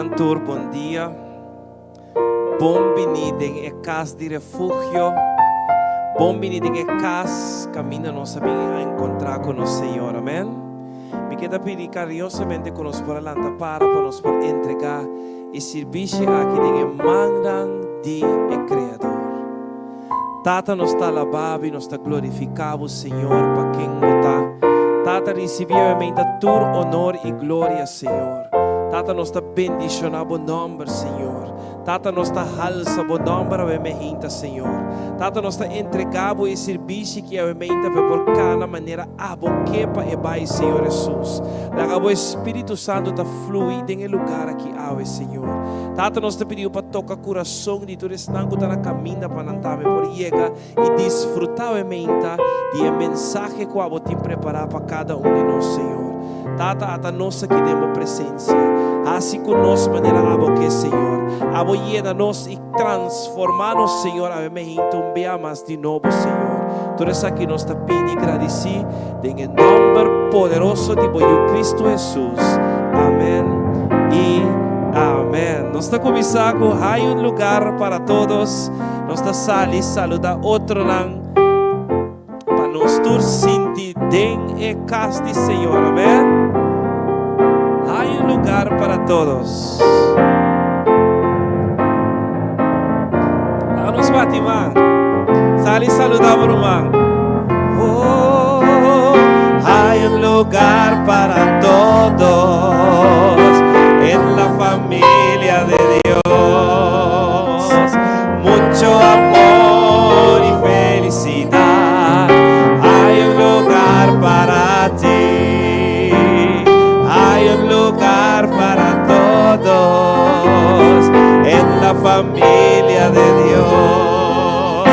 Mantur, bom dia. Bom venir em casa de refúgio. Bom venir em casa, caminha nossa vida a encontrar com o Senhor, amém? Me quero pedir carinhosamente que nos por adelante para nos por entregar e serviço aqui de mandam de Criador. Tata nos está alabado e nos está glorificado, Senhor, para quem está. Tata recebeu a tua honor e glória, Senhor. Tata nos está bendicionando o nome, Senhor. Tata nos está halsa o nome a minha Senhor. Tata nos está entregando e serviço que a minha por cada maneira a boquepa e vai, Senhor Jesus. Laga o Espírito Santo está fluindo em lugar aqui, ao Senhor. Tata nos está pedindo para tocar o coração de todos que estão na caminho para não por chegar e desfrutar a minha de mensagem que eu tenho preparado para cada de nós, Senhor. Tata, ata nossa que demos presença. Assim conosco maneira abo que Senhor. Abo llena nos e transforma-nos, Senhor, a mim então veamos de novo, Senhor. Tudo isso aqui nos está pedindo e agradecido em nome poderoso de Cristo Jesus. Amém e amém. Nós está começando com um lugar para todos. Nós está sali saludar outro lang. Nos tur sinti den e casa de Senhor, amém? Há lugar para todos. Vamos bater, man. Sali saludar por man. Oh, há lugar para todos en la familia de Dios. Mucho amor y felicidad. Para ti hay un lugar para todos en la familia de Dios.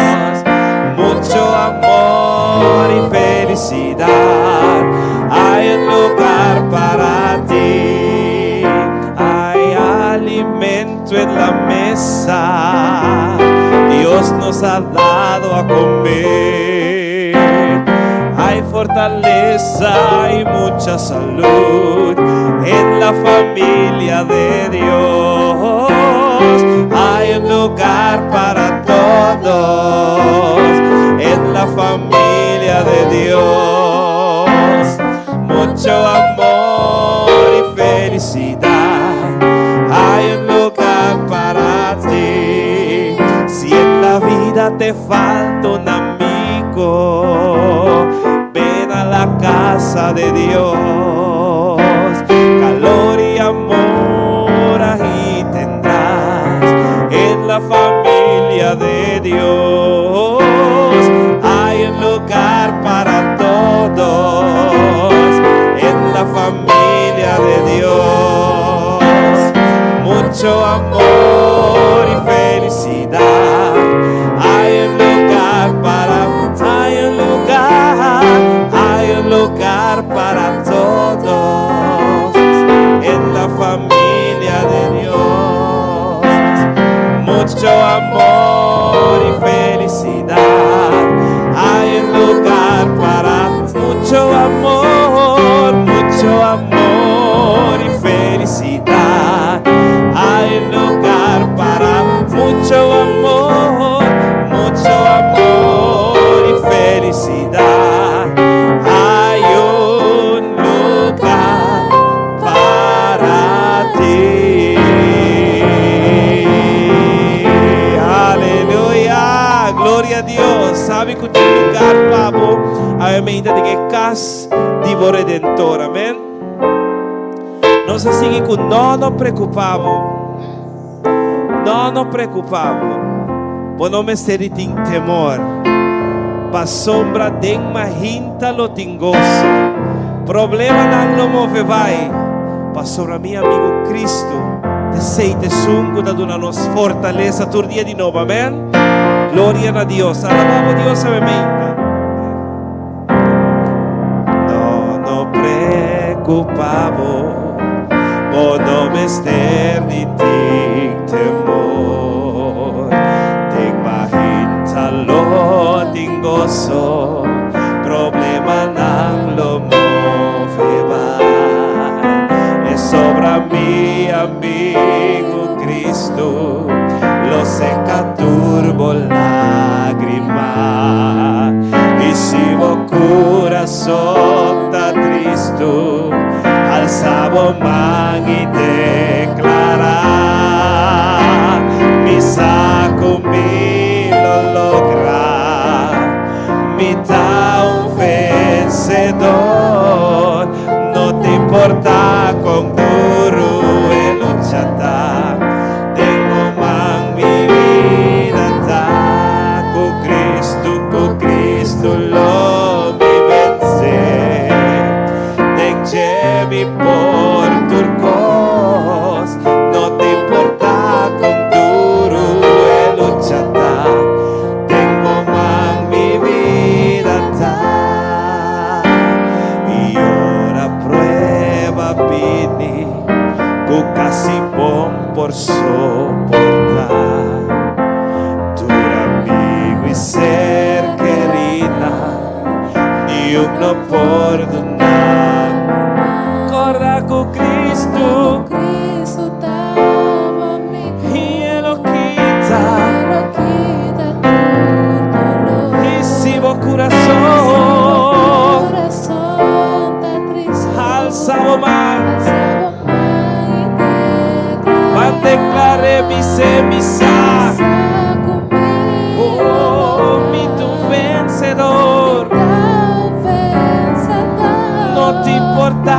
Mucho amor y felicidad. Hay un lugar para ti. Hay alimento en la mesa. Dios nos ha dado a comer. Hay fortaleza y mucha salud en la familia de Dios. Hay un lugar para todos en la familia de Dios. Mucho amor y felicidad. Hay un lugar para ti. Si en la vida te falta un amigo, ven a la casa de Dios. Calor y amor ahí tendrás en la familia de Dios. Hay un lugar para todos en la familia de Dios. Mucho amor y felicidad. Hay un lugar para lugar para todos en la familia de Dios. Mucho amor y felicidad. Hay un lugar para mucho amor y felicidad. Hay un lugar para mucho amor y felicidad. Dios sabe que o lugar papo a mente de que casa de o Redentor, amém? Nós assim que não nos preocupamos, por não me ser tem temor, para sombra de uma rinta lo tingoso, problema não lo move vai, para sobre meu amigo Cristo, te sei te sungo da dona nos fortaleza todo dia de novo, amém? Gloria a Dios, alabamos a Dios a mente. No nos preocupamos por no estar ni temor. Te imaginas lo tingoso, problema não lo move vai. Es sobra mi amigo. corazón está triste, alzamos man y declarar, mi saco mi lo logra, mi ta un vencedor, no te importa con duro y luchata, tengo man mi vida ta, con Cristo lo mi vence, denche mi por turcos, no te importa con duro y luchata, tengo man mi vida ta, y ahora prueba vini, con casi bom por soportar, dura amigo y ser querida, ni uno por donar, corra con Cristo, y Él lo quita, y si vos corazón, alzamos más, van declare mi semisa, oh, mi tu vencedor, no te importa,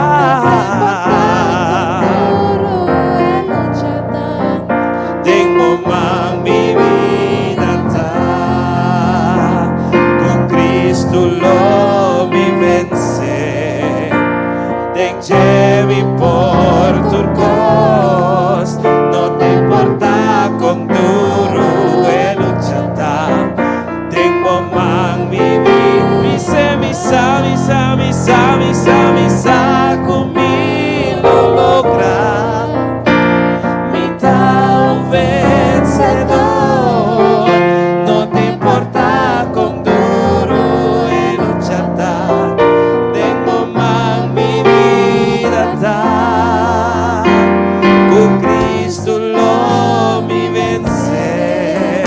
tengo más mi vida ta, con Cristo lo mi vence, denche mi por turcos, no te importa con duro y luchata, tengo man mi vida, mi sa conmigo lo logra, mi ta un vencedor, no te importa con duro y luchata, tengo man mi vida ta, con Cristo lo mi vence,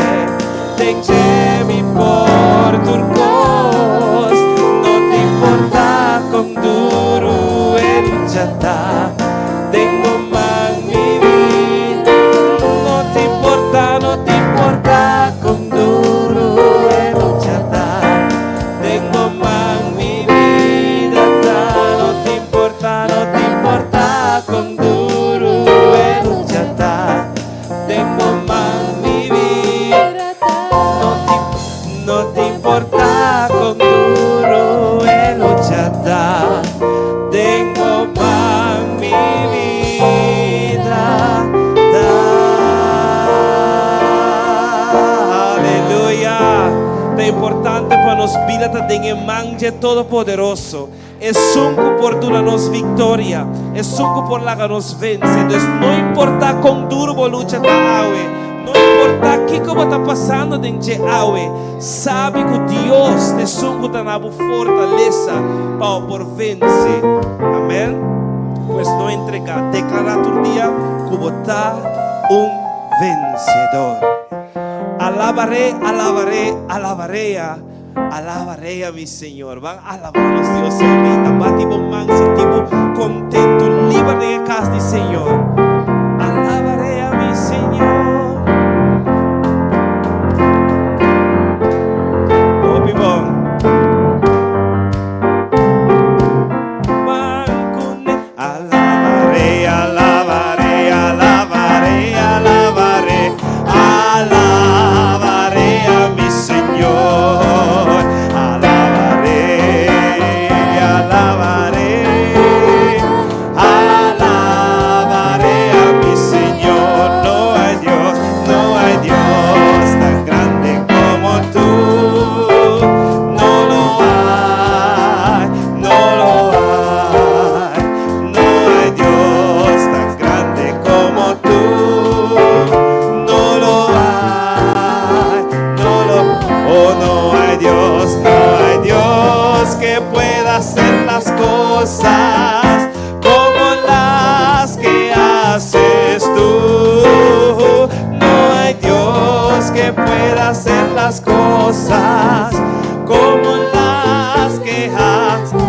denche mi por turcos, no te importa con duro y luchata, tengo man mi vida, no te importa con duro y luchata, tengo man mi vida, no te importa con duro y luchata, tengo man mi vida, no te importa con duro y luchata, tengo man mi vida. Aleluya. Es importante para nos vida de manje todopoderoso. Es un por dura nos victoria. Es un por la que nos vence. Entonces no importa con duro lucha awe. No importa qué como está pasando dentro awe. Sabe que Dios te sungo te na fortaleza para por vencer. Amén. Pues no entrega, declara tu día como está un vencedor. Alabaré a mi Señor. Van a alabarnos Dios en vida. Batibo man, sentimos contento, libre de casa del Señor. Alabaré a mi Señor. Oh, pibón. Alabaré a mi Señor. hacer las cosas como las que haces tú. No hay Dios que pueda hacer las cosas como las que haces.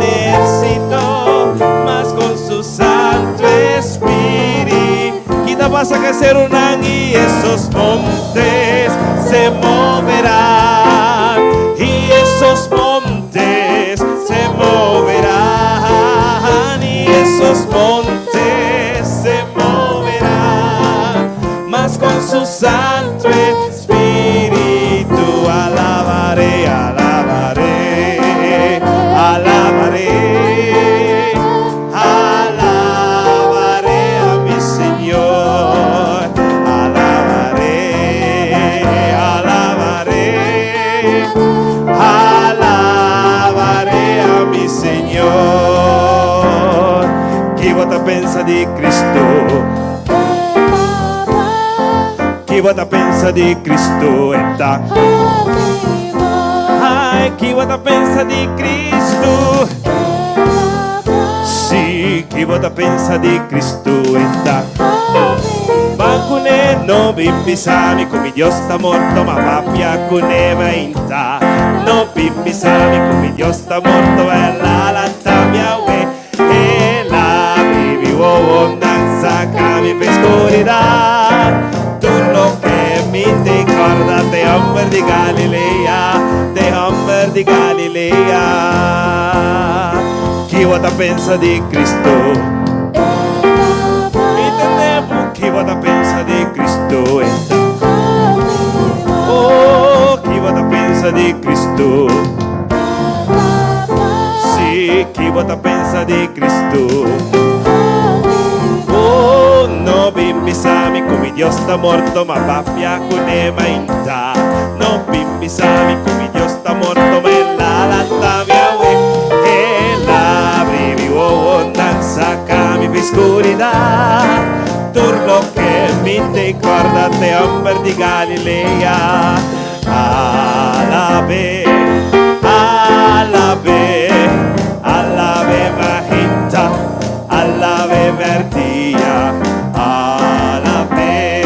ejército, mas con su Santo Espíritu. Kita vas a crecer y esos montes se moverán, y esos montes se moverán, y esos montes se moverán, mas con su Santo Espíritu alabaré, alabaré, alabaré, alabaré a mi Señor, alabaré, alabaré, alabaré a mi Señor. Chi vota pensa di Cristo? Chi vota pensa di Cristo e ta? Ai, chi vota pensa di Cristo? Sì, chi vota pensa di Cristo e ta? Bancune no bimbisami come Dios está morto, ma papia cune ma inta. No bimbisami come Dios está morto, e la lanta mia ue, e la vivi danza cami per oscuridad. Turno che mi ricorda te hombre di Galilea, te hombre di Galilea. Chi vota pensa di Cristo? Chi vota pensa di Cristo? Oh, chi vota pensa di Cristo? Sì, chi vota pensa di Cristo? Oh, no bimbisami come Dios está morto, ma papia cunema inta. No bimbisami come Dios está morto, ma la lanta mia we, e la brivi danza cami per oscuridad. Turno che mi ricorda te hombre di Galilea. Alabe, alabe, alabe majita, alabe vertia, alabe,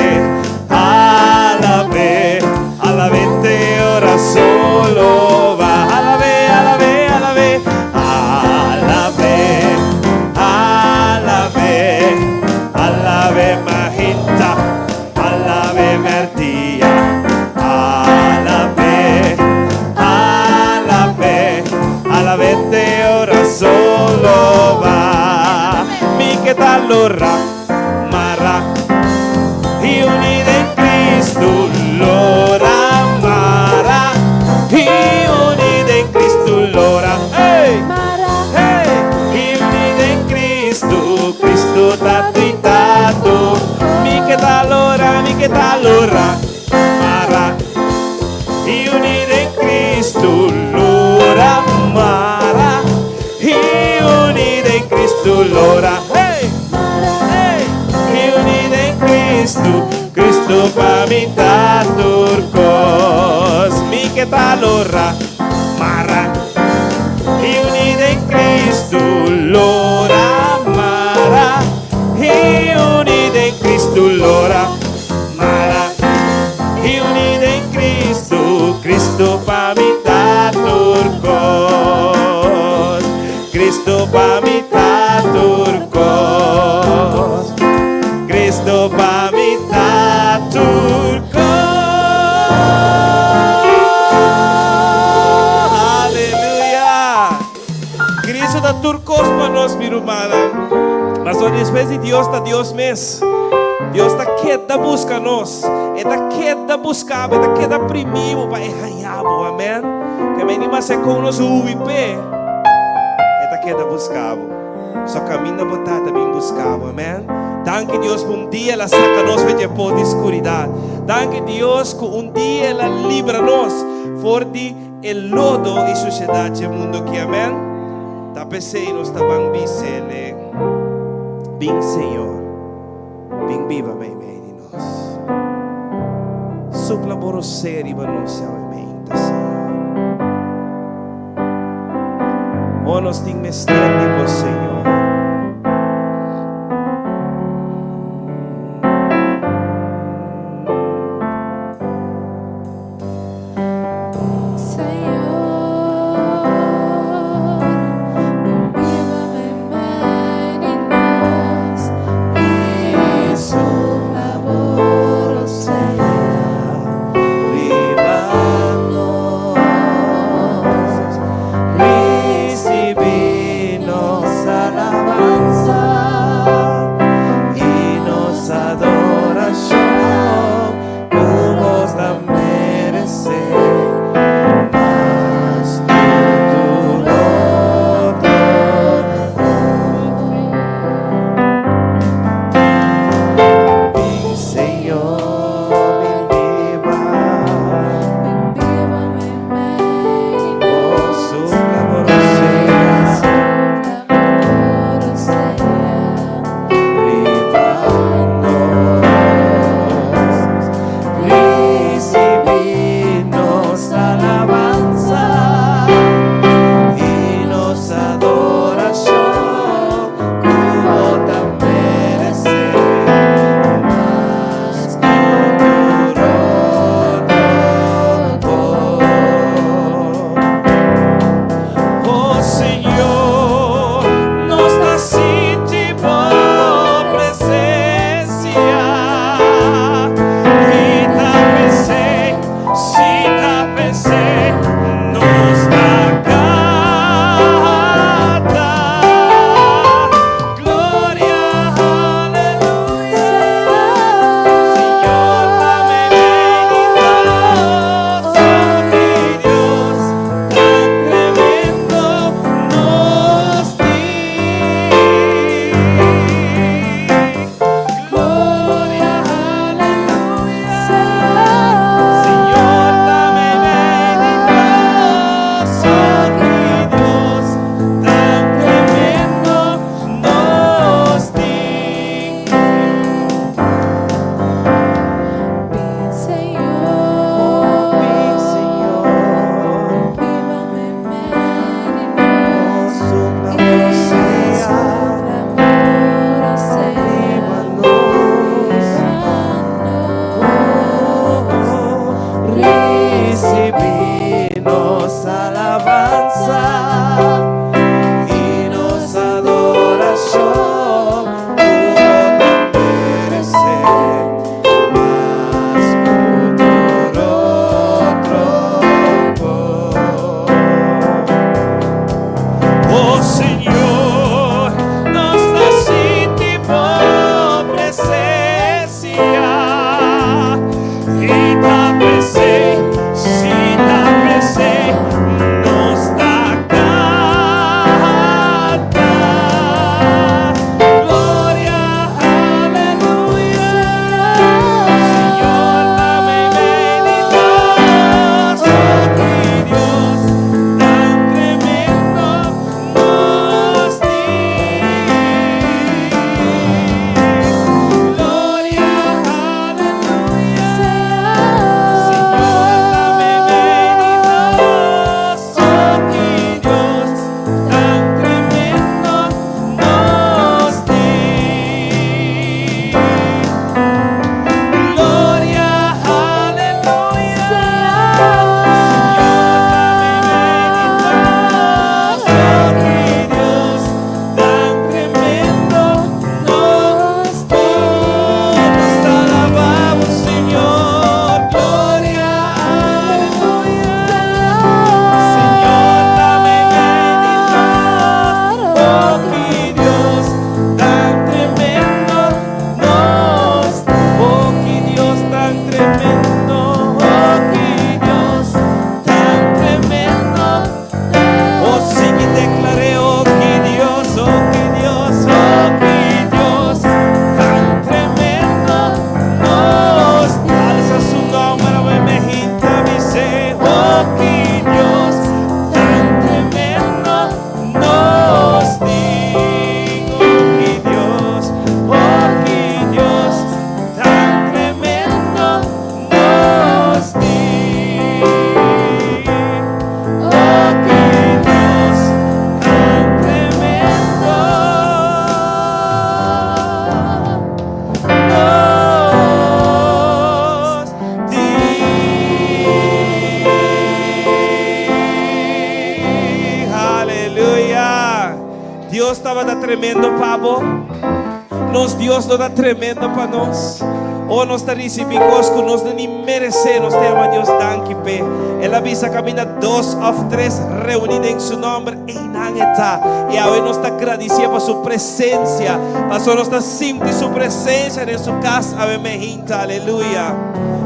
alabe, alabete ora solo va. Alabe, alabe, alabe, alabe, alabe, alabe majita, alabe vertia, alabe, alabe, alabete ora solo va. Mi che t'allora marra, y unida en Cristo l'ora mara, y unida en Cristo l'ora, hey, hey, y unida en Cristo, Cristo t'ha tritato. Mi che t'allora mara, y unida en Cristo l'ora mara, y unida en Cristo l'ora, hey, hey, y unida en Cristo, Cristo pa mi turcos. Mi che t'allora mara, y unida en Cristo l'ora mara, y unida en Cristo l'ora mara, y unida en Cristo, Cristo pa mi turcos, Cristo pa mi turcos, Cristo pa mi turcos. Aleluya. Cristo da turcos pa nos, mi hermana. Mas después de Dios está Dios mes. Deus está queda busca nós, está queda buscar, está queda primivo para erraiabo, amém? Que menina se com nós o UIP, está queda buscar, só caminha botada bem buscar, amém? Danke Deus por dia ela saca nós de pó de escuridade. Danke Deus que dia ela libra nós fora de el lodo e sociedade mundo que, amém? Tá pensei nós tá bem bicele, bem Senhor. Bem viva bem de nós. Supla boroseri banos aumenta, Senhor. Oh, nós tem mistério de vós, Senhor. Deus estava dando tremendo pavo. Nos Deus não dá tremendo para nós. Oh, nós está recebendo coisas que nós nem merecemos. Nós temos Deus danke pe. Ela avisa camina 2 ou 3 reunidos em seu nome em está. E agora nós está agradecendo por sua presença. Pastor, nós está sentindo sua presença em sua casa. Ave me hinta, aleluia.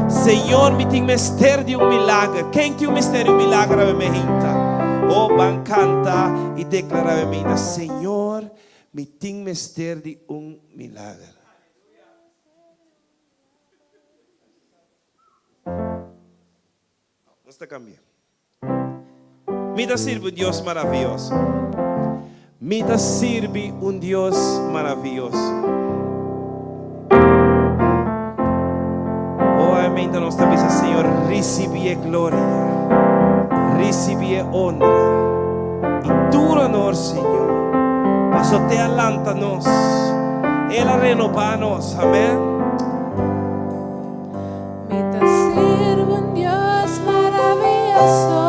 Senhor, me tem mistério de milagre. Quem tem mistério de milagre, ave me hinta. Oh, van canta e declara ave me hinta. Senhor, me tem mistério de milagre. Nós está cambiando. Me dá sirve Deus maravilhoso. Me dá sirve Deus maravilhoso. Oh, amém. Então nós estamos dizendo, Senhor, recebe glória, recebe honra e tu honor, Senhor. Passo te alanta-nos, ela renova-nos, amém. Me dá sirve Deus maravilhoso.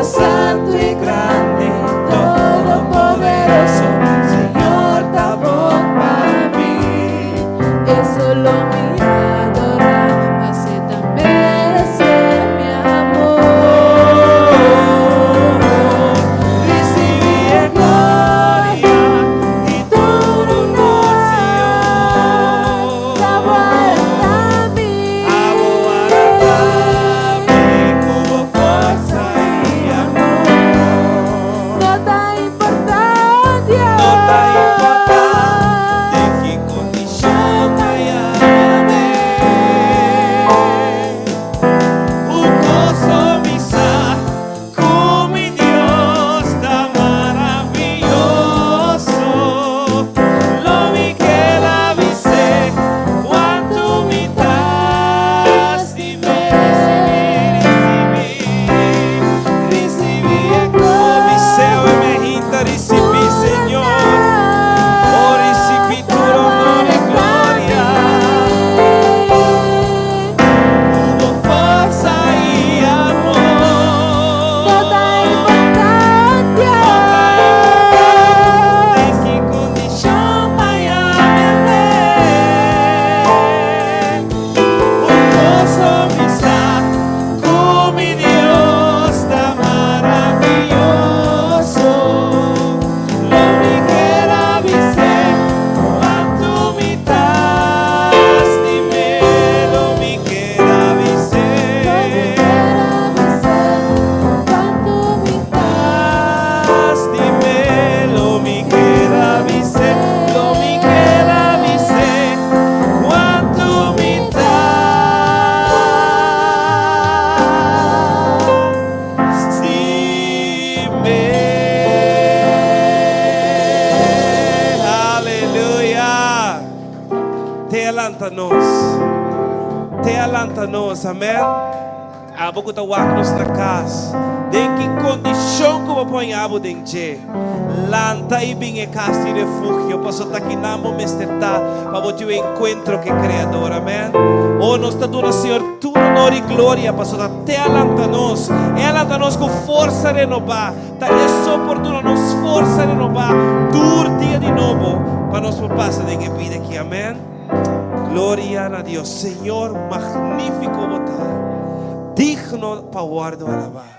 Santo adelantanos. Te adelantanos, amém? Abo ko tawag nos na kas. Den que condição como põe abo den je. Lanta e bem casa de refúgio. Passo taquinamo mesterta. Para o teu encontro que criador, amém? Oh, nos está dando, Senhor, tu honor e glória. Passo te adelantanos. Adelantanos com força renovar. Tá é oportuno nos força renovar. Dur dia de novo. Para nos passa de que pide aqui, amém? Glória a Deus, Senhor, magnífico votar. Digno para guardo alabar.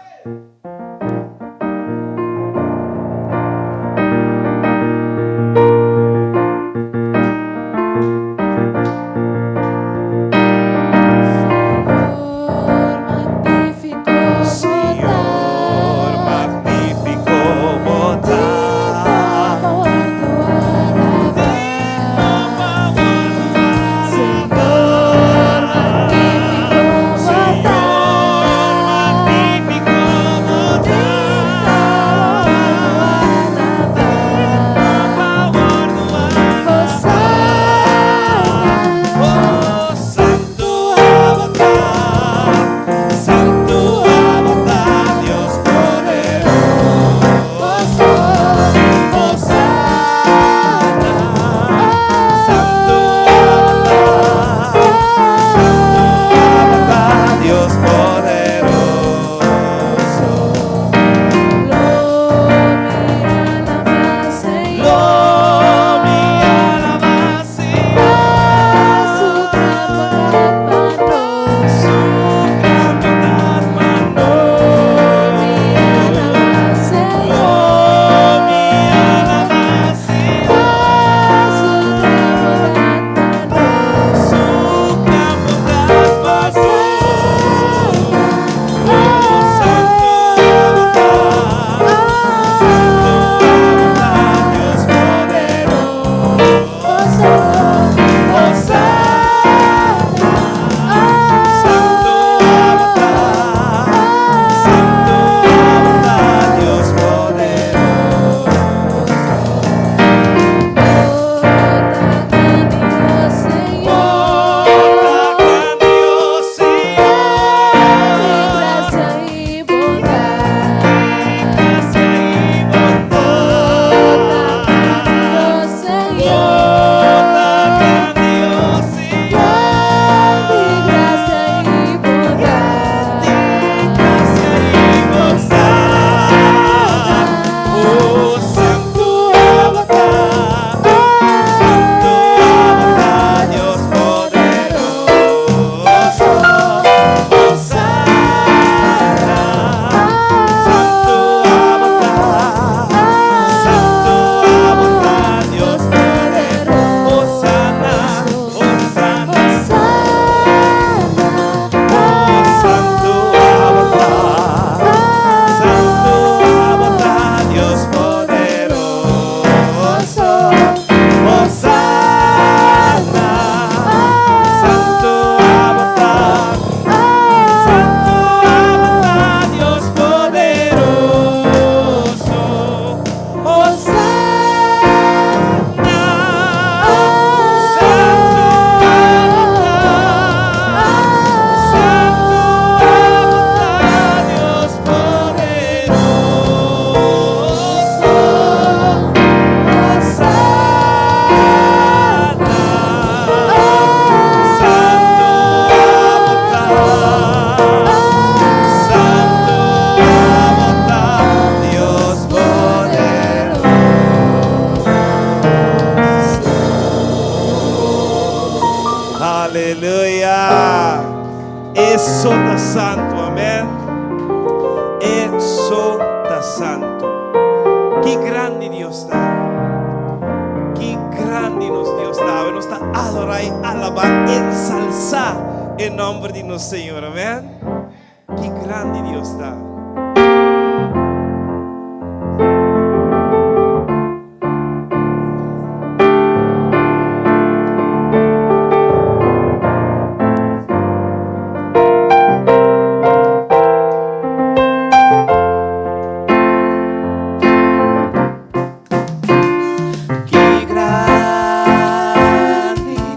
Aleluia. Eso está santo, amém. Eso está santo. Que grande Deus está. Que grande nos Deus está. Nos está adorar, alabar, ensalzar em nome de nosso Senhor, amém. Que grande Deus está. Que grande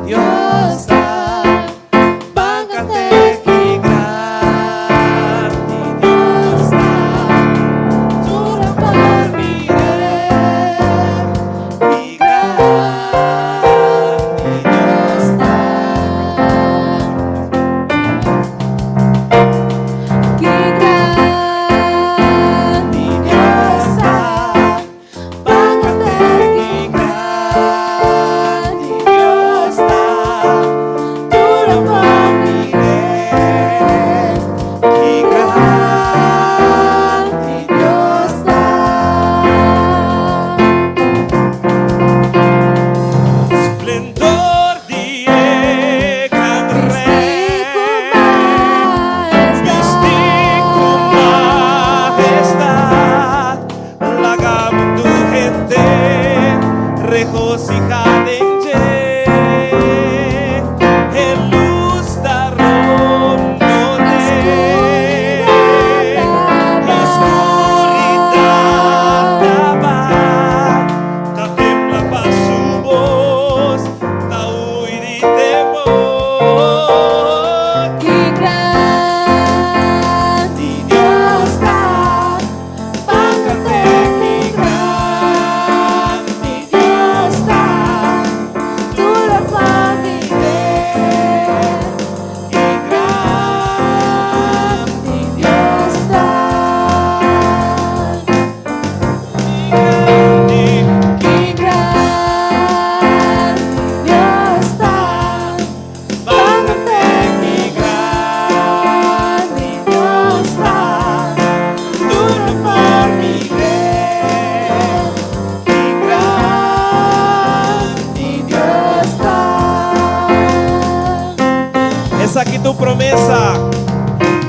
Deus está. regocijad en en luz darrondote, oscuridad tabar, ta templa pa su voz, ta huir y temor. Qué grande Dios está, págate, qué grande Dios está, tú lo puedes ver. Qué grande Dios está, qué grande Dios está. Págate, qué grande Dios está, tú lo puedes ver. Qué grande Dios está. Es aquí tu promesa.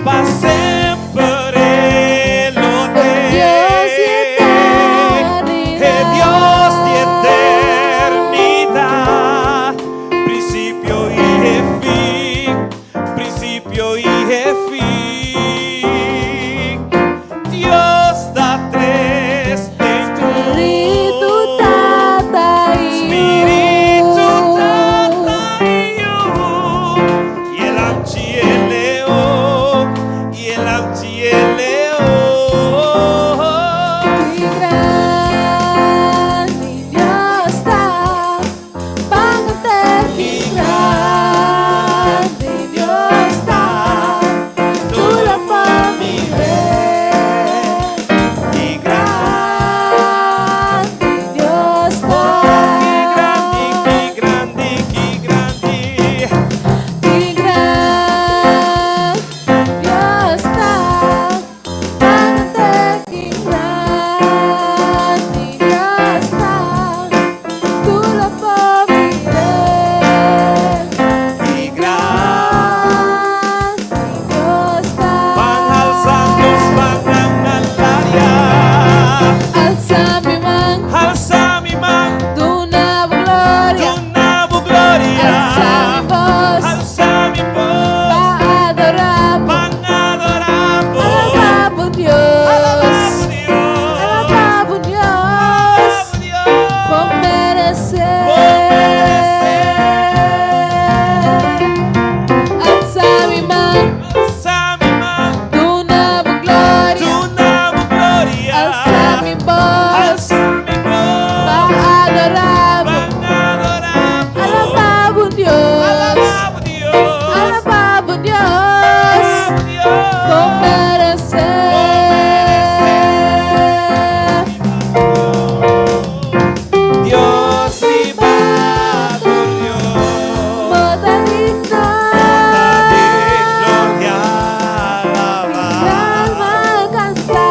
Pa sempre lo Dios y Dios de eternidad, principio y fin, principio y fin. Dios da tres Espíritu Tata y Espíritu Tata y el amchi el león, y el amchi el león. Qué grande Dios está, págate, qué grande Dios está, tú lo puedes ver. Qué Grande Dios está, grande, qué grande, qué grande. qué grande Dios está, págate, qué grande Dios está, tú lo puedes ver. Qué Grande Dios está, van alzando, van alaria. alza mi mano, Alza mi mano, tu nueva gloria, tu nueva gloria. alza mi voz, Alza mi voz, va a adorar, van adorando. alabamos Dios, Alabamos Dios, alabamos Dios, alabamos Dios. por merecer, alza mi mano, Alza mi mano, tu nueva gloria, tu nueva gloria. alza mi voz, Alza mi va voz, a adorar, van adorando. alabamos Dios, Alabamos Dios, alabamos Dios, alabamos Dios. por merecer. Dios libador, Dios, Modalista, gloria alaba. alma canta,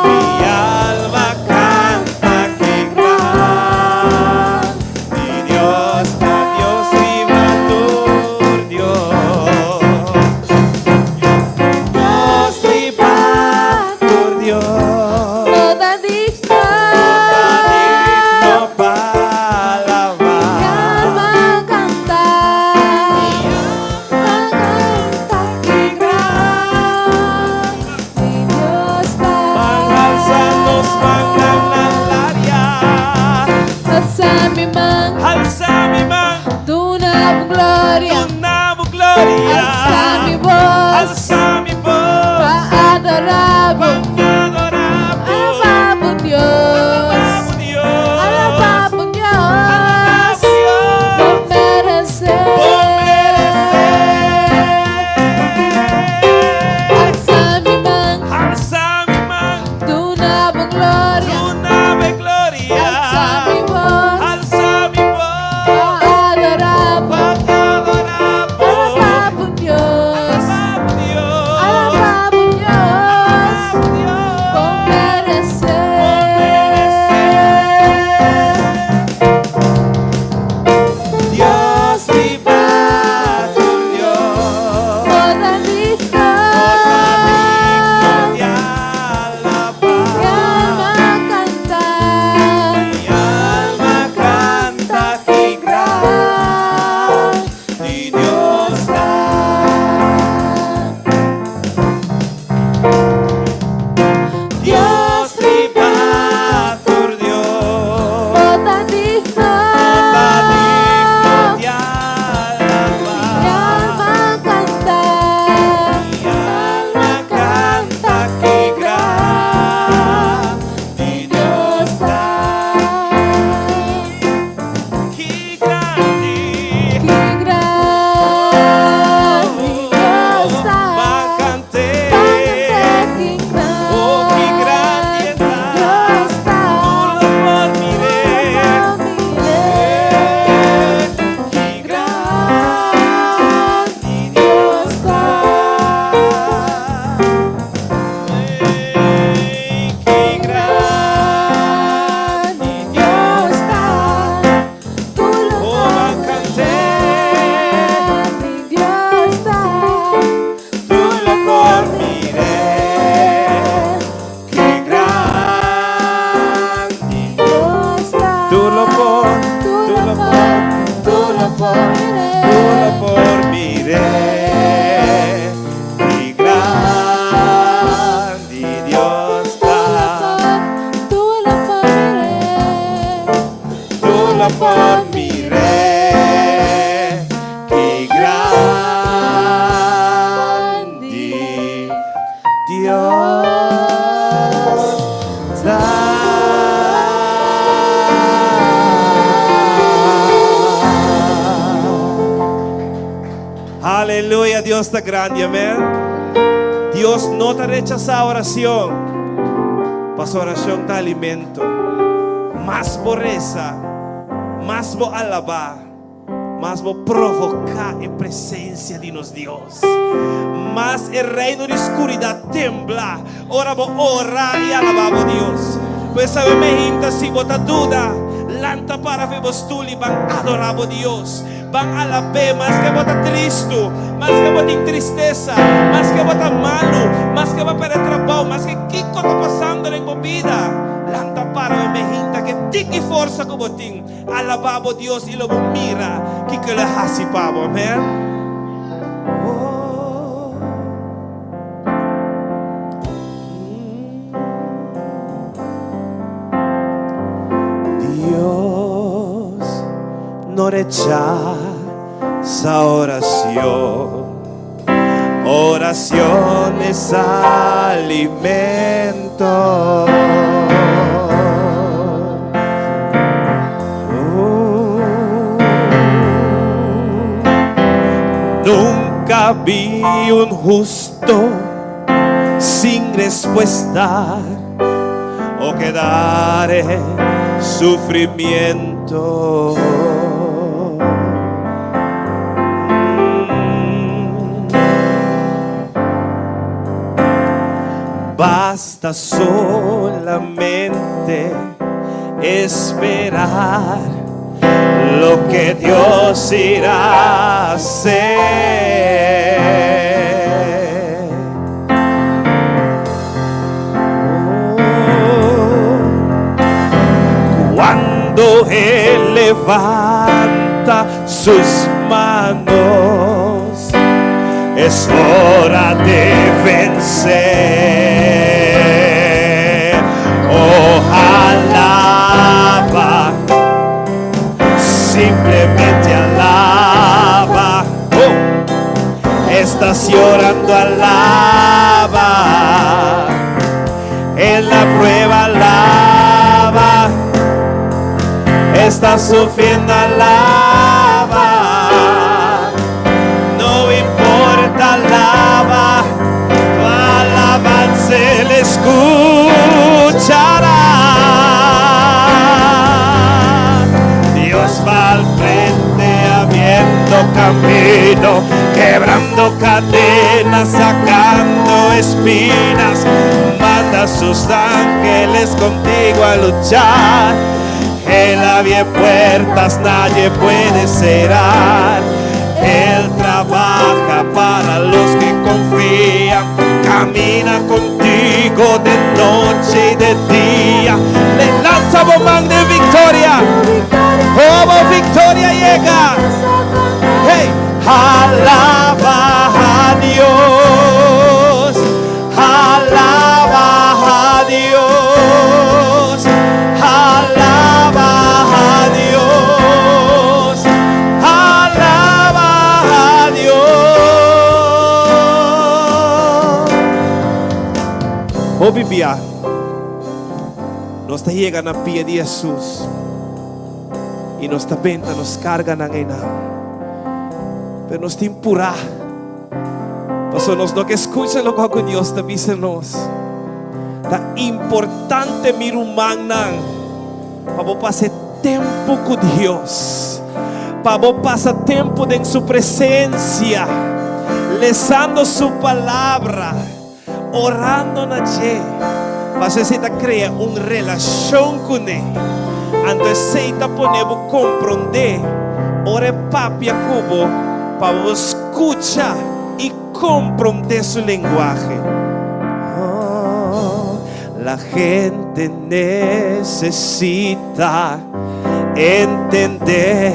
Mi alma canta que gran, mi Dios, Dios libador, Dios. Dios libador, Dios. modalista, No para alabar. alma canta, que gran, mi Dios Van alzando, van alaria. alza mi mano, Alza mi mano, tu nueva gloria, tu nueva gloria. alza mi voz, Alza mi voz, va a adorar, van adorando. alabamos Dios, Alabamos Dios, alabamos Dios, alabamos por Dios. merecer, Por merecer. alza mi mano, Alza mi mano, tu nueva gloria, tu nueva gloria. alza mi voz, Alza mi va voz, a adorar, van adorando. alabamos Dios, Alabamos Dios, alabamos Dios, por merecer. Dios libador, Dios. Modalista, Gloria alaba. alma por mi Rey, qué grande Dios Aleluya, Dios está grande, amén. Dios no te rechaza oración, pues oración te alimento. Más borreza, más vos alabar, más vos provocar en presencia de nos Dios. Más el reino de oscuridad tembla. Ora vos ora y alabamos Dios. Pues sabemos gente si vos te duda, lanta para ver vos tú y van a adorar a Dios. Van a la fe, más que vos te triste, más que vos te tristeza, más que vos te malo, más que vos para el trabajo, más que qué está pasando en tu vida. Lanta para ver gente que tiene fuerza como tú. Alabamos Dios y lo mira que le hace pavo, amén. Dios no rechaza oración. Oración es alimento. Nunca vi un justo sin respuesta o quedar en sufrimiento. Basta solamente esperar lo que Dios irá a hacer. Cuando Él levanta sus manos, es hora de vencer. Alaba, simplemente alaba. Estás llorando, alaba. En la prueba, alaba. Estás sufriendo, alaba. No importa, alaba. Tu alabanza Él escuchará. Dios va al frente abriendo camino, quebrando cadenas, sacando espinas. Manda a sus ángeles contigo a luchar. Él abre puertas, nadie puede cerrar. Él trabaja para los que confían. Camina contigo de noche y de día. Le lanza bomán de victoria. Oh, victoria llega. Hey, alaba a Dios. Alaba a Dios. Alaba a Dios. Alaba a Dios. Oh, Biblia. Nos te llegan a pie de Jesús. Y nos tapenta, nos cargan en el pero nos te impura. Pasó nos no que escucha lo que Dios te dice nos. Ta importante miru magnan. Para pasar tiempo con Dios. Para pasar tiempo en su presencia. Lezando su palabra. Orando na Él. Para se te crea una relación con Él. Antes se te ponemos comprender. Ore papi a cubo. Para escuchar y comprender su lenguaje. Oh, la gente necesita entender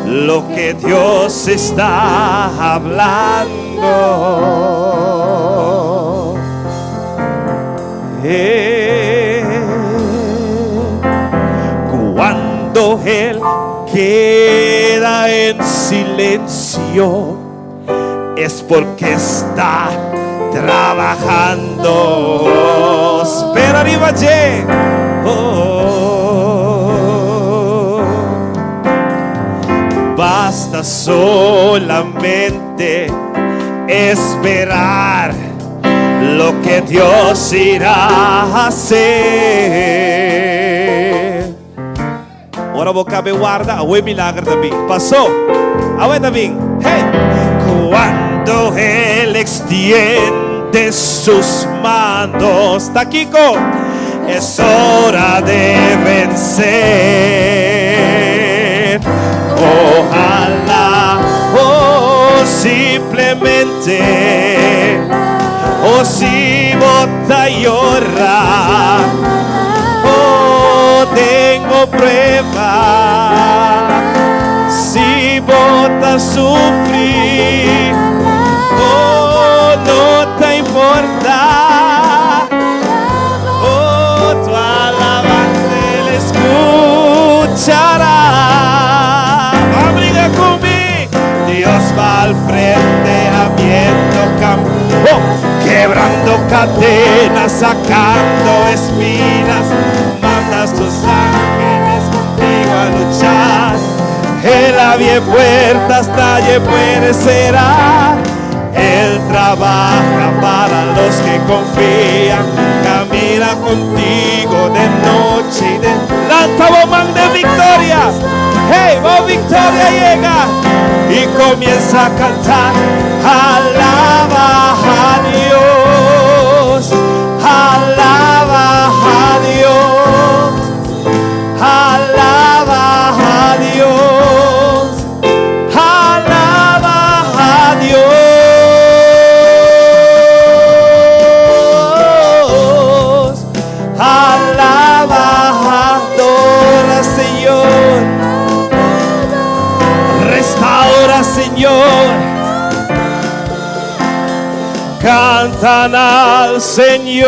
lo que Dios está hablando. Cuando Él queda en silencio, es porque está trabajando. Spera arriba, basta solamente esperar lo que Dios irá a hacer. Ora boca me guarda, away milagre también. Pasó, away también. Hey, cuando Él extiende sus manos, Taquico, es hora de vencer. Ojalá, simplemente, si bota y llora, tengo prueba. Si bota sufrir, no te importa. Tu alabanza Él escuchará. Abriga conmigo, Dios va al frente abriendo camino, quebrando cadenas, sacando espinas. Mandas tus ángeles contigo a luchar. Él abre puertas, nadie puede cerrar. Él trabaja para los que confían. Camina contigo de noche y de lanza bomán de victoria. Hey, victoria llega y comienza a cantar. Alaba a Dios, alaba a Dios, alaba a Dios, alaba a Dios, alaba, adora, Señor, restaura, Señor. Cantan al Señor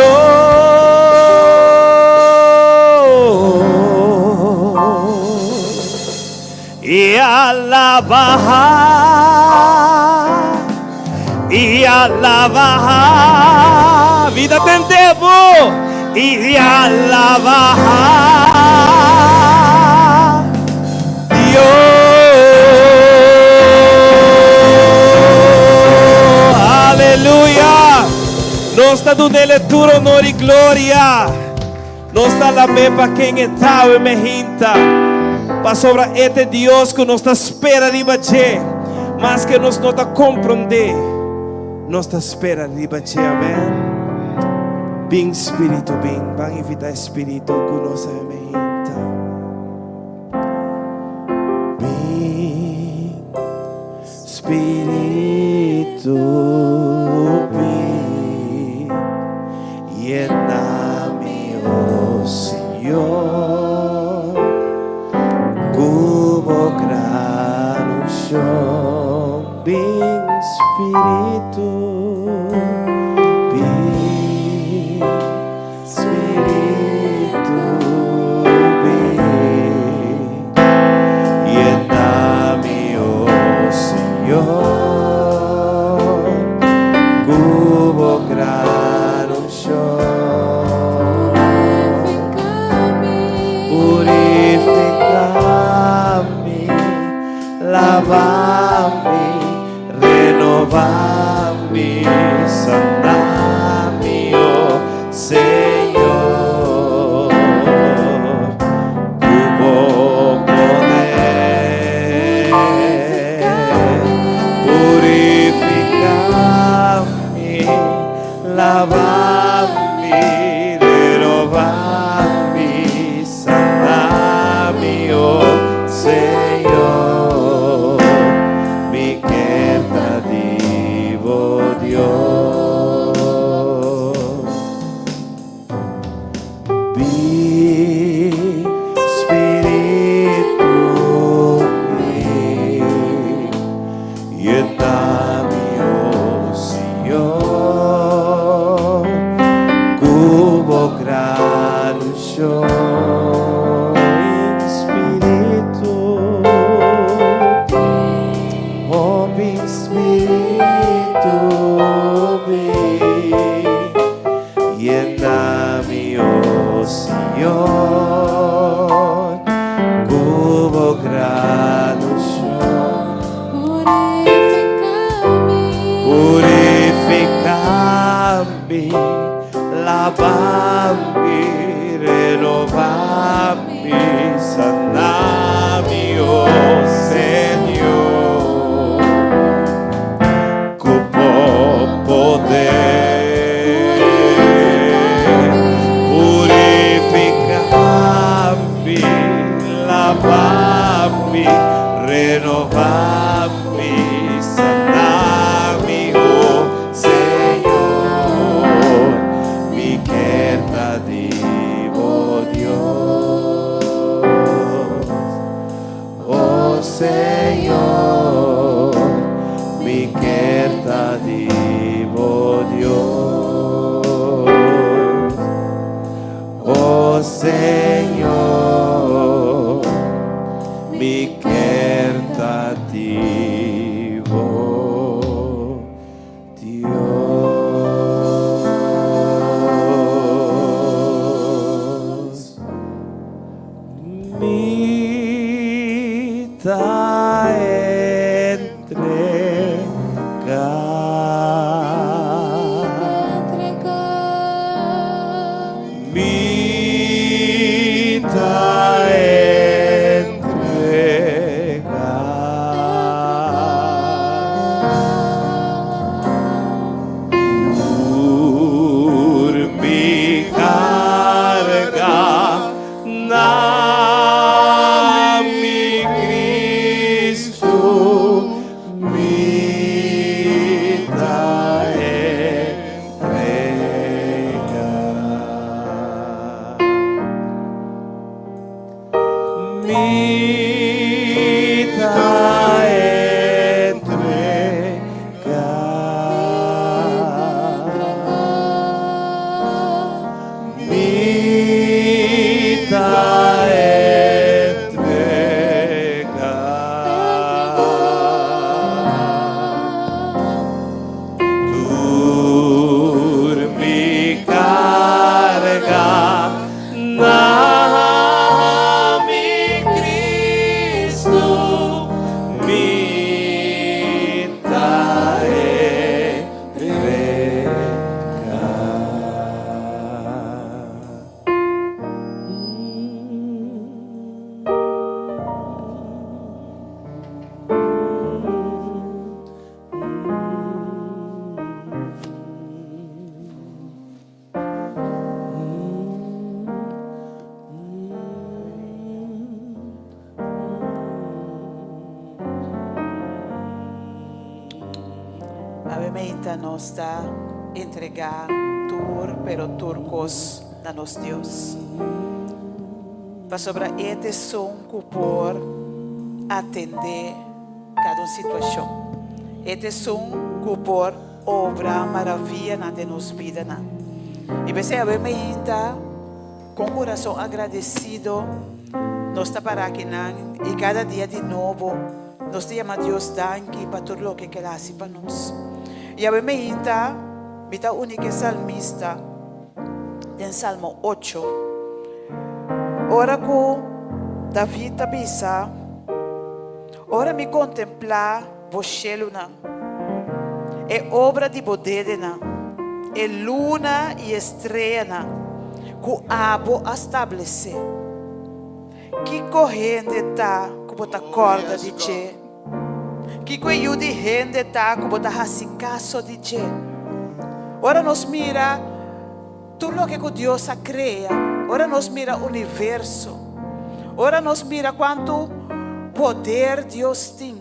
y alaba, vida tentemos y alaba Dios. Aleluia. Nos sta dunele tu onore e gloria. Nos sta la mepa quem etau e mehinta. Pa sobra este Dios que nos espera riba che, mas que nos nota compreender. Nos espera riba che, amém. Bem Espírito, bem, bang invita Espírito que nos mehinta. Bem Espírito, bem, llena-me, oh Senhor, como grano chão. Bem Espírito, bem Espírito, bem, llena-me, oh Senhor, como grano chão. Purifica-me, lava-me, renova-me, sana-me, oh Senhor, tu bom poder. Purifica-me, lava-me, renova-me, sana-me, oh Senhor, me quebra divo Dios. Be Espírito, llena-me, oh Senhor, como grano chão. Espírito, Señor, cubo graduación, purificami, lavami, renovami, sanami, oh Señor, cupo poder, purificami, lavami, renovami, sanami, oh Señor, mi querta divo Dios, oh Señor, mi querta divo Dios, oh Señor, mi querta divo Dios. Mita entregar, mita entregar, por mi carga, na mi Cristo, mita entregar, mita entregar, mita tur mi carga, na mi Cristo, mita Avementa nos da entregar tur, pero turcos na nos Deus. Para sobre este som por atender cada situação. Este som por obra maravilha na de nos vida na. E você avementa com coração agradecido nos está para aqui e cada dia de novo nos chama Deus danke para tudo o que Ele faz para nós. E a mementa, vita única salmista, em Salmo 8. Ora que David tabisa, ora me contemplar você luna, é obra de bodedena, é luna e estrela, que abo estabelecer. Que corrente tá, que bota corda de che. Que coelho de rende tá, que bota racicaço de che. Ora nos mira tudo o que Deus a cria. Ora nos mira o universo. Ora nos mira quanto poder Deus tem.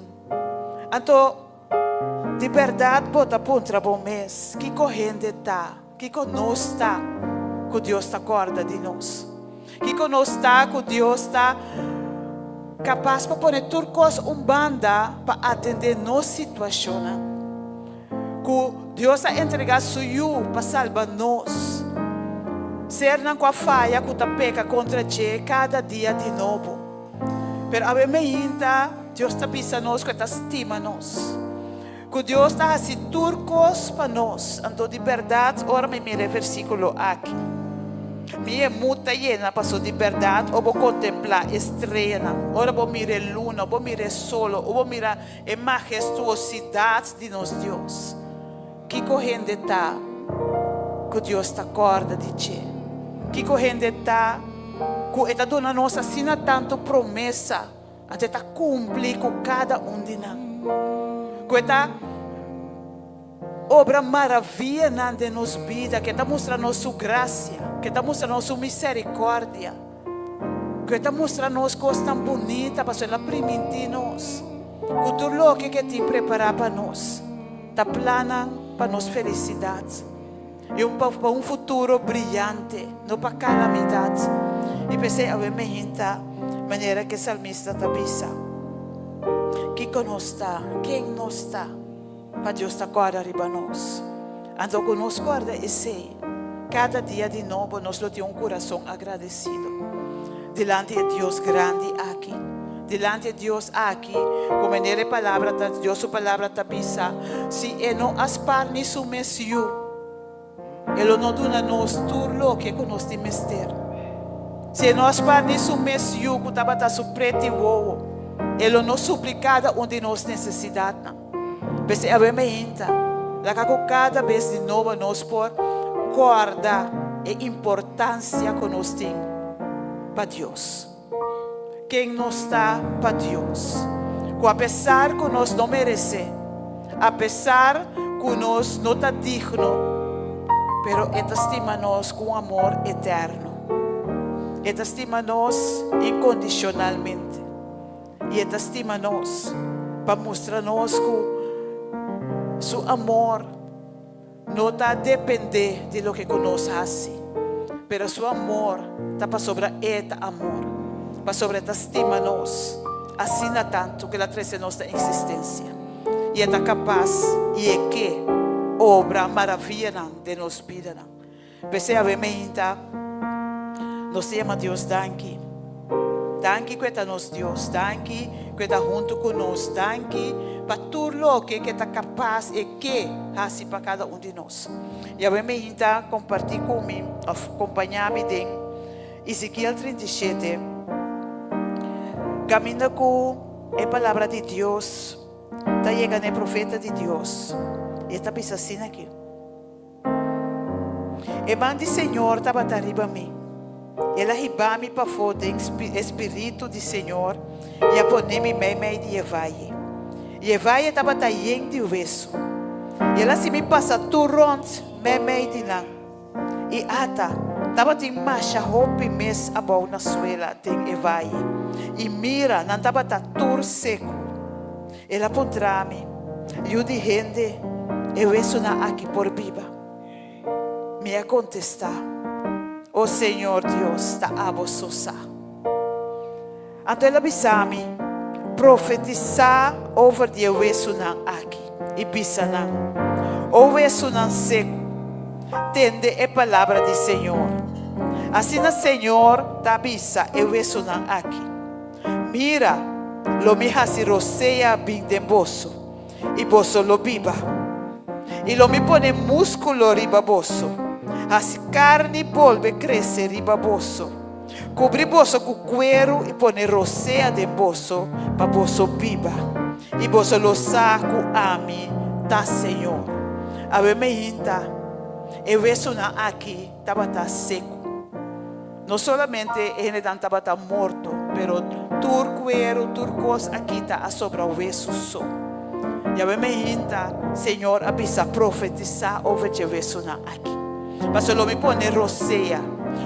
Então, de verdade, bota pontra bom mês. Que corrente tá, que conosco tá, que Deus está corda de nós. Que conosco está, que Deus está capaz para pôr turcos banda para atender nossa situação. Que Deus está entregar suyo para salvar nós. Ser não com a falha que está peca contra ti cada dia de novo. Pero a ainda Deus está pensando nós, que está estima nós. Que Deus está assim turcos para nós. Então de verdade, ora me mire versículo aqui. Minha muta llena passou de verdade, ou vou contemplar estrela, ora vou mirar luna, vou mirar sol, ou vou mirar a majestuosidade de nosso Deus. Que correndo está, que Deus está corda de ti. Que correndo está, que está dando a nossa sina tanto promessa, até está cumprir com cada de nós. Que está obra maravilha na de nos vida, que está mostrando sua graça, que está mostrando sua misericórdia, que está mostrando as coisas tão bonitas para ser a primeira nós, que tudo o que te prepara para nós, está plana para nos felicidade, e para futuro brilhante, não para calamidade. E pensei a ver maneira que o salmista está pensando, que conosco quem nós está, para Deus está agora arriba nós. Ando conosco guarda e sei, cada dia de novo nós temos coração agradecido. Delante de Deus grande aqui. Delante de Deus aqui, como a palavra de Deus, sua palavra está bisa, se não aspar ni su mesiu, Ele não dá nos tudo que nós temos mister. Se não aspar ni su mesiu, que estava su preto e uou, Ele não suplicada onde nós necessitamos. Mas a vermelhinha, cada vez de novo nós por guardar a importância que nós temos para Deus. Quem nós está para Deus. Que apesar que nós não merecemos, apesar que nós não está digno, pero Ele estima nós com amor eterno. Ele estima nós incondicionalmente. E Ele estima nós para mostrar-nos que seu amor não está a depender de lo que nós fazemos, mas seu amor está para sobre este amor, para sobre esta estima nós, assim tanto que ela traz nossa existência, e está capaz e é que obra maravilha de nos vida. Pensei a ver nós chama Deus danke, danke que está nos Deus, danke que está junto conosco, danke para tudo o que está capaz e que faz para cada de nós. E a mim está compartilhar comigo, acompanhar-me de Ezequiel 37, caminha com a palavra de Deus, está chegando o profeta de Deus, e está pensando assim aqui. E mãe do Senhor estava arriba a mim, ele arriba-me para fora do Espírito do Senhor, e a poner-me meio de Evaie. E Evaie estava taiendo de osso. E ela se me passa turront, meio de lá. E ata, estava de marcha roupa mes abau na suela de Evaie. E mira, não estava tur seco. Ela apontra-me. E eu disse, eu vejo na aqui por viva. Me a contestar. O Senhor Deus está a vos. Então ela avisa-me. Profetizar over de ovesunan aqui e bisanan. Ovesunan seco. Tende a palavra do Senhor. Assim o Senhor da bisa ovesunan aqui. Mira, lo mi hasi roseia bem de bosso. E bosso lo biba. E lo mi pone músculo riba bosso. Hasi carne volve cresce riba bosso. Cobri bosso com cuero e pone roseia de bosso para bosso biba. E bosso lo saco ami da Senhor. A vermelhinha, eu vejo na aqui estava seco. Não somente ele estava morto, pero tur cuero, tur cos aqui está sobre o veso só. E a vermelhinha, Senhor, avisa profetizar over o veso na aqui. Mas lo me pone roseia.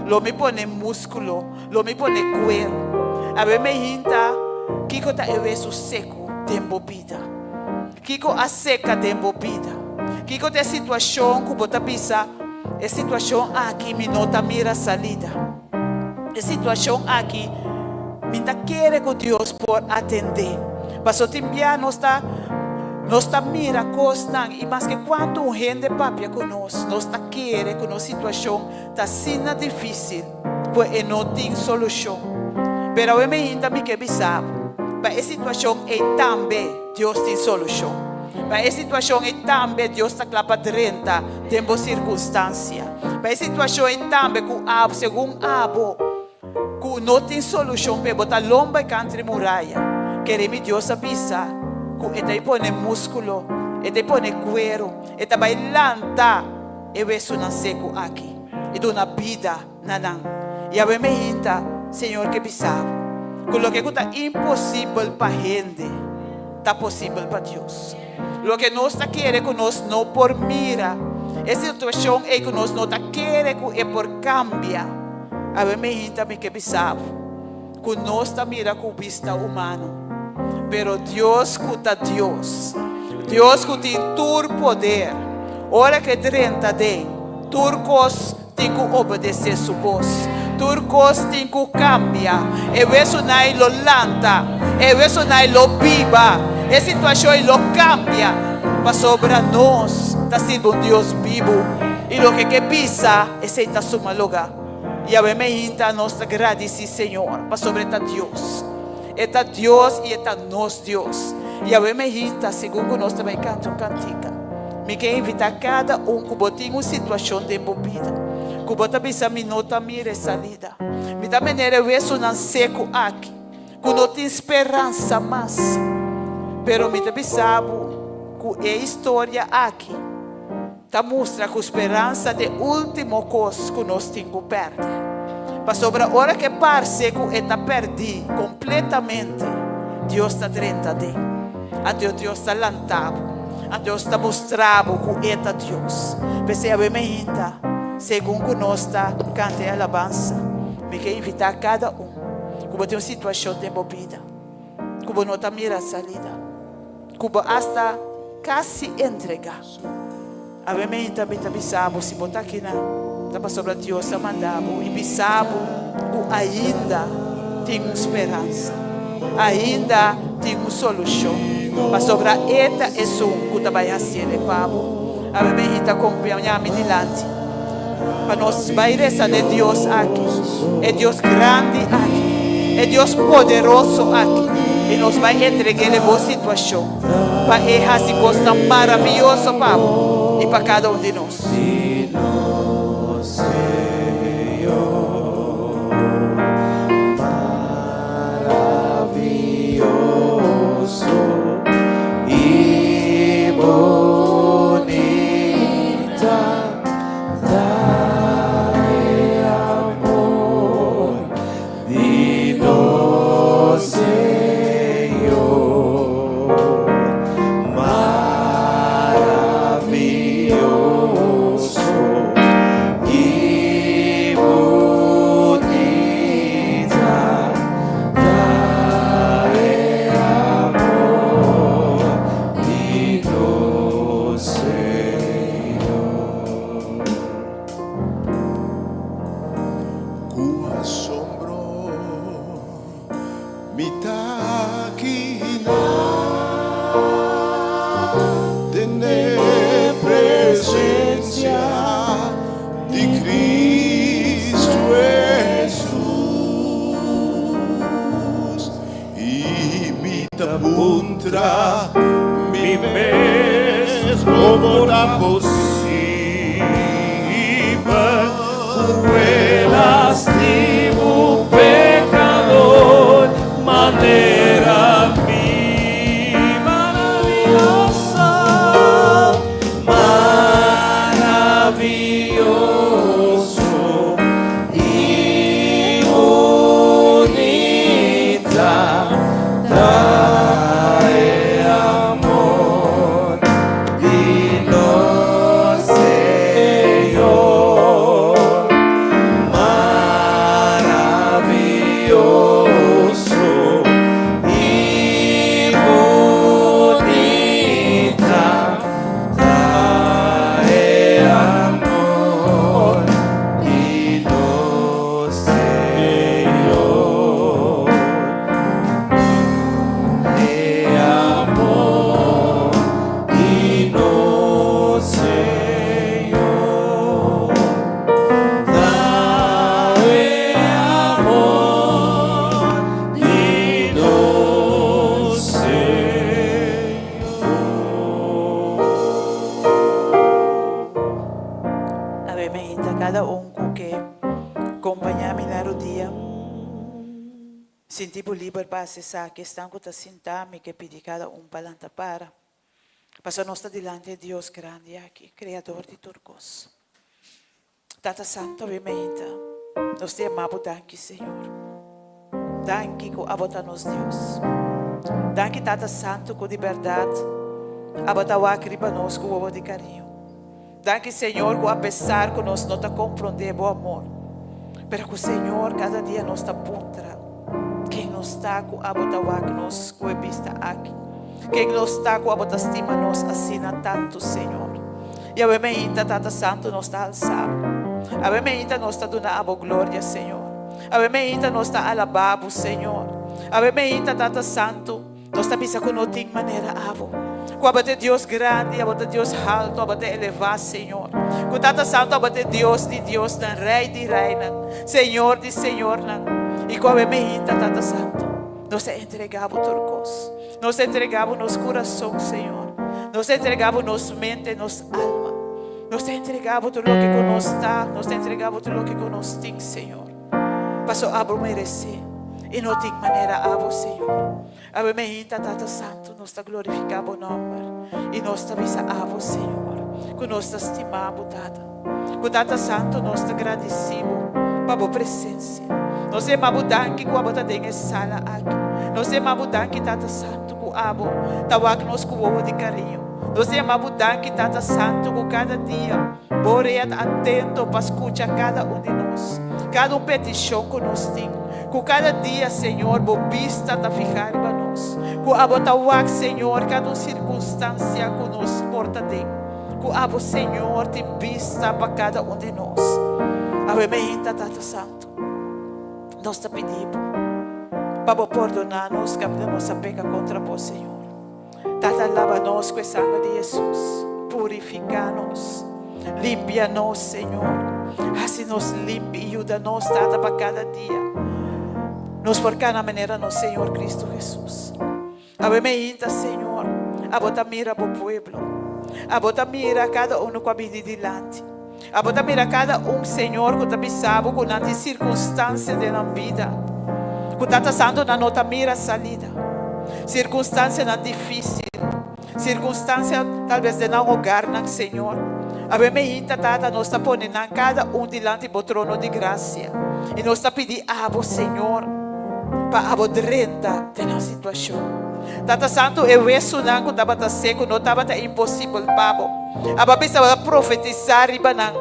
Lo me pone músculo, lo me pone cuero. A ver me hinta, Kiko está el beso seco de embobida. Kiko a seca de embobida. Kiko de situação que bota pisa, é situação aqui me nota mira salida. É situação aqui me tá querer que Deus por atender. Passou timbia não está mira costan e mais que quanto gente papia conosco, nós está querer que nossa situação está sendo difícil, pois não tem solução. Pero eu me ainda me que bisab, para a situação é também Deus tem solução. Para a situação é também Deus está clapa 30 tempo circunstância. Para a situação é também que abo, segundo abo, que não tem solução para botar lomba e cantre muralha. Queremos Deus avisar que ele põe músculo, ele põe cuero, ele vai lançar e vai sonar seco aqui. E dá uma vida nanan. E a me hinta, Senhor, que bisabo. Que lo que está impossível para a gente, está possível para Deus. Lo que nós queremos que nós não por mira. Essa situação é que nós não queremos que é por cambia. A me hinta, me que bisabo. Que nós mira com vista humano. Pero Deus que Deus. Deus que tem todo poder. Ora que 30 de turcos tem que obedecer sua voz. Turcos tem que cambiar. E isso não é lo lanta. E isso não é lo viva. A situação é lo cambia. Mas sobre nós está sendo Deus vivo. E o que pisa é sentar suma lugar. E a me inta nós agradecer Senhor. Mas sobre Deus. Eta Deus e eta nós Deus. E a me inta segundo nós também canta cantica. Me quer invitar cada que bote uma situação de embobida. Que bota bisa minuta mire salida. Me dá maneira isso não seco aqui. Que não tem esperança mais. Pero me dá bisabo que é história aqui. Tá mostra que a esperança de último coisa que nós temos que perder. Mas sobre a hora que parece que está perdido completamente, Deus está 30 de. Até Deus está lantado. Até Deus está mostrado que é Deus. Pensei a me inta, segundo nós está cantando alabança, me quer invitar cada que tem uma situação de movida, que não está mira a salida, que hasta quase entregar. A me inta, me bisabo, se botar aqui na estava sobre Deus a mandar e bisabo que ainda tem esperança, ainda tem uma solução. Mas sobre esta é só que trabalha assim de pavo. A minha gente acompanha me dilante. Para nós vai rezar de Deus aqui. É Deus grande aqui. É Deus poderoso aqui. E nós vai entregar a boa situação. Para essa coisa maravilhosa, pavo. E para cada de nós. Mi mesmo não possível, o lastimo pecador, maneira maravilhosa, maravilhoso e bonita. Sinti po liber base sa que estão com sintami que pedi cada palanta para. Passa nós delante de Deus grande aqui, Criador de turcos. Tata Santo, obviamente, nós te amamos, danke, Senhor. Danke que abota-nos, Deus. Danke, Tata Santo, com liberdade, abota-nos riba-nos com o de carinho. Danke, Senhor, que apesar que nós não te compreendemos, o amor, pero que o Senhor, cada dia nos está puntra. Quem nos está com abota-nos com a vista aqui. Quem nos está com abota-estima-nos assina tanto, Senhor. E a bementa, Tata Santo, nos está alçado. A bementa, nos está dando a glória, Senhor. A bementa, nos está alabado, Senhor. A bementa, Tata Santo, nos está bisa que não tem maneira, abo. Com abate Deus grande, abate Deus alto, abate elevado, Senhor. Com Tata Santo, abate Deus de Deus, na Rei de Reina, Senhor de Senhor, e com a bementa, Tata Santo, nos entregamos turcos. Nos entregamos nos coração, Senhor. Nos entregamos nos mente, nos alma. Nos entregamos tudo o que conosco está. Nos entregamos tudo o que conosco tem, Senhor. Passou a merecer. E não tem maneira a Senhor. A bementa, Tata Santo, nós te glorificamos o nome. E nós te avisamos, Senhor. Que nós te estimamos, Tata. Que Tata Santo, nós te agradecemos para a presença. Nós amamos danke que a bota dengue sala aqui. Nós amamos danke, Tata Santo, que a abo tawag nos com o de carinho. Nós amamos danke, Tata Santo, que cada dia boreat atento para escutar cada de nós. Cada petição que nós temos. Que cada dia, Senhor, bobista da ficar para nós. Que a bota tawag, Senhor, cada circunstância que nos porta dentro. Que a abo, Senhor, tem vista para cada de nós. A bementa, Tata Santo. Nós te pedimos para perdonar-nos que nossa peca contra vós, Senhor. Tata, lava-nos com o sangue de Jesus. Purifica-nos. Limpia-nos, Senhor. Assim nos limpa e ajuda-nos, Tata, para cada dia. Nos forcar na maneira no Senhor Cristo Jesus. A bementa, Senhor. A bota mira para o povo. A bota mira cada com a vida delante. A bota mira cada Senhor, que está sabe com as circunstâncias da vida. Que Tata Santo na nota mira salida. Circunstância não difícil. Circunstância talvez de não hogar, não, Senhor. A bementa, Tata, nós está pondo cada delante do trono de graça. E nós está pedindo a Senhor para abodrenda da situação. Tata Santo, eu isso não que estava seco, não estava impossível, Pabo. Aba bisa profetizar riba nang.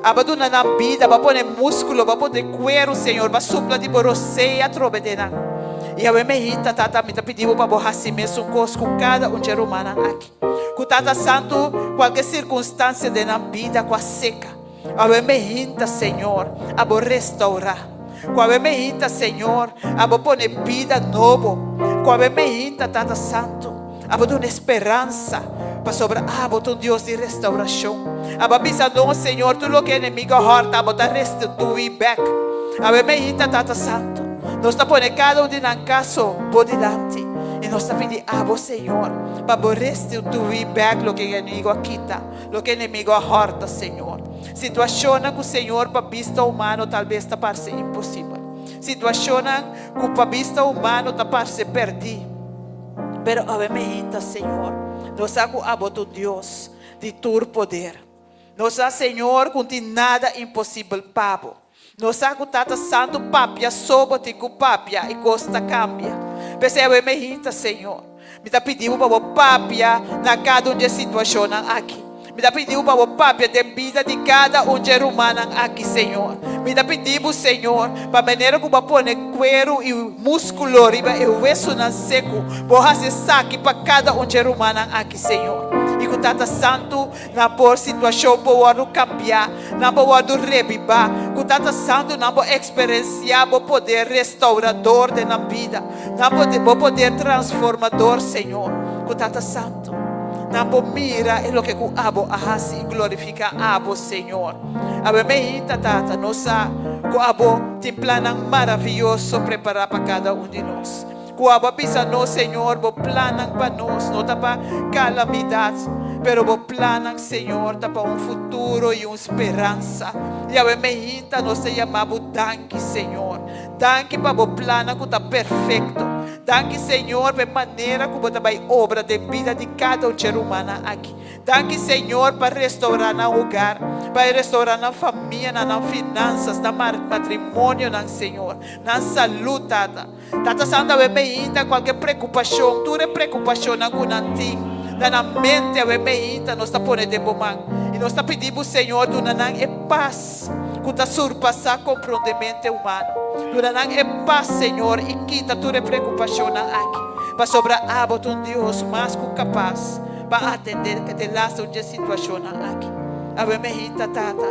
Aba do na vida, aba pone músculo, aba pone cuero, Senhor, aba supla de boroseia trobe de nang. E aba me hita, Tata, me pediu para borrar-se mesmo com cada ser humano aqui. Com Tata Santo, qualquer circunstância de na vida, com a seca. Aba me hita, Senhor, aba restaurar. Com a me hita, Senhor, aba pone vida novo. Com a me hita, Tata Santo, aba do uma esperança. Para sobre um Deus de restauração. Ababisa não, Senhor, tudo que o inimigo horta, abota restituir back. Abementa, Tata Santo. Nós está pondo cada de nós caso por delante. E nós está pedindo Senhor, para restituir back o que o inimigo quita, o que o inimigo horta, Senhor. Situação que o Senhor, para vista humana, talvez está parece impossível. Situação que para vista humana está parece perdido. Pero abementa, Senhor. Nós há aboto Deus de todo poder. Nós há, Senhor, que não tem nada impossível, Pabo. Nós há que Tata Santo papia, sobote com papia e costa cambia. Percebe, me hinta, Senhor. Me está pedindo para o papia na cada situação aqui. Me está pedindo para o papia de vida de cada ser humano aqui, Senhor. Me está pedindo, Senhor, para a maneira como põe cuero e músculo e o osso não seco, para se saque para cada ser humano aqui, Senhor. E que Tata Santo, na por situação, pode cambiar, não pode revivar. Que Tata Santo, não pode experienciar o poder restaurador da vida, não pode o poder transformador, Senhor. Que Tata Santo. Nambo mira é o que o abo ahasi glorifica abo, Senhor. Abo me Tata, nossa, o abo tem plano maravilhoso preparar para cada de nós. O abo pisa no, Senhor, o plano para nós, não tá para calamidades, pero o plano, Senhor, tá para futuro e uma esperança. E abo me nós te chamamos danke, Senhor. Danke para o plano que está perfeito. Danke, Senhor, pela maneira como você vai obra de vida de cada ser humano aqui. Danke, Senhor, para restaurar o lugar, para restaurar a família, nas finanças, no matrimônio, Senhor, na saúde, Tata. Tata Santa, eu me ainda qualquer preocupação, toda preocupação que não tem, na mente, eu me ainda, nós está pondo de bomang. E nós está pedindo, Senhor, do nanang é paz, que está surpassar compreendimento humano. Durante é paz, Senhor, e quita toda preocupação aqui. Para sobrar aboto um Deus mais que capaz para atender que te lastra uma situação aqui. Ave mehita, Tata,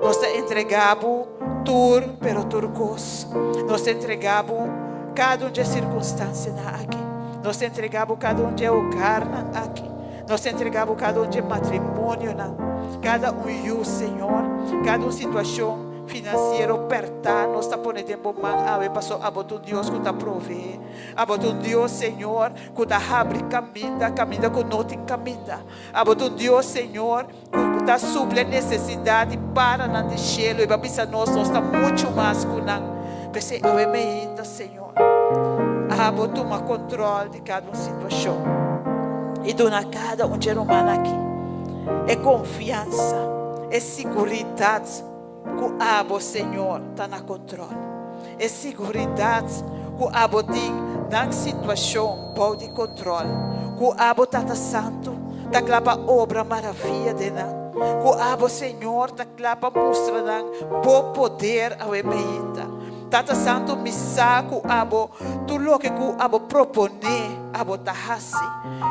nós te entregamos tudo, pero turcos. Nós te entregamos cada uma circunstância aqui. Nós te entregamos cada um de hogar aqui. Nós te entregamos cada um de matrimônio, cada um, Senhor, cada uma situação financeiro apertar, nós está ponendo mão, ave passou a botar Deus que está prover, a botar Deus, Senhor, que está abre caminho que não tem caminho, a botar Deus, Senhor, que está suple necessidade para não deixá-lo e para pensar nós está muito mais que não, pensei, ave me ainda, Senhor, a botar uma controle de cada situação e dona cada ser humano aqui, é confiança, é segurança. Que abo, Senhor, está na controle. É segurança que abo tem na situação pode controle. Que abo Tata Santo está clapa obra maravilha de nós. Que abo, Senhor, está clapa mostra bom poder ao emeita. Tata Santo me saco abo tudo o que abo propone abo tahasi.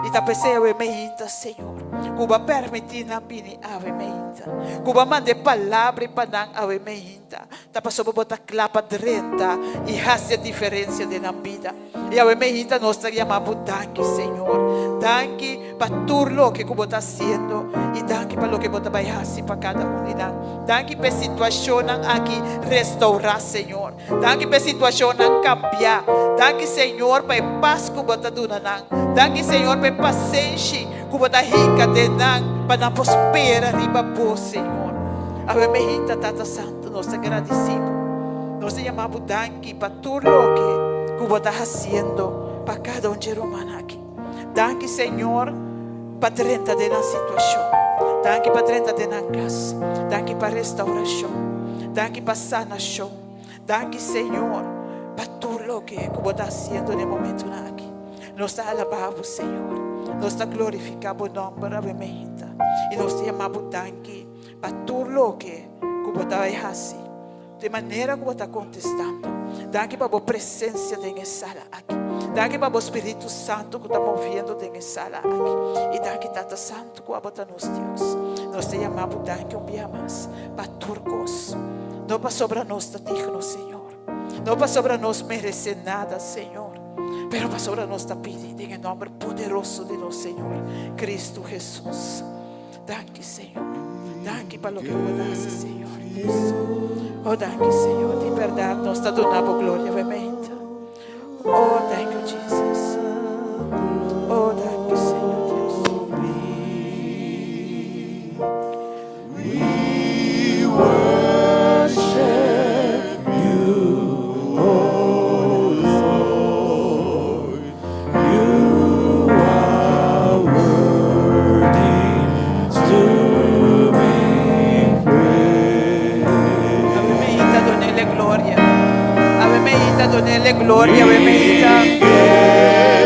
E tá pensando ao emeita, Senhor. Cuba permitir na bini ave meinta. Cuba mande palavra para ave meinta. Tá passando botar clapa drenta e hace a diferença de na vida. E ave meinta nós te chamamos danke, Senhor. Danke para tudo o que Cuba está fazendo e danke para o que você vai fazer para cada um de nós. Danke para a situação aqui restaurar, Senhor. Danke para a situação cambiar. Danke, Senhor, para a paz que você está dando. Danke, Senhor, para a paciência que você está rica de nós, para não prosperar riba por, Senhor. Ave mehita, Tata Santo, nós te agradecemos. Nós te chamamos danke para tudo o que você está fazendo para cada um ser humano aqui. Danke, Senhor, para 30 de na situação. Danke para 30 de na casa. Danke para restauração. Danke para sanação. Danke, Senhor, para tudo o que você está fazendo no momento aqui. Nós te alabamos, Senhor. Nós te glorificamos o nome da Bemita. E nós te chamamos danke para tudo o que você vai fazer. De maneira que você está contestando. Danke para a presença de sala aqui. Danke para o Espírito Santo que está movendo de sala aqui. E danke, Tata Santo, que você nos Deus. Nós te chamamos danke um dia mais para turcos. Não para sobre nós te digno, Senhor. Não para sobre nós merecer nada, Senhor. Pero para sobre nós te pedir em nome poderoso de nosso Senhor Cristo Jesus. Danke, Senhor. Danke para o que você faz, Senhor. Oh, danke, Senhor. De verdade, nós te donamos glória, obviamente. Oh, thank you, Jesus. Oh, thank you, Senhor Deus. We worship you, oh Lord. You are worthy to be praised. Ave Meita, donele glória. Ave Meita, donele glória, Ave Meita.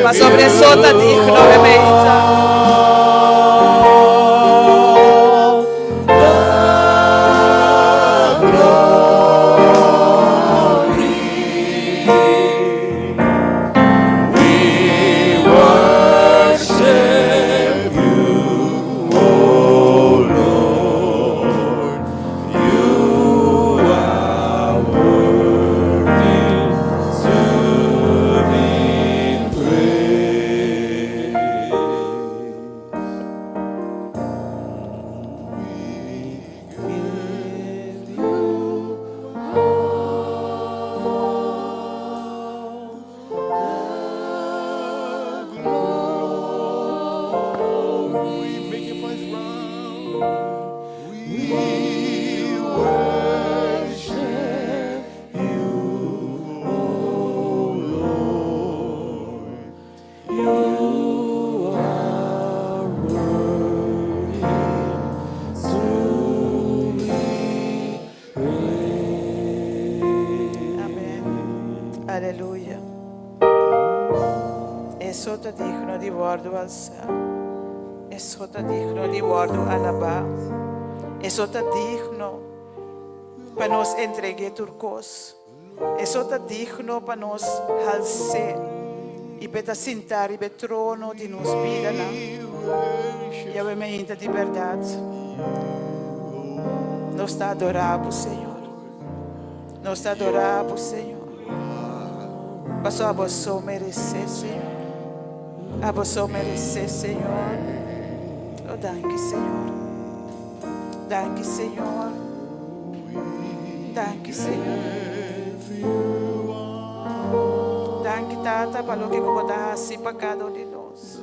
Ma sobre sota digno, Ave Meita. Esota digno di guardo alçar. Esota digno di guardo alabar. Esota digno para nos entregar turcos. Esota digno para nos alcer. E para sentar e para trono de nos vida lá. E a mente de verdade. Nos está adorando, Senhor. Nos está adorando, Senhor. Passou a você merecer, Senhor. A você merecer, Senhor. Oh, danke, Senhor. Danke, Senhor. Danke, Senhor. Danke, Tata, para o que como dá assim para cada um de nós.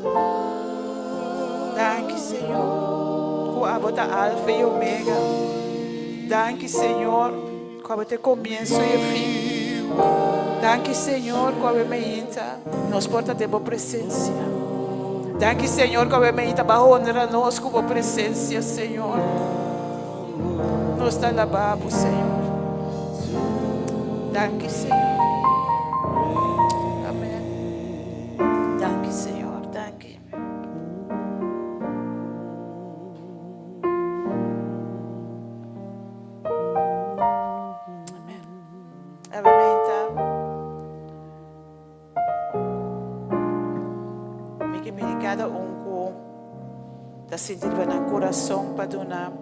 Danke, Senhor. Com a bota alfa e omega. Danke, Senhor. Com a bota começo e fim. Danke, Senhor, com a bementa. Nos porta de boa presença. Danke, Senhor, com a bementa. Para honrar nós com a presença, Senhor. Nos está lavando, Senhor. Danke, Senhor. Amém. Danke, Senhor. Danke. Amém. Avementa. Me que me cada com da sentir no coração para donar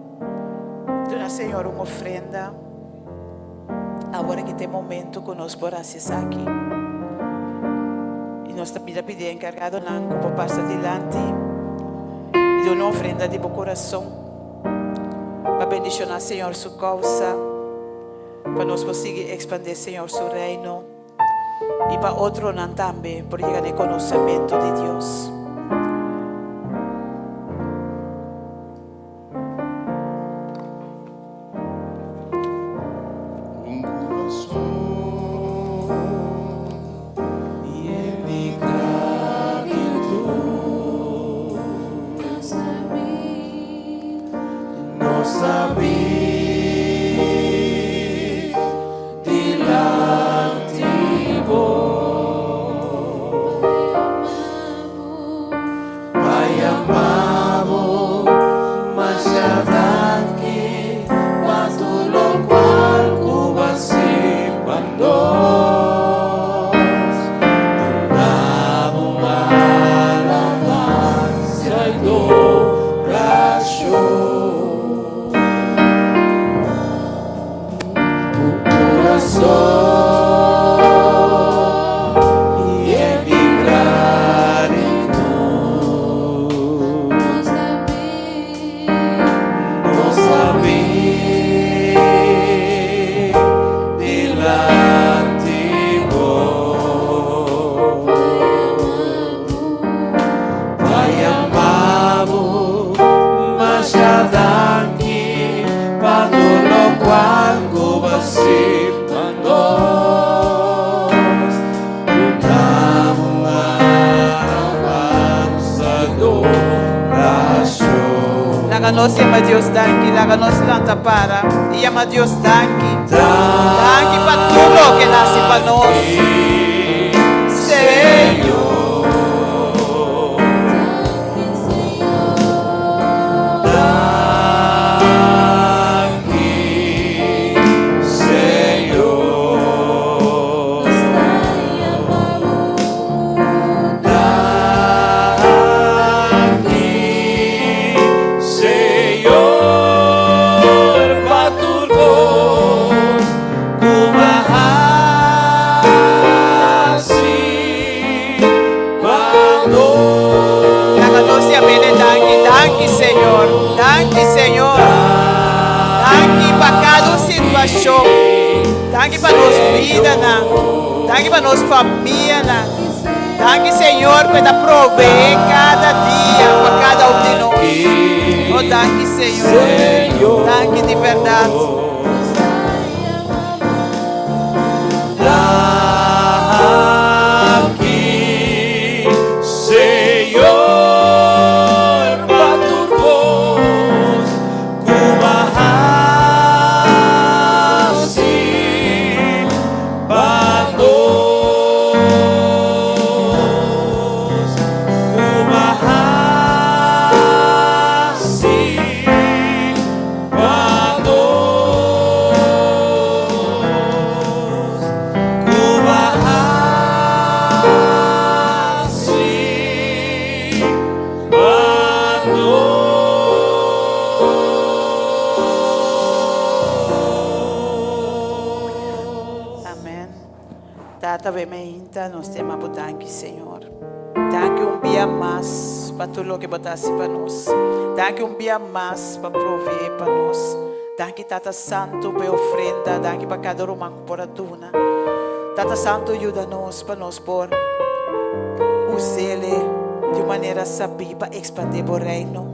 Senhor uma ofrenda. Agora que tem momento que nós podemos aqui. E nós também pedimos encargado para passar adiante e dar uma ofrenda de bom coração para bendicionar Senhor sua causa, para nós conseguir expandir Senhor seu reino e para outro não também por chegar no conhecimento de Deus. Nós chama Deus danke, nós lanta para e chama Deus danke, danke para tudo que nasce para nós, Senhor. Danke, Senhor. Danke, Senhor. Danke para cada situação. Danke para nossa vida. Danke para nossa família. Danke, Senhor, para prover cada dia para cada um de nós. Oh, danke, Senhor. Danke de verdade. Avementa, nós temos danke, Senhor. Danke dia mais para tudo o que botasse para nós. Danke dia mais para prover para nós. Danke, Tata Santo, para ofrenda. Danke para cada romano por a duna. Tata Santo, ajuda-nos para nós por usá-lo de maneira sabia para expandir o reino.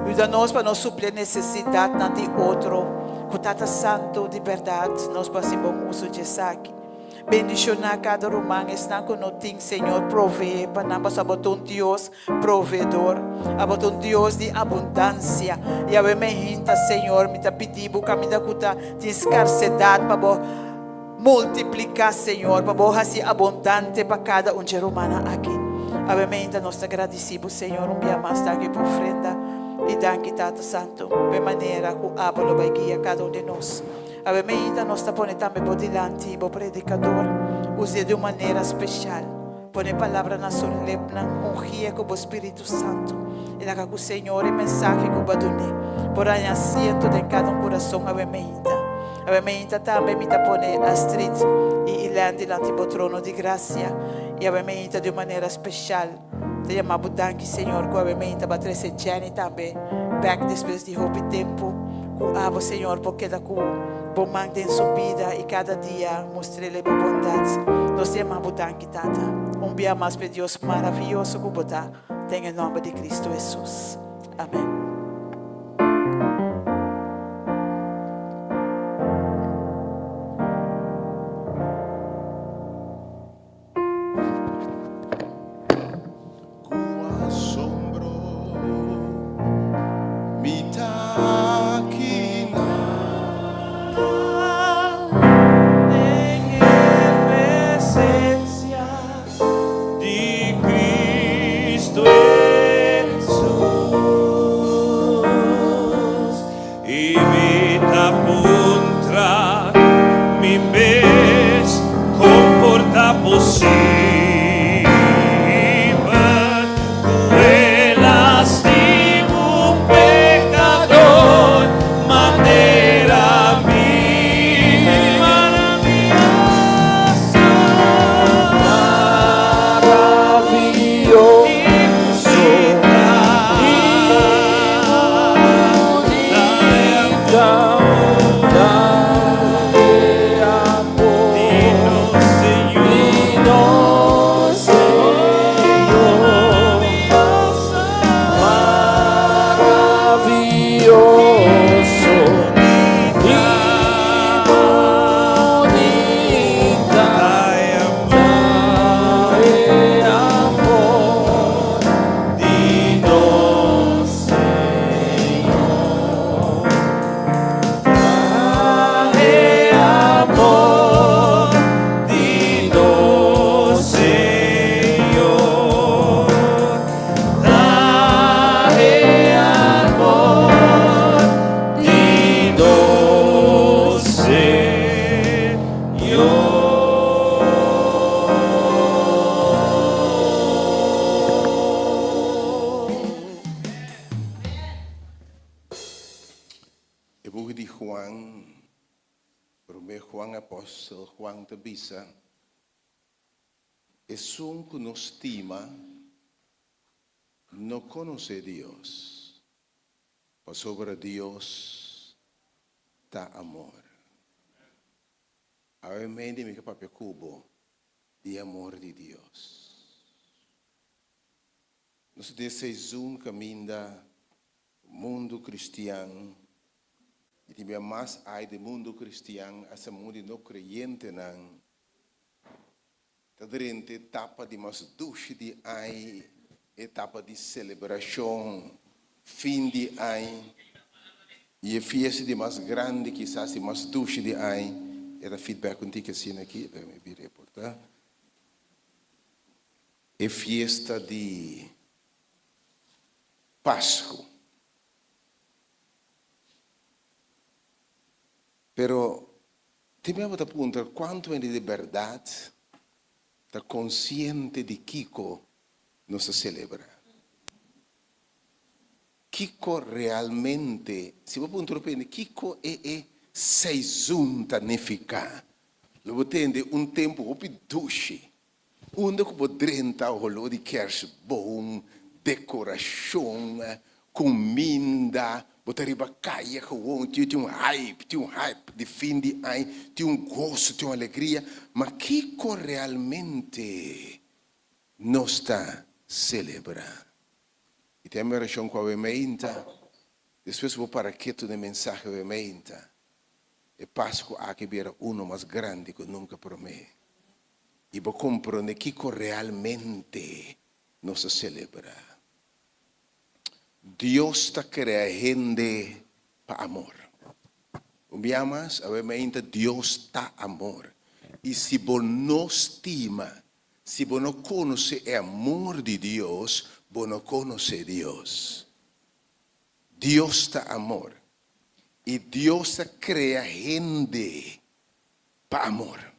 Ajuda-nos para nós suprir necessidade de outro. Com Tata Santo, de verdade, nós passamos bom uso de saque. Bendicionar cada romano, está com nós, Senhor, prover para nós, abotar Deus provedor, abotar Deus de abundância. E a me Senhor, me pedir para me dar de escassez para multiplicar, Senhor, para ser abundante para cada ser humano aqui. A me nós agradecemos, Senhor, dia mais daqui por ofrenda. E danke, Tata Santo, de maneira que a Abba vai guiar cada de nós. Avementa nós está ponendo também por delante o predicador, use de uma maneira especial, põe palavra na sua língua, ungia com o Espírito Santo, e lá que o Senhor é mensagem que vai dar, por aí assento de cada coração, avementa também me põe a street e ilhando diante do trono de graça, e avementa de uma maneira especial. Te chamamos danke, Senhor, que avementa vai trazer Jenny também, back depois de roupa e tempo, com abo, Senhor, porque da bom mantém sua vida e cada dia mostre-lhe bondade. Nós temos danke, Tata. Dia mais para Deus maravilhoso que botar. Tem em nome de Cristo Jesus. Amém. Es que nos estima, no conoce Dios, pero sobre Dios está amor. A ver, me dice mi papá cubo de amor de Dios. Nós desejamos um caminho mundo cristiano e também mais aí do mundo cristiano, esse mundo não crente não. Tá durante etapa de mais duche de ano, etapa de celebração, fim de ano, e a festa de mais grande, quizás de mais duche de ano, era feedback contigo assim aqui, para me vir reportar. É festa de Páscoa. Pero, temos que perguntar quanto é de verdade está consciente de Kiko não se celebra. Kiko realmente, se você perguntar, Kiko se junta a ficar. Lo tende tempo op douche. Onde que podrenta rolou de kerstboom, decoração, comida, botariba caia gewoon, tinha hype de fim de ano, tinha gosto, tinha alegria, mas que realmente não está celebrando. E tem uma relação com a menta, depois vou para aqui de mensagem da menta, e Páscoa há que ver uno mais grande que nunca promete. E vou compreender que realmente não se celebra. Deus está criando para amor. Ouviamos, obviamente, Deus está amor. E se você não estima, se você não conhece o amor de Deus, você não conhece Deus. Deus está amor. E Deus está criando para amor.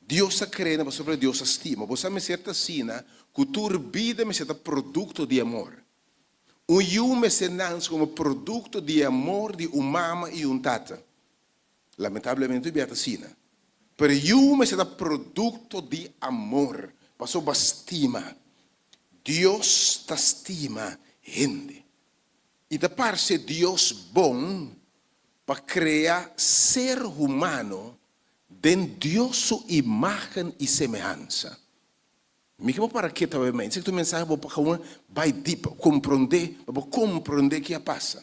Deus está criando sobre Deus estima. Você me certa sina, cultura vida me certa produto de amor. Eu me senans como produto de amor de mama e tata. Lamentavelmente eu beata sina. Pero eu me certa produto de amor. Passou para estima. Deus está estima gente. E da parte Deus bom para criar ser humano den Deus sua imagem e semelhança. Me que para que também, se tu mensagem vou para uma vai deep, compreender o que passa.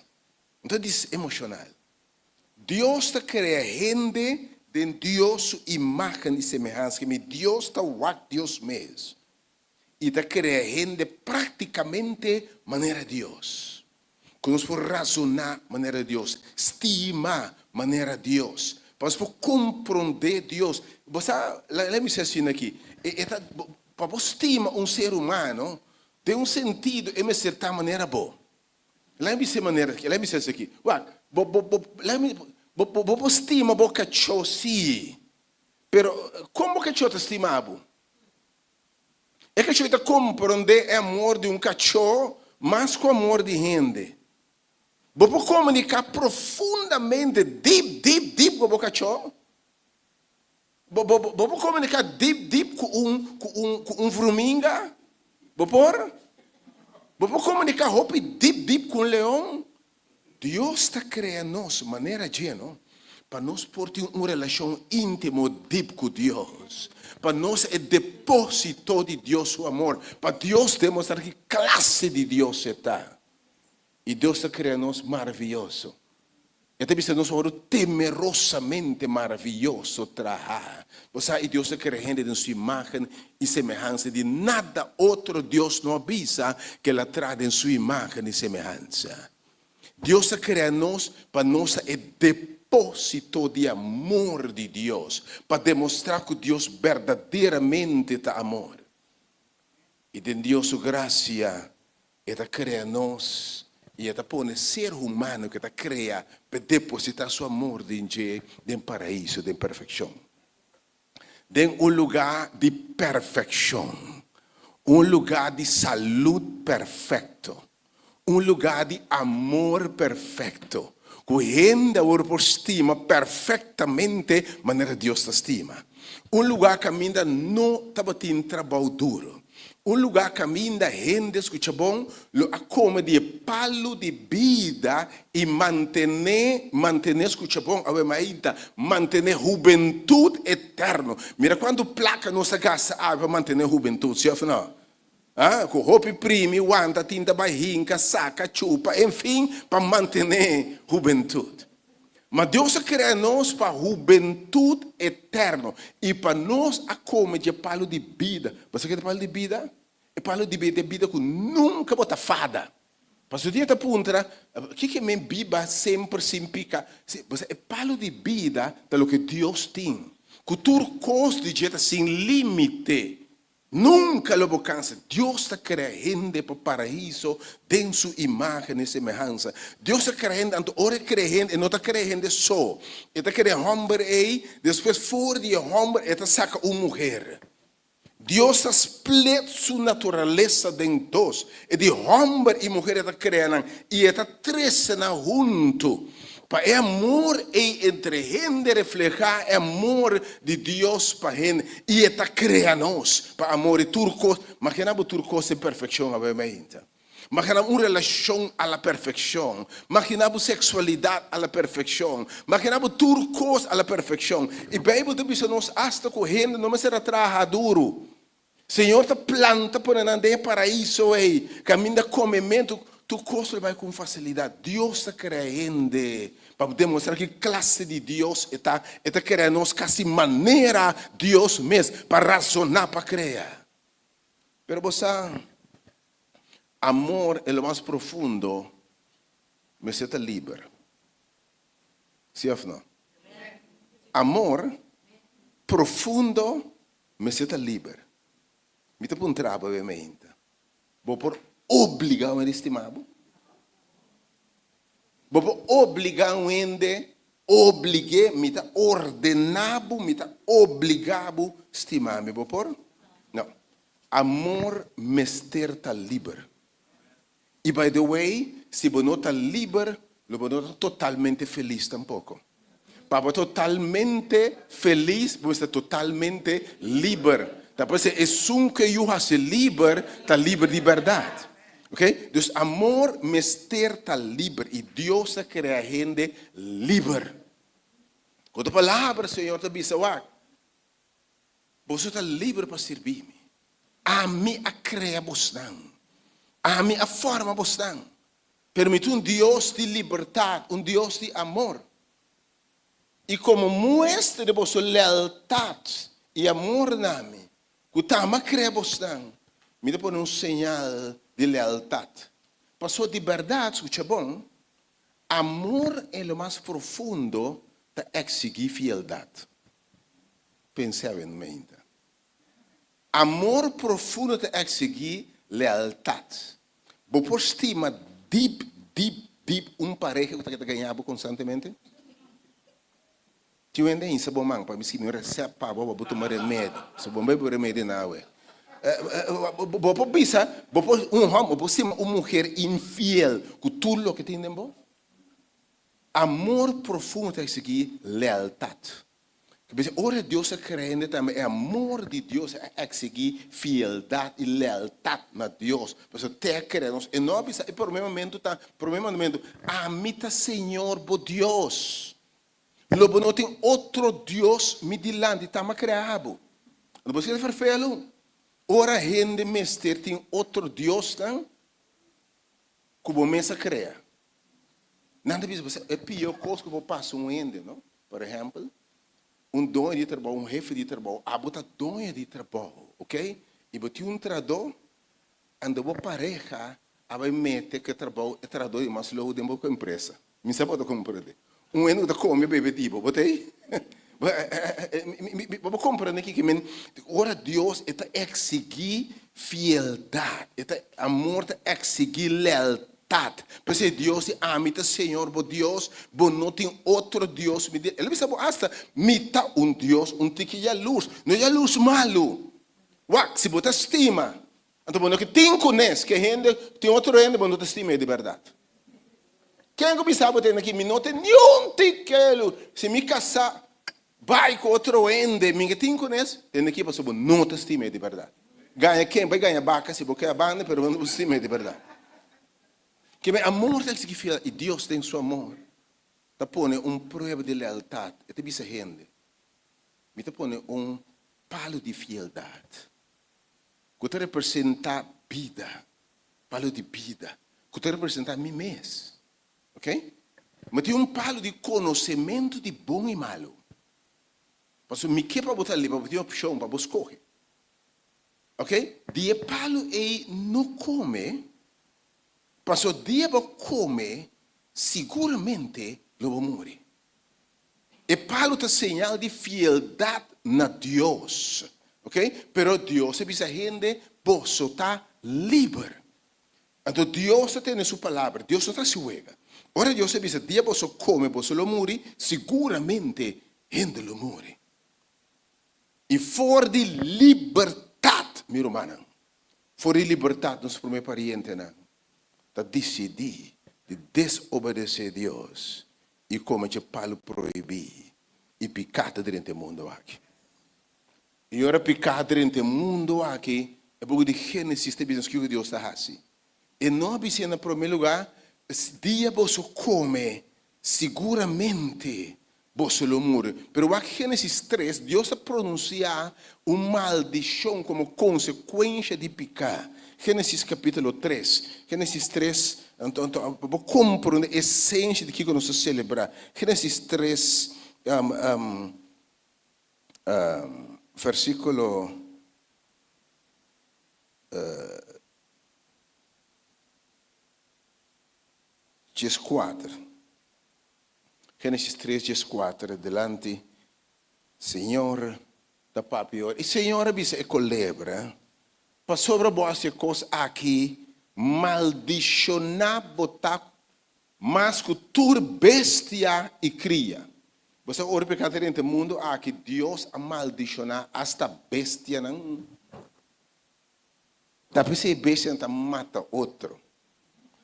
Então diz emocional. Deus está criando den Deus sua imagem e semelhança, que Deus está what Deus mesmo. E está criando praticamente maneira de Deus. Quando nós por razonar maneira de Deus, estima maneira de Deus. Para compreender Deus. Você, let me say assim aqui. Para você estimar ser humano, tem sentido de uma certa maneira boa. Let me say isso aqui. Você estima o cachorro, sim. Pero, como o cachorro está estimado? É que a gente compreender o amor de cachorro, mas com o amor de gente. Vou comunicar profundamente, deep com o cachorro. Vou comunicar deep com fruminga. Vou comunicar deep com leão. Deus está criando nós maneira de para nós ter uma relação íntima deep com Deus. Para nós é depósito de Deus o amor. Para Deus demonstrar que classe de Deus está. E Deus está criando nós maravilhoso. E até visto nós somos temerosamente maravilhoso trabalhar. Você e Deus está criando em sua imagem e semelhança de nada outro Deus não avisa que ela traz em sua imagem e semelhança. Deus está criando nós para nós é depósito de amor de Deus, para demonstrar que Deus verdadeiramente está amor. E de Deus sua graça está criando nós. E está pondo ser humano que está criando para depositar seu amor dentro de paraíso, de perfeição. De lugar de perfeição. Lugar de saúde perfeito. Lugar de amor perfeito. Que gente por estima perfeitamente maneira Deus estima. Lugar que ainda não estava tendo trabalho duro. Lugar que ainda gente, escuta bom, como de palo de vida e manter, escuta bom, manter juventude eterna. Mira quando placa nossa casa para manter juventude, se não? Com roupa prime, wanda, tinta barrinca, saca, chupa, enfim, para manter juventude. Mas Deus criou nós para juventude eterna. E para nós, como de palo de vida. Você quer palo de vida? É palo de vida que nunca bota fada. Para o dia da punta, o que me biba sempre significa? É palo de vida do que Deus tem. Que tudo custa de jeito sem limite. Nunca lo cansa. Deus está criando para o paraíso em sua imagem e semelhança. Deus está criando, ora criando, e não está criando só. Ele está criando homem aí, depois fora de homem, ele saca uma mulher. Deus está split sua natureza em dois. E de homem e mulher está criando, e está trazendo junto. Para é amor entre gente reflejar é amor de Deus para gente e está criando-nos para amor e turcos, mas que não é turcos em perfeição, obviamente. Mas que não é uma relação à perfeição, mas que não é sexualidade à perfeição, mas que não é turcos à perfeição. E a Bíblia diz que nós hasta com gente não será trabalhador. Senhor te planta por andar paraíso aí, caminho de comimento. Tu costa vai com facilidade. Deus está criando para demonstrar que classe de Deus está criando quase maneira Deus mesmo para razonar para criar. Pero você amor é o mais profundo, mas você está livre. Sim ou não? Amor profundo, mas você está livre. Me está por um trabalho, obviamente. Vou por obrigar um estimado. Vou obrigar um ende, obrigue, me está ordenado, me está obrigado estimar me vou por? Não. Amor mester está livre. E by the way, se você não está livre, você não está totalmente feliz tampouco. Para totalmente feliz, você está totalmente livre. Depois é um que eu hace livre, está livre de verdade. Ok? Dus amor mester está livre e Deus cria gente livre. Quando a palavra Senhor te diz, você está livre para servir-me. A mim a criar você. A mim a forma você. Permite um Deus de liberdade, um Deus de amor. E como muestra de vossa lealdade e amor na mim, que tama criar você, me dá por um sinal de lealdade. Passou de verdade, escuta bom. Amor é o mais profundo de exigir fidelidade. Pensava em mente. Amor profundo de exigir lealdade. Você estima deep pareja que está ganhando constantemente? Tio ainda em sabor mango para me se me recebe para vou tomar remédio. Se bom bebe remédio não é. Você pensa, você homem, você uma mulher infiel com tudo o que tem dentro. Amor profundo é seguir lealdade. Ora Deus é crente também é amor de Deus é seguir fidelidade e lealdade na Deus. Você tem que crer e não precisa por um momento a mim tá Senhor bo Deus. Lobo não tem outro Deus me dilante tá ma criado. Não você fazer feio. Ora gente mester tem outro Deus tá? Como mesa cria. Nada disso você é pior coisa que vou passar um ende, não? Por exemplo, dono de trabalho, chefe de trabalho, bota dono de trabalho, ok? E botar trador, anda boa pareja, vai meter que trabalho é trador mas logo dentro da empresa. Me sabe o que compreender? Ende da come bebê tipo, botei? Vou compreender que ora Deus está exigir fidelidade, está amor está exigir lealdade. Porque Deus é amita Senhor, bo Deus, bo não tem outro Deus. Ele sabe hasta mita Deus, tiquinha luz, não é luz malo. Se você estima, então você tem conhece que gente tem outro gente, você não estima de verdade. Quem que sabe tem aqui, não tem nenhum tiquelo. Se me casar, vai com outro ende, me tem conhece, tem aqui para você não estima de verdade. Ganha quem vai ganhar vaca se você quer a banda, mas não estima de verdade. Que o amor tem que ser fiel e Deus tem seu amor. Está põe prova de lealdade. E te bisa gente. Me te põe palo de fidelidade. Que te representa vida. Palo de vida. Que te representa mim mesmo. Ok? Mas tem palo de conhecimento de bom e malo. Porque me quer para botar ali, para botar opção, para buscar. Ok? De palo e não come. Passou dia para comer, seguramente lo vou morrer. E Paulo está sinal de fidelidade na Deus, ok? Pero Deus é bisa gente, você está livre. Então Deus tem sua palavra, Deus não está se juega. Ora Deus é bisa dia você come, você lo morre, seguramente gente lo morre. E for de liberdade, meu irmão, for de liberdade, nos primeiro pariente não. Decidir de desobedecer a Deus e como te palo proibir e picata dentro do mundo aqui. E ora picata dentro do mundo aqui é porque de Gênesis tem business que Deus está assim. E não observa em primeiro lugar, dia você come, seguramente você lo morre. Pero aqui Gênesis 3, Deus pronuncia maldição como consequência de picar. Gênesis capítulo 3. Gênesis 3, então, vou compreender a essência de que nós celebramos. Gênesis 3, versículo... Diz 4. Gênesis 3, diz 4. Adelante. Senhor, da papi. E Senhor, bisa é colebra. Para sobre você coisa aqui, maldicionar botar mas que tur bestia e cria. Você ora pecado dentro do mundo aqui, Deus a maldicionar hasta bestia não. Tá pensando bestia não mata outro.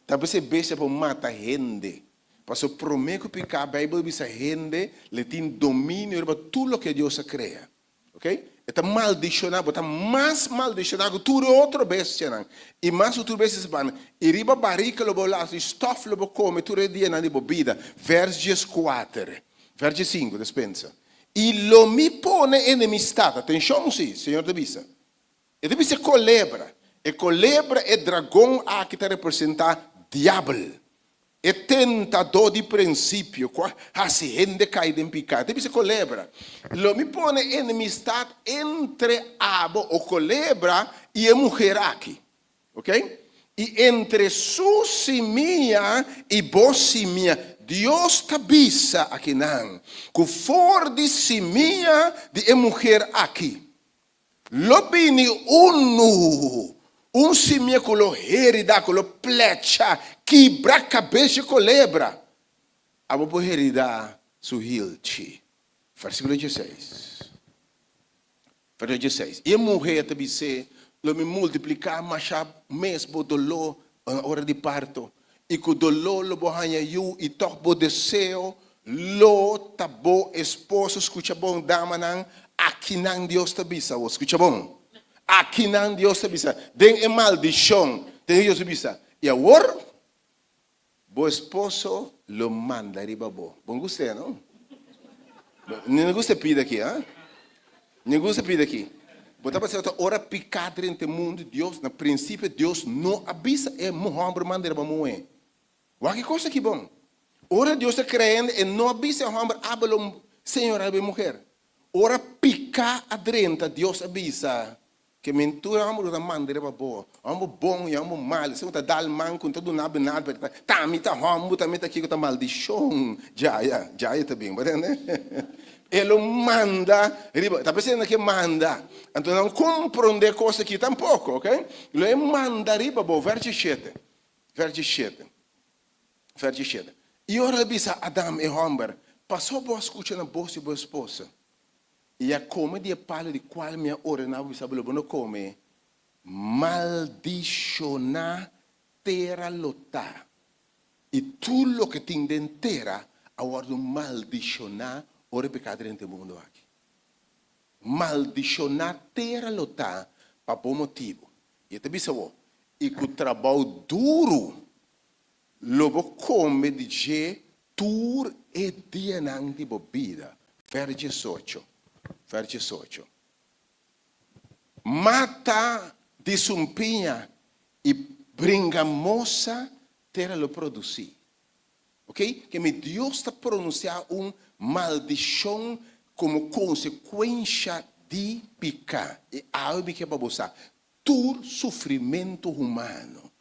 Talvez você beija para matar gente. Porque o prometo que a Bíblia diz a gente, ele tem domínio sobre tudo o que Deus cria. Ok? Está maldicionado, está mais maldicionado que tudo outro bestia. E mais outro bestia, e riba barrica, lo bola, estofa, lo come, tudo é dia na bebida. Versos 4. Verso 5, dispensa. E lo mi pone enemistade. Atenção, sim, Senhor de Bisa. E de Bisa colebra. E colebra é dragão que está representando diabo. É tentador de princípio. Se gente cai em pecado. Deve ser colebra. Lo me põe enemistade entre abo ou colebra e a mulher aqui. Ok? E entre sua simia e boa simia. Deus tabisa aqui não. Que for de simia de a mulher aqui. Lo bini simia com o herida, com o plecha, quebra a cabeça com lebra. A boa herida suhilchi. Versículo 16. Versículo 16. E a mulher também se, lo me multiplicar, mas mesmo dolor, na hora de parto. E com o dolor, lo bohanha eu, e toco desejo, lo tabo esposo, escuta bom, dama não, aqui não Deus tabisa, escuta bom. Aqui não Deus tabisa. Den é maldição, den Deus tabisa. E agora, o esposo lo manda riba bo. Bom gostei, não? Não gosta pida aqui, hein? Não gosta pida aqui. Botar para ser hora picada entre o mundo, Deus, no princípio, Deus não avisa, é morrer, manda riba moe. Olha que coisa que bom. Ora Deus está crendo e não avisa, abalo, Senhor, a mulher. Ora picar adrenta, Deus avisa. Que mentura amo da mandere ba boa, amo bom e amo mal, se você dá man com todo nada nada, tá me tá amo também tá aqui com tá maldição, já tá bem, né? Ele manda, tá pensando que manda, então não compreende coisa aqui tampouco, ok? Ele manda riba bo verso 7, e ora bisa Adam e Homber, passou boa escuta na bolsa e boa esposa. E a come de palha de qual minha hora não sabe o não come maldicionar terra lotar e tudo o que tem dentro terra agora maldicionar ora pecado dentro do mundo aqui maldicionar terra lotar para bom motivo e te bisavo e com trabalho duro lobo come de je tur e dia não de bebida verso 18. Verso 18. Mata de sumpinha e bringa moça terá lo produzir. Ok? Que me Deus está pronunciando maldição como consequência de pecar. E algo que é para você. Tur sofrimento humano.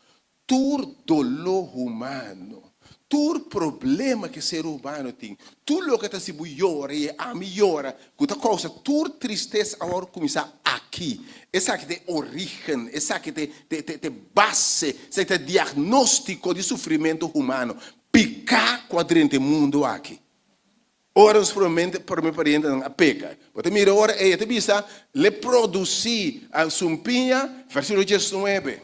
Tur dolor humano. Todo problema que o ser humano tem, tudo o que está se melhora e a melhora, que causa toda tristeza agora começar aqui. Essa que tem origem, essa que tem base, essa que tem diagnóstico de sofrimento humano. Picar quadrante mundo aqui. Ora, os problemas não peca. Você mira ora, e você bisa, le produzir a sumpinha, versículo 19.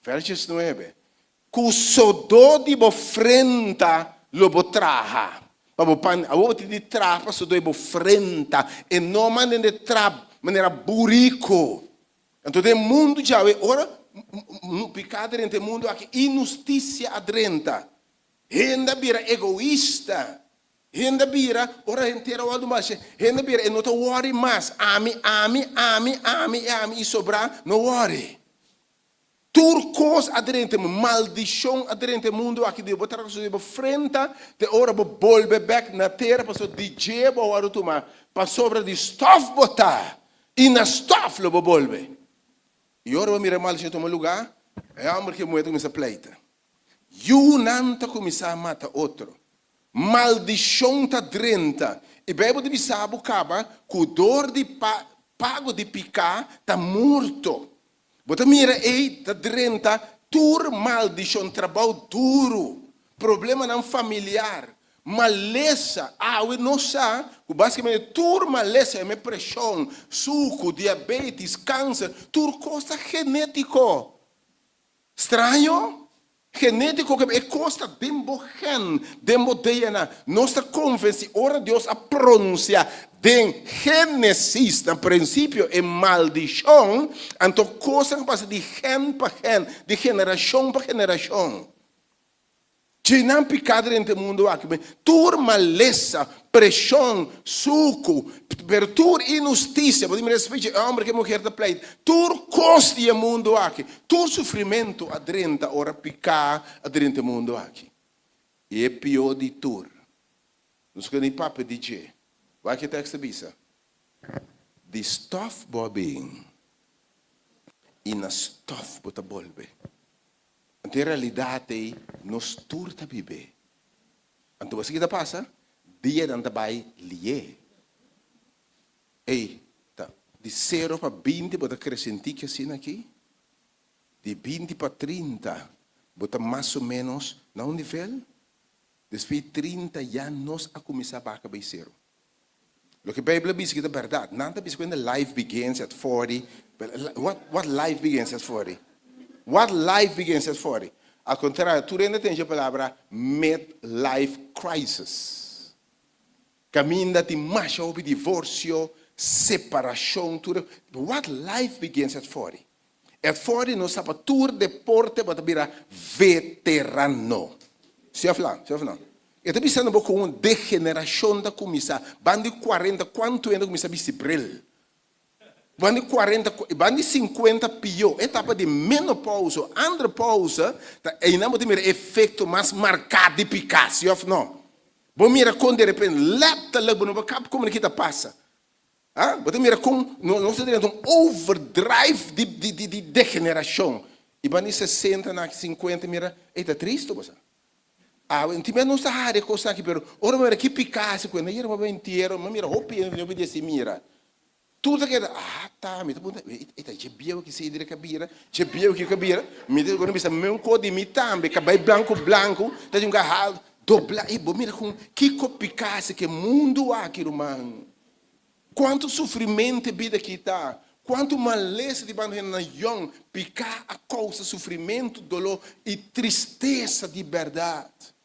Versículo 19. Que o sodor de ofrenda lo botraha. Para pan, a outra de trapa, só do frenta, e não manda de trap, maneira burico. Então, o mundo já é, ora, picado dentro do mundo, aqui, injustiça adrenta. Renda vira egoísta. Renda vira, ora inteira o aldo mais. Renda vira, e não te worry mais. Ami, e sobrar, não worry. Turcos aderente, maldição aderente mundo aqui de botar a sua frente, de ora volve back na terra, passou DJ, ora tomar, passou sobre de stof botar, e na stof lo volve. E ora mira mal se toma lugar, é amor que moeda começa a pleita. E nanta começa a matar outro. Maldição tá drenta. E bebo de bisabo caba, com dor de pago de picar, tá morto. Bota mira ei, tá drenta, tur maldição, trabalho duro, problema não familiar, maleza, eu não sei, basicamente tur maleza é pressão, suco, diabetes, câncer, tur costa genético. Estranho? Genético que é costa dembo gen, dembo DNA. Nossa confiança, ora Deus a pronuncia de Gênesis, no princípio, é maldição, então coisa que passa de gen para gen, de geração para geração. Se não pecado dentro do mundo aqui, tur maleza, pressão, suco, per tur injustiça, pode me respeitar, homem que mulher da pleita, tur coste o mundo aqui, tur sofrimento adrenta, ora picar adrenta o mundo aqui. E é pior de tur. Não sei nem papo de DJ. Vai que texto bisa. De stof bobbing. E na stof bota bolbe. Então, em realidade, nos turta viver. Então, o que está passa? Dia não vai lier. Ei, tá. De 0 para 20, bota crescentir que assim aqui. De 20 para 30, bota mais ou menos, não nível. Depois de 30 anos, a começar a acabar 0. O que a Bíblia diz que é verdade. Nada diz quando life begins at 40. What life begins at 40? What life begins at 40? Ao contrário, tu ainda tens a palavra midlife crisis. Caminha de marcha sobre divórcio, separação, tudo. What life begins at 40? At 40 não sabe tour deporte para virar veterano. Se afla, não. Eu estou pensando um pouco com degeneração da comissão. Bande 40, quanto ainda começa a bicibril? Bande 40, bande 50 pior. Etapa de menopausa, andropausa, ainda não tem efeito mais marcado de Picasso, não? Bom, mira quando de repente, leta logo no cap como que passa. Ah, bom, mira com nós temos um overdrive de degeneração. E bande 60 na 50, mira, está triste, você? Intimamente não está a coisa aqui, mas ora mira que Picasso quando ele vai inteiro, mas mira roupa ele obedece mira. Tudo que tá, me tá bom, eta jebia que se dire cabira, jebia que cabira, me diz agora me está meu code me tambe, cabelo branco, tá de um garral, dobla, e bom mira com que Picasso que mundo aqui irmão. Quanto sofrimento vida que tá. Quanto maleza de banda na young, picar a causa, sofrimento, dolor e tristeza de verdade.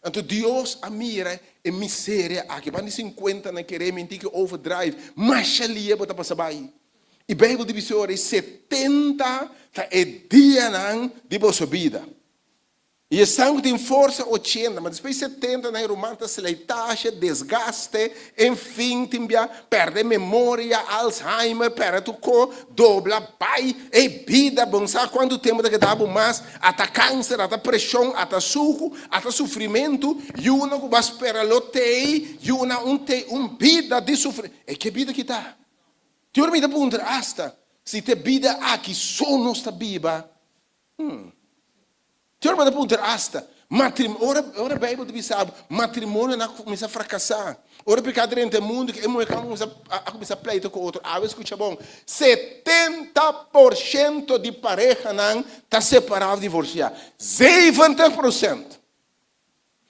Então Deus a mira e miséria aqui. Banda 50 na querer mentir que overdrive, mas ali bota para saber. E Bíblia diz que 70 é dia de vossa vida. E o sangue tem força 80, mas depois 70 na romanta seleitaxe, desgaste, enfim, perde memória, Alzheimer, perde o corpo, dobla, pai, e vida, bom, sabe quanto tempo que dá mais, até câncer, até pressão, até suco, até sofrimento, e uma que vai esperar lotei, e uma vida de sofrimento. E que vida que está? Tu me dá pergunta, hasta, se te vida aqui, só não está viva, Senhor, mas pergunta, hasta, ora a Bíblia diz, sabe, matrimônio não começa a fracassar. Ora pecado dentro do mundo, que é muito começa a pleito com o outro. Escuta bom, 70% de pareja não está separado, divorciado. 70%.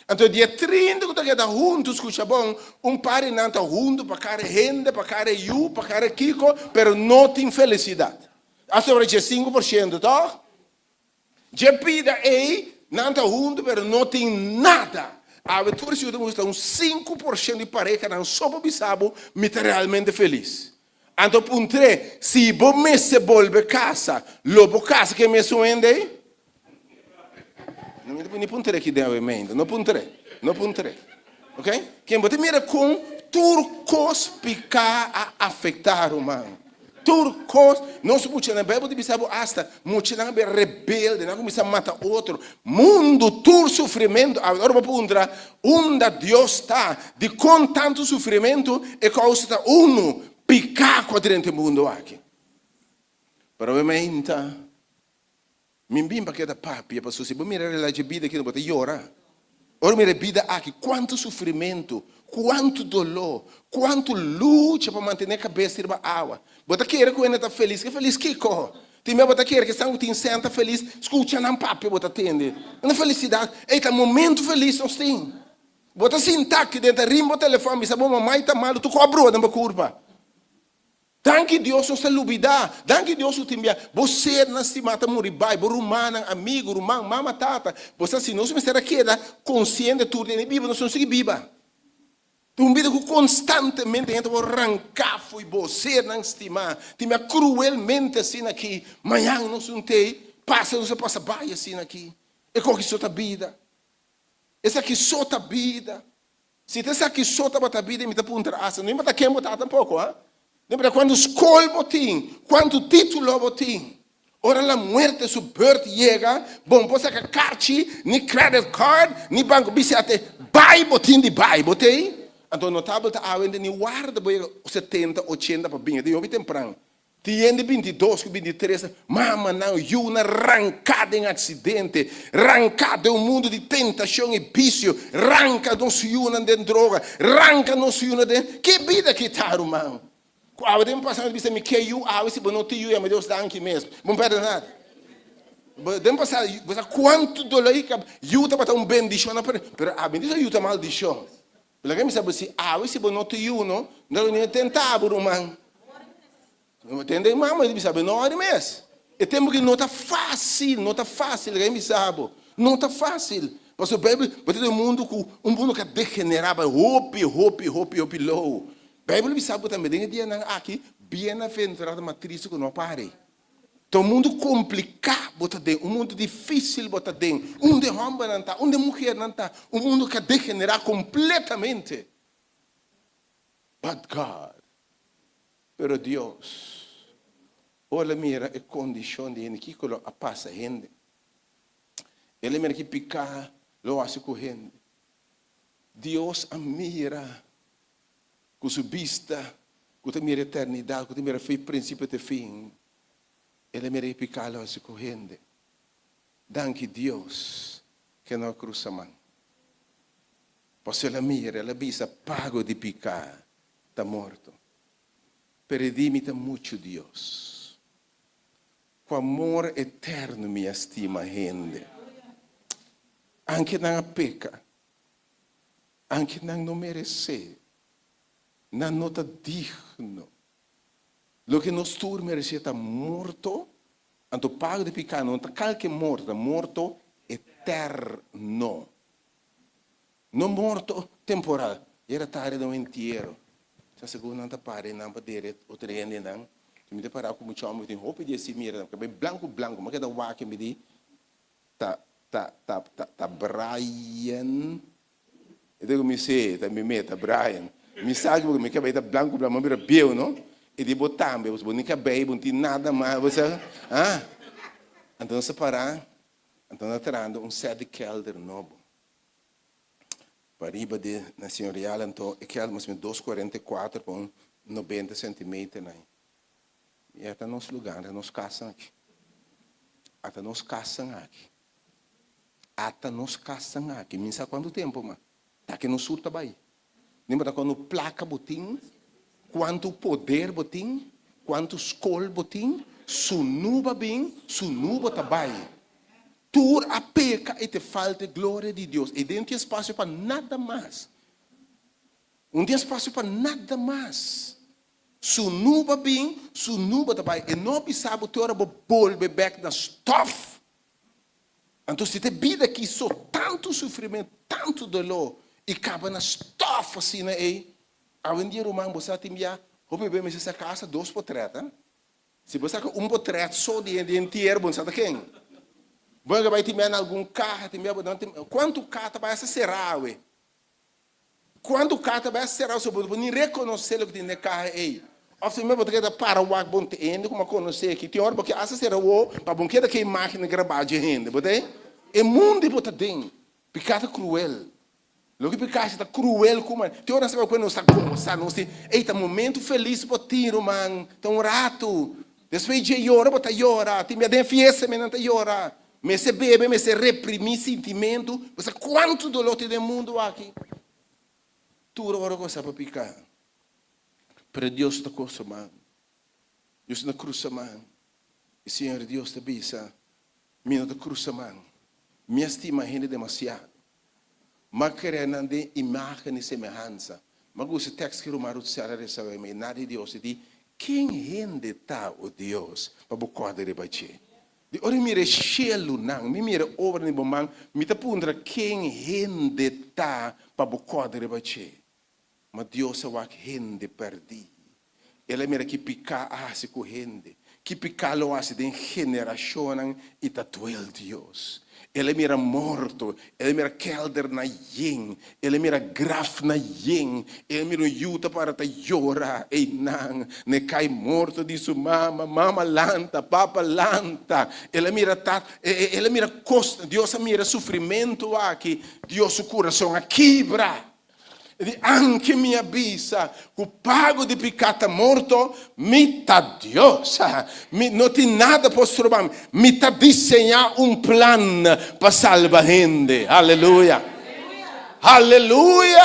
Então, dia 30, quando está junto, escuta bom, par não está junto, para cara renda, para cara you, para cara kiko, mas não tem felicidade. A sobre 5%, tá? Je pida ei, não está junto, mas não tem nada. A torcida de música, 5% de pareja não só para bisabo, me está realmente feliz. Então, puntre, se você se volve casa, lobo casa que me suende, não me puntre aqui dentro, não puntre. Ok? Quem você mira com turcos picar a afetar o humano. Turcos, não se puxa na Bíblia de bisabo hasta, muitos não é rebelde, não começa a matar outro. Mundo, tur sofrimento, agora vou perguntar, onde Deus está, de com tanto sofrimento, e causa picar dentro do mundo aqui. Provavelmente, me bimba que da papi, para se você mirar a vida que não pode chorar. Ora, minha vida aqui, quanto sofrimento, quanto dolor, quanto luta para manter a cabeça e a água. Você quer que ele está feliz, que feliz que corre. Tem mesmo você quer que você senta feliz, escuta não papi, você atende. Uma felicidade, é um momento feliz nós temos. Você senta aqui dentro, rimba o telefone, sabe, mamãe está mal, tu cobrou na curva. Danke Deus não se lubida, danke Deus não te envia. Você não se mata moribai, rumana, amigo, rumã, mama, tata. Você assim, não se será queda consciente tudo em Bíblia, não se consegue viva. Tu vida que constantemente entra por arrancar foi você não estimar, te me cruelmente assim aqui. Manhã não se tem, passa não se passa baia assim aqui. É que só a vida. Essa aqui só a vida. Se tem aqui só a vida, me dá para um traço, nem para quem botar tampouco, ah? Lembra quando escolhe botim, quando título botim. Ora a morte su birth chega, bom, você que carti, ni credit card, ni banco bicete, buy botim de buy botim. Então notável tá ainda ni guarda boi 70, 80 para binha, de hoje temprano. Tiende 22, 23, mama não, uma arrancada em acidente, arrancada em mundo de tentação e vício, arranca não se una de droga, arranca não se una de... Que vida que tá, irmão? Quando eu passar de me que eu se não te eu, mas Deus dá aqui mesmo. Não perde nada. Depois passar, você quanto dolor que eu tá para bendição, mas a bendição eu tá maldição. Porque me sabe se se não te eu não nem tentar, irmão. Não entende, mamãe, ele sabe não é mesmo. E temos que não tá fácil, me sabe. Não tá fácil. Porque o Bíblia, você tem um mundo que degenerava, hope low. A Bíblia sabe também, tem dia aqui, bem-aventurada matriz que não pare. Então, um mundo complicado, um mundo difícil, onde homem não está, onde mulher não está, um mundo que degenera completamente. But God, pero Deus, olha mira a condição de gente que a passa gente. Ele mira que picar, lo hace com gente. Deus a mira com sua vista, com a minha eternidade, com a minha fé, princípio e fim. Ele merece picar a sua corrente. Danke Deus que não cruza a mão. Pois ela mira, ela visa, pago de picar, está morto. Perdime-te muito, Deus. Com amor eterno me estima gente. Anche não peca, anche não merece. Não nota digno. Lo que nós todos merecemos está morto, então pago de picar, não está qualquer morto, morto eterno. Não morto temporal. Era tarde de inteiro. Se a segunda não está parada, não para direito, o treino não. Que me dá parar com muito homem, tem roupa de assim, mira, que bem branco, mas que dá o que me diz, tá Brian. Eu digo me sei, tá me meta Brian. Me sabe porque me cabelo branco, mas mira bem, não? E de botar, você não cabelo, não tem nada mais, você, então separar, então atrás set kelder novo. Para riba de na senhorial, então é kelder mas 2,44 por 90 centímetros, né? E até nos lugares, nos caçam aqui. Até nos caçam aqui. Me sabe quanto tempo, mano? Tá aqui no sul também. Lembra quando placa botim, quanto poder botim, quanto escola botim, sunuba bem, sunuba também. Tur a peca e te falta glória de Deus. E não tem espaço para nada mais. Não tem espaço para nada mais. Sunuba bem, sunuba também. E não pensava que tu era volver back na stuff. Então, se te vida que só tanto sofrimento, tanto dolor, e acaba na estofa assim, né? A vendia romano, você tem já, houve bem, mas essa casa, 2 portretos, se você tem um portreto só de inteiro, você tem quem? Você vai ter algum carro, quanto carro vai ser ué? Quando o carro vai ser você pode nem reconhecer o que tem no carro aí. Ou se mesmo você para o ar bom ainda como conhecer que tem hora porque essa será o para bom que daquele máquina gravar de ainda, botei? É mundo bota dentro. Picada cruel. Logo que picada está cruel como tem hora você quando está conversando, não sei, eita momento feliz para tiro, man. Tão rato. Depois de llorar, bota llorar. Tem minha defesa, me não tá llorar. Me se bebe, me se reprimir sentimento. Você quanto dolor tem no mundo aqui? Tudo hora que você para picar. Para Deus está consumando. Deus na cruz mano. E Senhor Deus te bisa. Minha da cruz mano. Me estima gente demasiado. Mas querendo de imagem e semelhança. Mas o texto que o Maru Sara recebe, mas nada de Deus diz quem rende está o Deus para bocar de rebaixar. De ora mira chelo não, me mira obra no bomang, me tá pundra quem rende está para bocar de rebaixar. Mas Deus é o que rende perdi. Ele mira que picar se corrende, que picar lo hace de geração e tatuel Deus. Ele mira morto, ele mira kelder na yen, ele mira graf na yen, ele mira yuta para ta llorar, e não, ne cai morto de sua mama lanta, papa lanta, ele mira costa, Deus mira sofrimento aqui, Deus o coração a quebra. E anche minha bisa, o pago de picata morto, me tá Deus, não tem nada para trovar, me tá desenhar plano para salvar gente, aleluia, aleluia,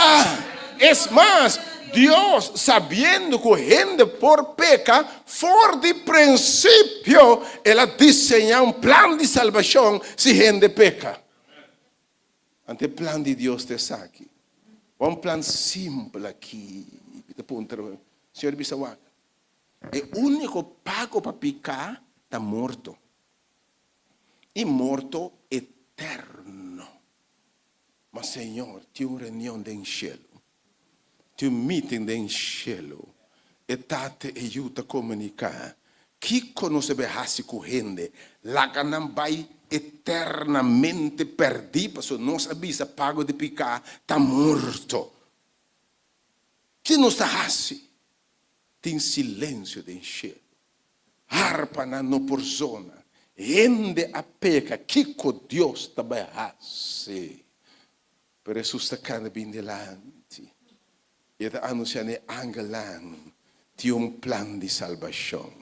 es mais, Deus, sabendo que gente por peca, for de princípio, ela desenha plano de salvação se gente peca, ante o plano de Deus te saque. Plan simples aqui. Senhor Bissawak. O único pago para picar está morto. E morto eterno. Mas, Senhor, tem uma reunião de cielo. Tem meeting de cielo. E te ajuda a comunicar. Que conhece a corrente? Lá que não vai eternamente perdido, porque não sabia se pago de picar, está morto. Que não está assim? Tem silêncio de encher. Harpa na no persona. Rende a peca, que com Deus também assim. Por isso está cada bem delante. E está anunciando angelando. Tem plano de salvação.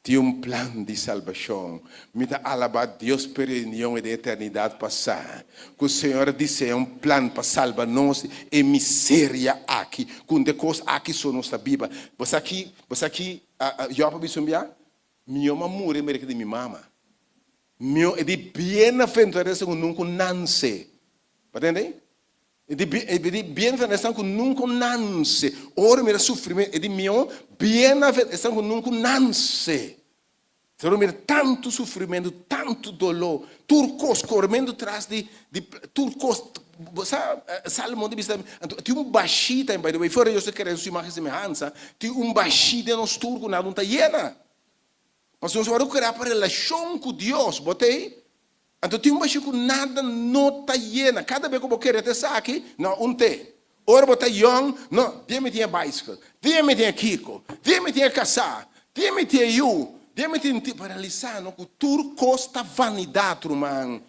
Tem plano de salvação. Me dá alabar Deus por reunião de eternidade passada. Que o Senhor disse plano para salvar nós e miséria aqui. Com de coisas aqui só nossa Bíblia. Você aqui, eu para bisumbiar? Minha mãe morreu merece de minha mama. Meu é de bem-aventurança que nunca nasce. Entende? É de bem-aventurança que nunca nasce. Ora, meu sofrimento é de meu bem-aventurança que nunca nasce. Então, mira, tanto sofrimento, tanto dolor, turcos correndo atrás de turcos, Salomão diz, tem baixita, by the way, fora eu sei que era sua imagem semelhança, tem baixita nos turcos, não está llena. Mas nós vamos criar para relação com Deus, botei? Então, tem baixita que nada não está llena. Cada vez que eu quero ter aqui, não tem. Ora, botar young, não, dê-me tinha bicycle, dê-me tinha Kiko, dê-me tinha caçar, dê-me tinha you. Deve ter paralisar, não? Que tudo custa vanidade, irmão.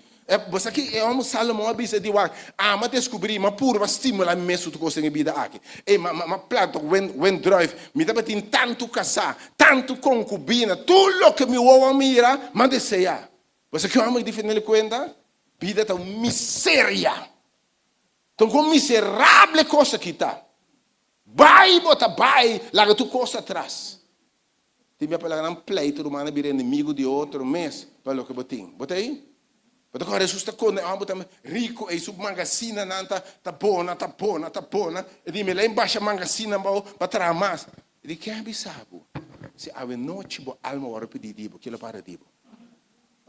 Você aqui é um Salomão abisa de war. Mas descobri, mas puro estimula mesmo tu coisa em vida aqui. Mas plato when drive, me dá tem tanto caçar, tanto concubina, tudo que me ouve mira, mas deseja. Você que homem defende conta, vida tá miséria. Então com miserável coisa que tá. Vai bota vai, larga tu coisa atrás. Tem minha palavra, um pleito humano, vir inimigo de outro mês, para o que botem. Botei? Bota agora, Jesus está com rico, e sub magazina, tá bona, e diz-me, lá embaixo, magazina, para trazer mais. E diz, quem é bisabo? Se a noite, bo alma, ora pedir, que ele para dibo.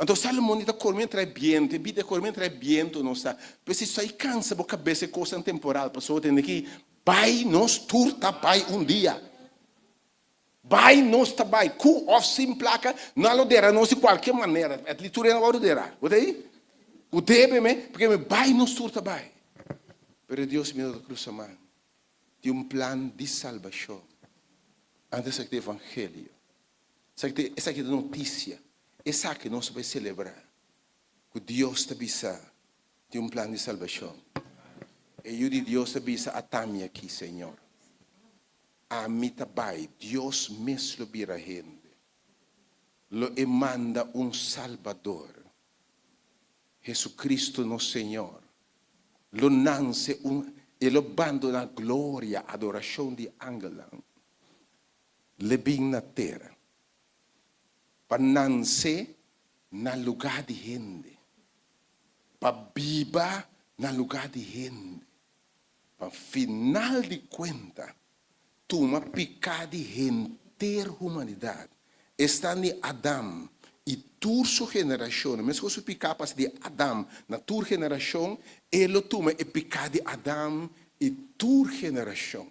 Então, Salomão está correndo trai viento, e vida correndo trai viento, não está. Mas se isso aí cansa a cabeça, é coisa temporal. A pessoa tem que, vai, nós turta, vai dia. Vai, nós tá, vai. Com ou sem placa, não lo derá, não de qualquer maneira. A leitura não vai derá. O daí? O deve, porque vai, nós turta, vai. Pero Deus me deu cruz a mão. Tem plano de salvação. Antes do evangelho. Essa aqui é a notícia. Essa que nós vamos celebrar. Que Deus te avisa. Tem plano de salvação. E eu de Deus te avisa a Tami aqui, Senhor. A mim também. Deus mesmo vira gente. Lo manda Salvador. Jesucristo, nosso Senhor. Lo nasce e lo bando na glória, adoração de ángeles. Le vim na terra. Para nascer na lugar de gente. Para viver na lugar de gente. Para final de conta, toma pecado de gente, inteira humanidade. Está em Adão e tua geração, mesmo que o pecado de Adão na tua geração, ele toma o pecado de Adão e tua geração.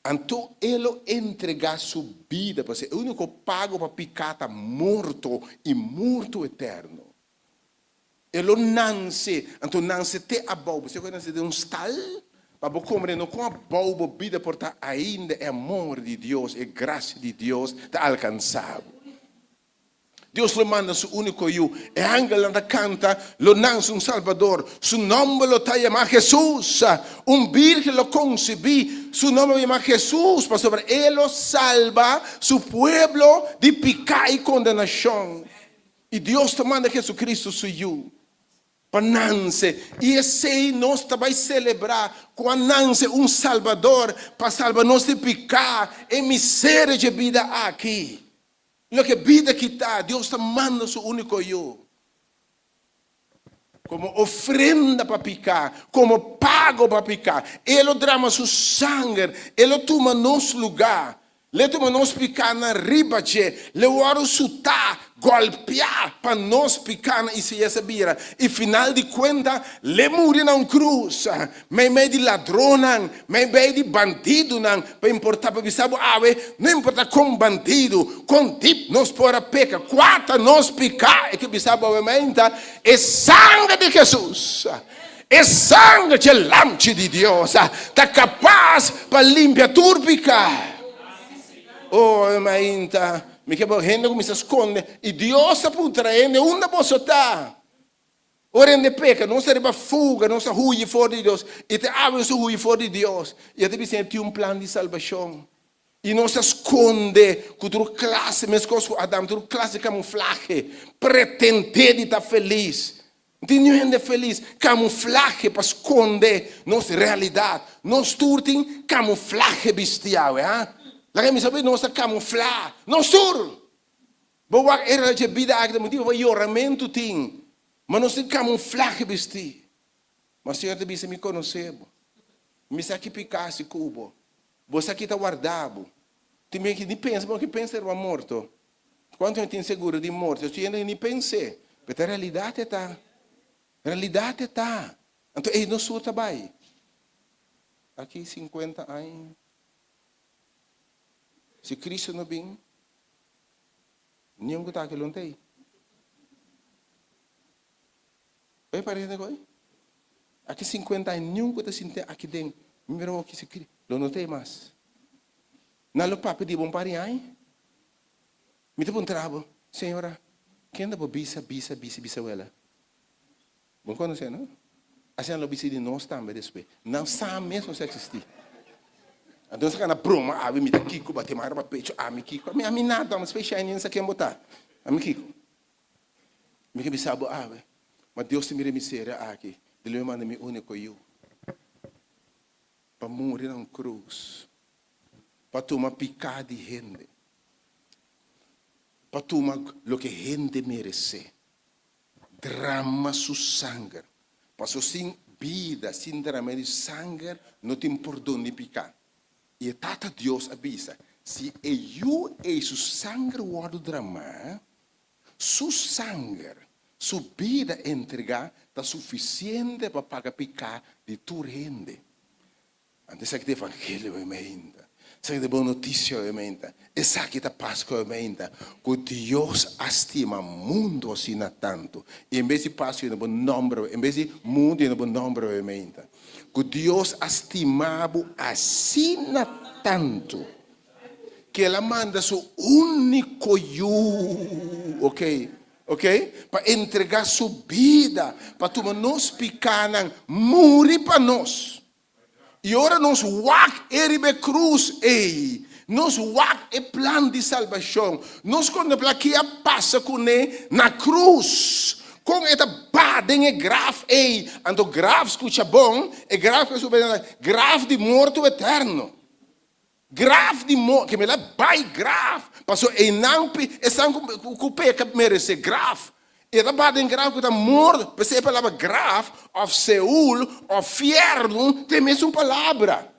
Então, ele entrega sua vida, porque o único pago para pecado morto e morto eterno. Ele nasce, então nasce até a boba. Você conhece de stal? Para compreender com a boba vida, porque ainda é amor de Deus, é graça de Deus, está alcançado. Deus lo manda su único eu. E ángel anda canta, lo lança Salvador. Su nome lo está llamado Jesús. Virgen lo concebí. Su nome lo llama Jesús. Pastor, él lo salva su pueblo de pecado y condenación. Y Dios te manda Jesucristo su eu. Para nascer. E esse nós também celebrar quando nasce Salvador para salvar-nos de pecado e miséria de vida aqui. Lo que vida que está, Deus te manda su único eu. Como ofrenda para picar, como pago para picar. Ele derrama su sangue, ele toma nosso lugar. Ele toma nos picar na riba, ele ora sutar, golpear para nos picar na essa bira. E final de conta, ele morre na cruz. Meio de ladrão, meio de bandido, para importar para bisabo ave, não importa com bandido, com tipo nos pora peca, quatro nos picar, e que bisabo obviamente é sangue de Jesus. É sangue de lampe de Deus, está capaz para limpar tudo pecado. Oh, mainta, mi che gente come si nasconde, e Dio sta traendo onde posso estar. Ora in pecca, non sarebbe fuga, non sa huye fuori di Dio, e te apre su huye fuori di Dio, e te bisogna un plan di salvazione. E non si nasconde con tua classe, mescoso Adam, tua classe camuflage, pretende di estar feliz. Não gente feliz, camuflage para esconder nossa realidade. Nós turtim camuflage bestial, Lagi mi sabi nós camuflar, nós tur. Bawa era de vida agda motivo vai oramento ting, mas nós tem camuflage besti. Mas se eu te bisa me conhecer, me saque picasse cubo, você aqui tá guardado. Tem bem que nem pensa, porque pensa era morto. Quanto eu tenho seguro de morto, eu ainda nem pensei, mas a realidade está, Então ele não surta bem. Aqui 50 anos. Se Cristo não vem, nenhum que está aqui não tem. Vai para ele agora? Aqui 50 anos, nenhum que está aqui dentro. Me virou aqui se Cristo, não tem mais. Não é o papo de bom para aí. Me deu um trabalho, senhora. Quem dá para bisa ela? Bom conhecer, não? Assim ela bisa de nós também depois. Não sabe mesmo se existir. Então, se kana broma, ave me dá Kiko, bate mais para pecho, me Kiko, me nada, mas fecha aí, não sei quem botar. Me Kiko. Me que bisabo, ave. Mas Deus te mira miséria aqui. Ele me manda me único eu. Para morrer na cruz. Para tomar picada de gente. Para tomar o que gente merece. Drama su sangue. Para sem vida, sem drama de sangue, não tem perdão de pecado. E tata Deus avisa, se eu e su sangue guardo drama, Su sangue, su vida entregar, está suficiente para pagar picar de tu rende. Antes que o evangelho aumenta. Sabe de boa notícia aumenta. Essa que está Páscoa aumenta. Que Deus estima mundo assim tanto. E em vez de Páscoa no bom número, em vez de mundo no bom número aumenta. Que Deus estimava assim tanto. Que ela manda seu único ok? Para entregar sua vida, para tu nos picar, morrer para nós. E agora nós wak eribe cruz, nós wak plano de salvação. Nós contemplar que passa com ele na cruz. Com esta badem grave, ando grave escuta bom, grave que grave de morto eterno. Grave de morte, que me lá vai grave. Passou em nampi, e sangue que peca merece grave. E da badem grave que está morto, pensei a palavra grave, of Seul, of Fierno, tem mesmo palavra.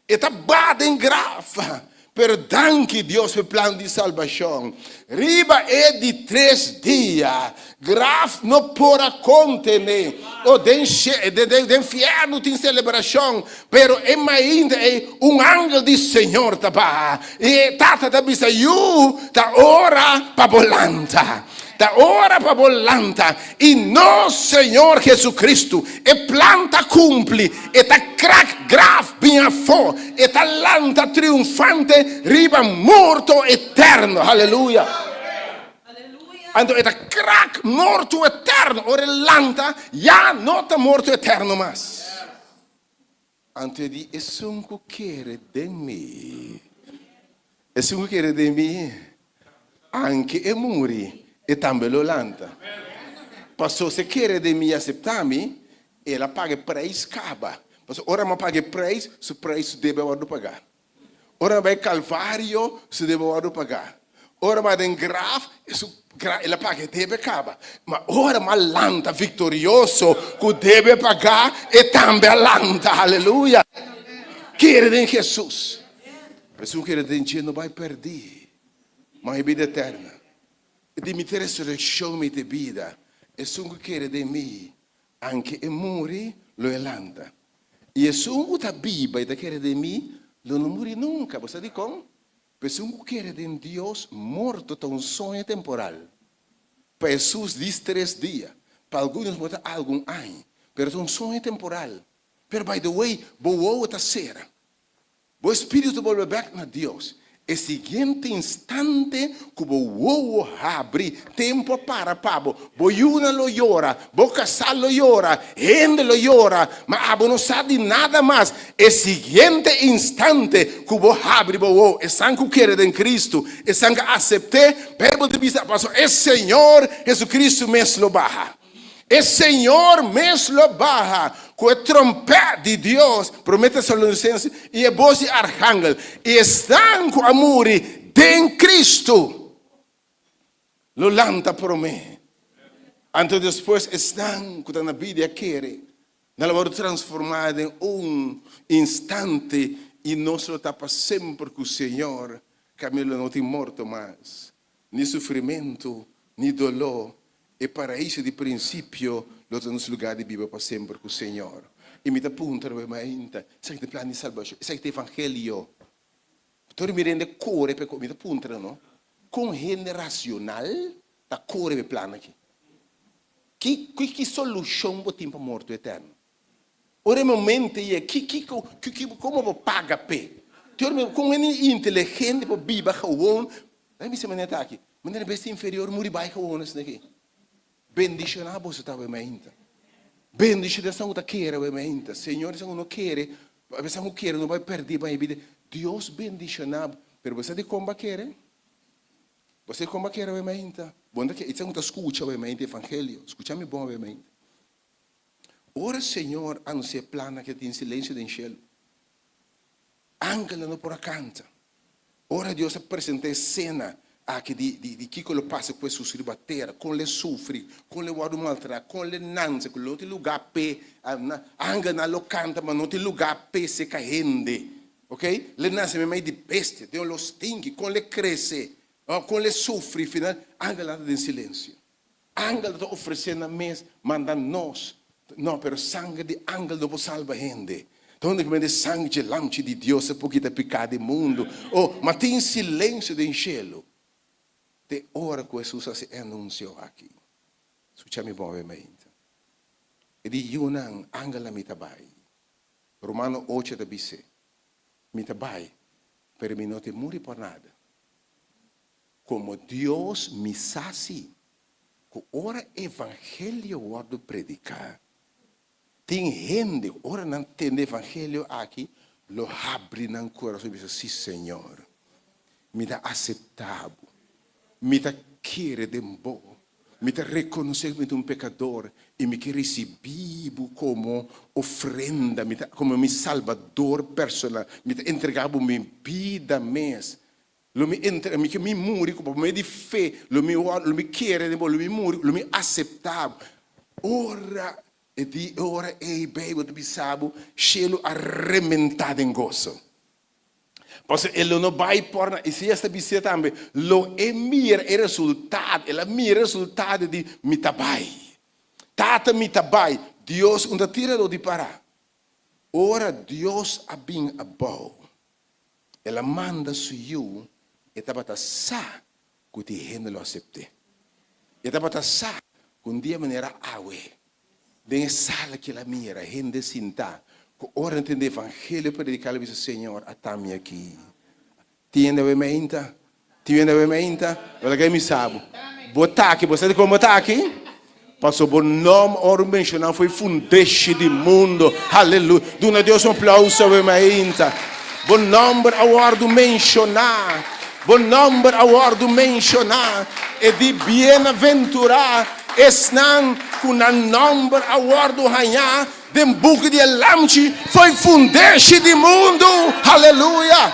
E da badem grave. Pero danke Deus pelo plano de salvação. Riba é de 3 dias. Grave não pode conter. O de inferno tem celebração. Pero ainda é ángel do Senhor. E tata da bisa da hora para volanta. Da hora para volanta. E nosso Senhor Jesus Cristo. E planta cumpre. E tá crack grave bem fora. E tá lanta triunfante. Riba morto eterno. Aleluia. Então, é crack morto eterno. Ora lanta, já não está morto eterno mais. Então, ele é que quer de mim. É que quer de mim. Anche é morrer. E também lo lanta. Passou se quer de mim aceitar-me, ela paga preço caba. Passou, ora me paga preço, o preço deve pagar. Ora vai Calvário, se deve pagar. Ora vai em grave, ela paga deve acabar. Mas ora ma lanta vitorioso, que deve pagar e também lanta, aleluia. Quer em Jesus. Pessoa que de não vai perder, mas é vida eterna. De me ter ressurreição de vida, é só que quer de mim, anche e morre, lo lanta. E é só que a Bíblia quer de mim, lo não morre nunca, você diz como? Pessoa que quer de Deus morto está sonho temporal. Para Jesus diz 3 dias, para alguns pode algum ano, mas é sonho temporal. Pero by the way, boa está será. O Espírito volve back na Deus. E seguinte instante que o abre tempo para pabo, boiuna lo llora, boca sal lo llora, gente lo llora, mas abo não sabe nada mais. E seguinte instante que o abre o sangue quer em Cristo, e sangue aceitar, pego de vista passou, é Senhor Jesus Cristo mesmo barra. É Senhor mesmo barra, com a trompete de Deus, promete a Salonicenses, e a voz de arcángel, e estão com amor em Cristo. Lo lanta por mim. Então depois estão com a vida quer, na hora transformada em instante, e nós está para sempre com o Senhor, Camilo não tem morto mais, nem sofrimento, nem dolor. E para isso, de princípio, nós temos lugar de viver para sempre com o Senhor. E me dá punta, sabe de plano de salvação, sabe de evangelho. Todo me rende core, me dá punta, não? Com gente racional, da core de plano aqui. Que solução para o tempo morto eterno? Ora, momento é como vou pagar pé? Com ele inteligente, para viver com aí me se maneta aqui. Maneira bem inferior, muri baixo com isso daqui. Bendice na bolsa da vementa. Bendice da sangue da queira vementa. Senhor, se não quer, a pessoa não quer, não vai perder a vida. Deus bendice na, pero você de como quer? Você como quer vementa? Bom, que isso não escuta vementa evangelho. Escuta-me bom vementa. Ora, Senhor, anuncia plana que tem silêncio do céu. Ángela não por a canta. Ora, Deus apresenta a cena. Che di chi lo passa questo si ribatterà, con le soffri, con le guardo maltra, con le nanze, con l'altro lugar pe, anche nella canta, ma non ti lugar pe se caende, ok? Le nanze mi mai di bestie, devono lo stinghi, con le crese, Quando ele sofre, final, anda em silêncio. Ángel está oferecendo a mesa, manda nós. Não, pero sangue de ángel não salva a gente. Então, quando sangue de lamche de Deus, é porque está pecado do mundo. Mas tem silêncio do cielo. De hora que Jesus se anunciou aqui. Escute-me brevemente. E de Yunan, ángel me tabai. Romano 8 dice, me tabai, pero me não te muri por nada. Como Deus me saci, que ora evangelho guardo predicar. Tem gente, ora não tem evangelho aqui, lo abre no coração e diz, sim, Senhor, me dá aceitável, me dá querer de bom, me dá reconhecer como um pecador e me quer receber como ofrenda, como meu salvador personal, me dá entregar minha vida mesmo. Lo mi muri, como me di fé, lo mi quer, lo mi muri, lo mi aceitável. Ora e bem, tu sabe, cielo arrementado em gozo. Pois ele não vai por e se esta visita também, lo é mira o resultado, ela mira o resultado de mitabai. Tata mitabai, Deus não tira lo de parar. Ora Deus a bem abau. Ela manda suyo. E estava sa que te gente lo aceitou. E estava sa com dia maneira awe. Den sala que ela mira, gente sinta. Que ora entender evangelho predicar o Senhor atami aqui. Tiende a mementa? Tiende a mementa? Olha que me sabe. Botar aqui, você sabe como botar aqui? Passou bom nome ora mencionar foi fundeste do mundo. Aleluia. Dona Deus aplauso a mementa. Bom nome aguardo mencionar. Bom nome aguardo mencionar e de bem-aventurar estão com o nome aguardo ganhar de book de lamchi foi fundeste do mundo. Aleluia.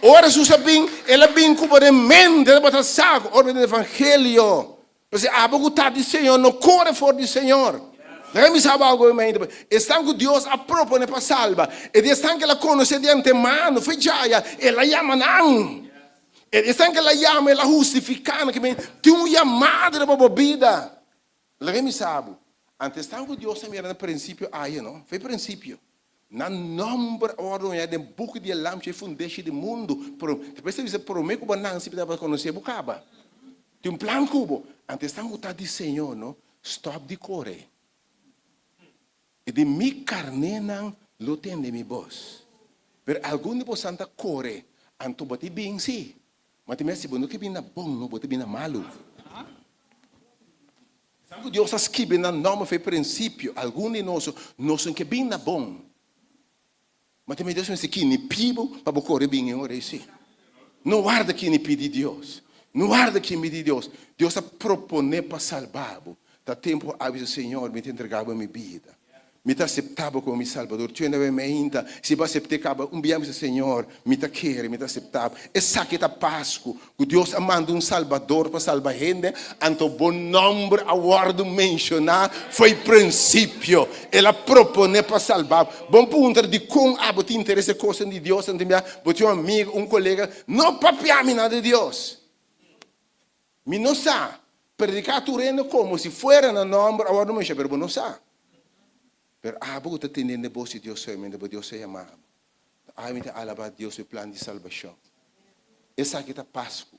Ora su sabem, ela bem como de mente, ela bota saco, ora do evangelho. Você abagutar do Senhor, no core for do Senhor. Não sabe algo ainda. Estão com Deus a propor para salva. E estão que ela conhece de antemano, foi já, ela chama não. Estão que ela chama, ela justificando que tem uma chamada para a vida. Não sabe. Antes estão com Deus também no princípio aí, não? Foi princípio. Na nome ordem de book de lam que fundeste do mundo. Depois você promete que não se pode conhecer bucaba. Tem um plano cubo. Antes estão com o Senhor, não? Stop de correr. E de mi carne não lo tem de mi voz. Pero algum de vocês corre, anto bati bem sim. Mas também se você bem na bom, não bati bem na malo. Sabe Deus escreve na nome foi princípio. Algum de nós que bem na bom. Mas também Deus disse que nem pibo para correr bem em hora sim. Não guarda que nem pede Deus. Não guarda que me de Deus. Deus a propõe para salvar. Da tempo avisa Senhor me entregava a minha vida. Me accettava como meu Salvador. Tu ainda me ainda. Se você aceitar, biamo Senhor, me quer, me accettava. E sabe que está Páscoa, que Deus manda Salvador para salvar gente. Anto bom nome aguardo mencionar foi princípio. Ela propõe para salvar. Bom ponto de como te interessa coisa de Deus, você um amigo, um colega, não papiame nada de Deus. Me não sabe. Predicar tu reino como se fuera no nome aguardo mencionar, pero não sabe. Pero abo está tendo voz de Deus somente, porque Deus se chama. Aí me alabar Deus o plano de salvação. Essa aqui está Páscoa,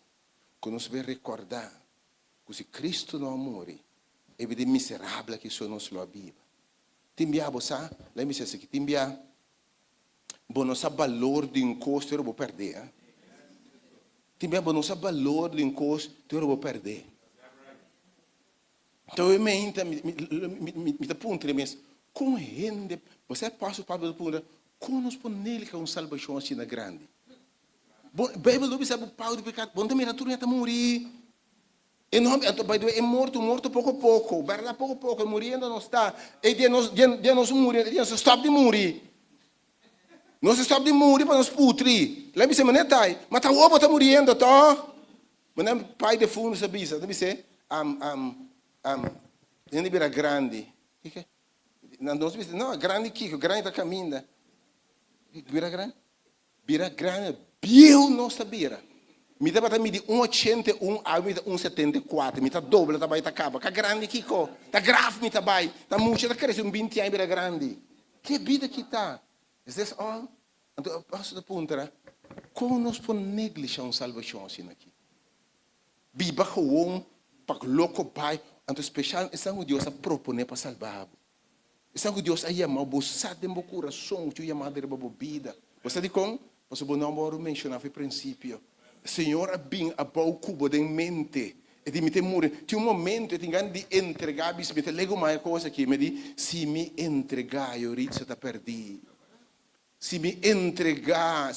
que nos vai recordar que se Cristo não morre, é de miserável que só nos lo viva. Timbia você, lembra se aqui timbia, bom não sabe valor de encosto eu vou perder. Timbia bom não sabe valor de encosto eu vou perder. Então eu me aponto mesmo. Com gente, você passa para o ponto, como nos ponele que salvação assim grande. Bom, Bíblia não sabe o pau de pecado. Bom, também a turma está morrer. E não, é morto pouco a pouco. Verdade, pouco a pouco, morrendo não está. E dia nós morrer, dia nós stop de morrer. Nós stop de morrer para nós putri. Lembra-se, mas não está. Mas tá o ovo está morrendo, tá? Mas não pai de fundo sabia, sabe se? Ele vira grande. Não, grande Kiko, grande da caminha. Vira grande? Vira grande, biu não sabia. Me tá batendo de 1,81 a 1,74. Me tá dobro, tá vai tá capa. Tá grande Kiko. Tá grave me tá vai. Tá muito, tá crescendo 20 anos era grande. Que vida que tá? Is this all? Então, eu passo da ponta. Como nós podemos negligenciar uma salvação assim aqui? Biba gewoon, pak louco pai. Então, especial, essa é o Deus a propor para salvar. Essa é o Deus a chamar, você tem um coração, que chamar de vida. Você diz como? Você não pode mencionar no princípio. Senhor, a bem a bom cubo de mente. E di mi te muri. Tinha momento che ti di entregar, mi te leggo mai cosa che mi di, se mi entregar, io rizzo da perdi. Se mi entregar,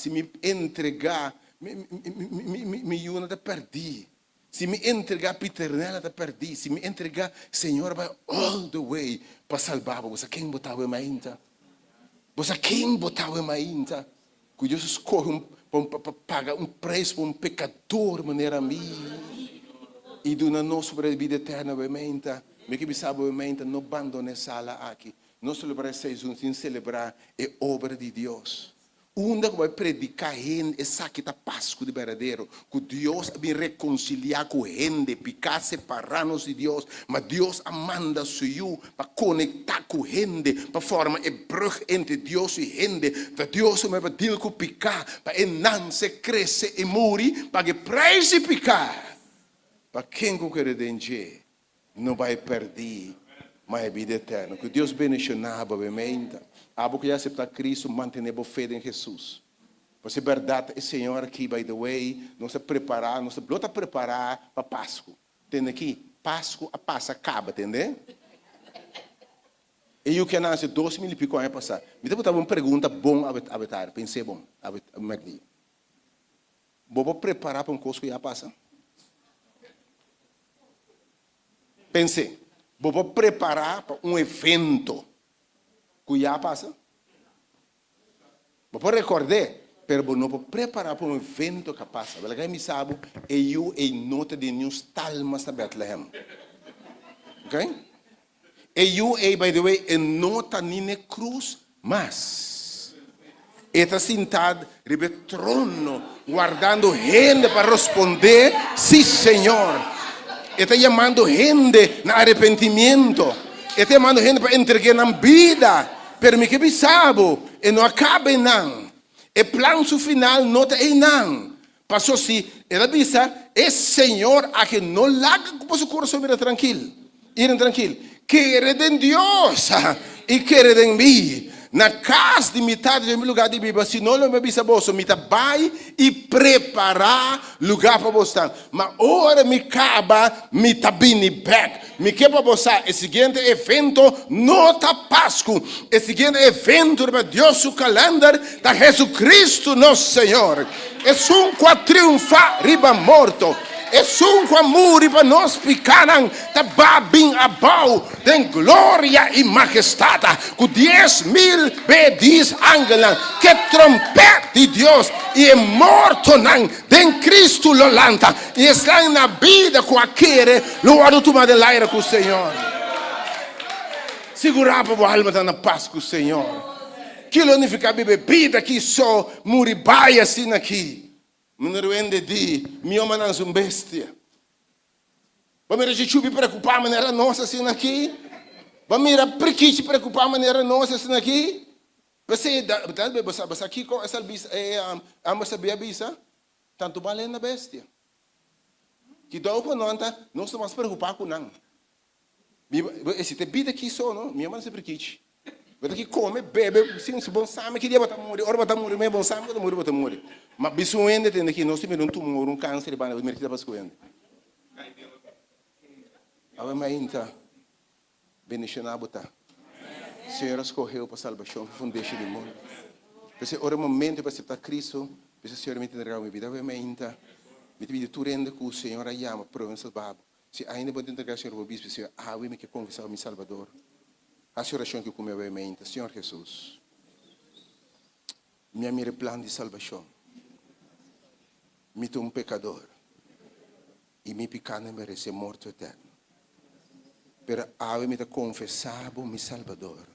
mi aiuta da perdi. Se me entregar piternela da perdi. Se me entregar, Senhor, vai all the way para salvar. Você quem botava em ainda? Você quem botava em ainda? Que Deus escolhe para pagar preço para pecador, maneira minha. E do não sobre a vida eterna, obviamente. Me que sabe, obviamente, não abandone sala aqui. Não celebrar 6 anos, sem celebrar a obra de Deus. Onde vai predicar gente, essa que está Páscoa de verdadeiro, que Deus vai reconciliar com gente, picar, separar-nos de Deus, mas Deus manda seu para conectar com gente, para formar a brug entre Deus e gente, para Deus vai pedir com picar, para enancer, crescer e morrer, para que preço e picar, para quem quer dengue, não vai perder, mas a vida eterna. Que Deus bendicionar, obviamente. Abo que aceitar Cristo, manter a fé em Jesus. Você verdade, é Senhor aqui, by the way, nós se preparar, nós se preparar para Páscoa. Entende aqui? Páscoa, a passa acaba, entende? E eu que nasci 2000 e pico anos passar. Me deu uma pergunta bom a habitar, pensei bom, a Magdi. Vou preparar para um curso que já passa. Pensei, vou preparar para um evento que já passa. Vou recordar, mas não vou preparar para um evento que passa. Porque me sabe, eu nota de news talmas na Bethlehem. Ok? Eu, by the way, nota nina cruz, mas está sentado ribe trono, guardando gente para responder, sim, Senhor. Está chamando gente na arrependimento. Está chamando gente para entregar na vida. Pero me que sabe, e não acaba não. E plano final não tem não. Passou se ela avisa, é Senhor a que não larga com o seu coração ir tranquilo. Ir tranquilo. Quer de Deus e quer de mim. Na casa de metade do meu lugar de Bíblia, se não me avisa você, me vai e preparar lugar para você. Mas hora me acaba, me tá bem back. Me que para você, o seguinte evento não está Páscoa. O seguinte evento para Deus o calendário da Jesus nosso Senhor. É um triunfar riba morto. É um amor para nós picaram da babin abau de glória e majestade. Com 10.000 B10 ángeles que trompete de Deus e é morto não de Cristo lo lanta e está na vida com aquele louvado tu de l'aire com o Senhor. Segurar para a alma na paz com o Senhor. Que não fica bebida que só muribaia assim aqui. Me rende di, mio manan sum bestia. Vamos ver se preocupar maneira nossa assim aqui. Vamos ver porque se preocupar maneira nossa assim aqui. Você você aqui com essa bisa amo saber a bisa. Tanto vale na bestia. Que dá para não estamos preocupar com não. Esse te vida aqui só não, minha mãe sempre quis. Você que come, bebe, se bom sabe que dia vai morrer, hora vai morrer, mas bom sabe que vai morrer. Mas bicho ainda tem que nós temos tumor, câncer, vai morrer que depois coende. Agora mas então, bendicionado tá. Senhor escolheu para salvação, fundeixe do mundo. Porque ora momento para aceitar Cristo, porque Senhor me entregar minha vida, agora mas então, me pedi tu rende que o Senhor a chama para me salvar. Se ainda pode entregar Senhor o bispo, Senhor, me que confessar o meu Salvador. A oração que comeu a mente, Senhor Jesus, minha mira plano de salvação, me um pecador e me pecado merece morto eterno. Pero ave me confessar o meu Salvador,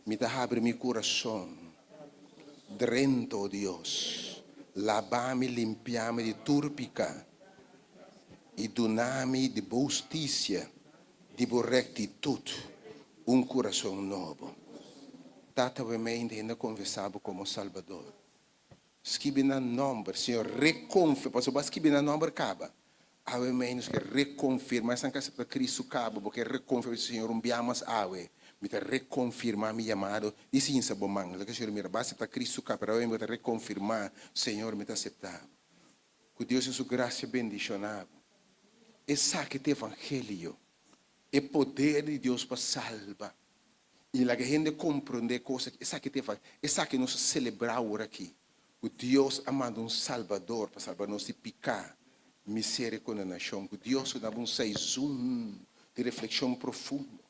me abre meu coração, drento Deus, lavami, limpiami di turpica e donami di giustizia, di rectitude, un coração novo. Tata we me ainda conversava como Salvador. Scrivi na number, Senhor, reconfirma, posso basta scrivi na number caba. Ave menos que reconfirma, essa casa para Cristo caba, porque reconfirma, Senhor, biamas ave, me te reconfirma mi chamado, e sim sabo manga, que Senhor mira, basta para Cristo caba, para eu me te reconfirmar, Senhor, me te aceitar. Que Deus é sua graça bendicionável. Esse que te evangelho, é poder de Deus para salvar. E a gente compreende coisas, essa que te faz, essa que nós celebramos aqui. O Deus amando um Salvador para salvar nós de picar. Miséria com a nação, que Deus dá um saizum de reflexão profunda,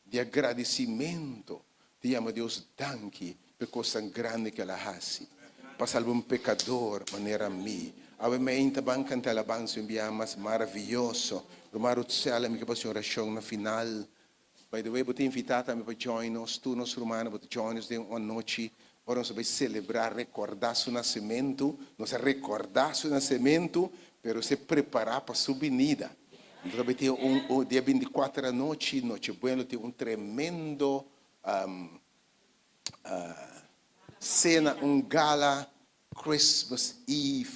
de agradecimento, de amar Deus danke por coisa grande que ela faz, para salvar um pecador, maneira mim. A mim também canta alabança, mais maravilhoso, o Marutzel, a minha oração na final. By the way, vou te invitar também para join nos, tu nos romanos, vou te join nos de uma noite. Ora, nós vamos celebrar, recordar seu nascimento, nós recordar seu nascimento, pero se preparar para sua venida. Então, vai ter dia 24 da noite bueno, tem tremendo cena, gala, Christmas Eve,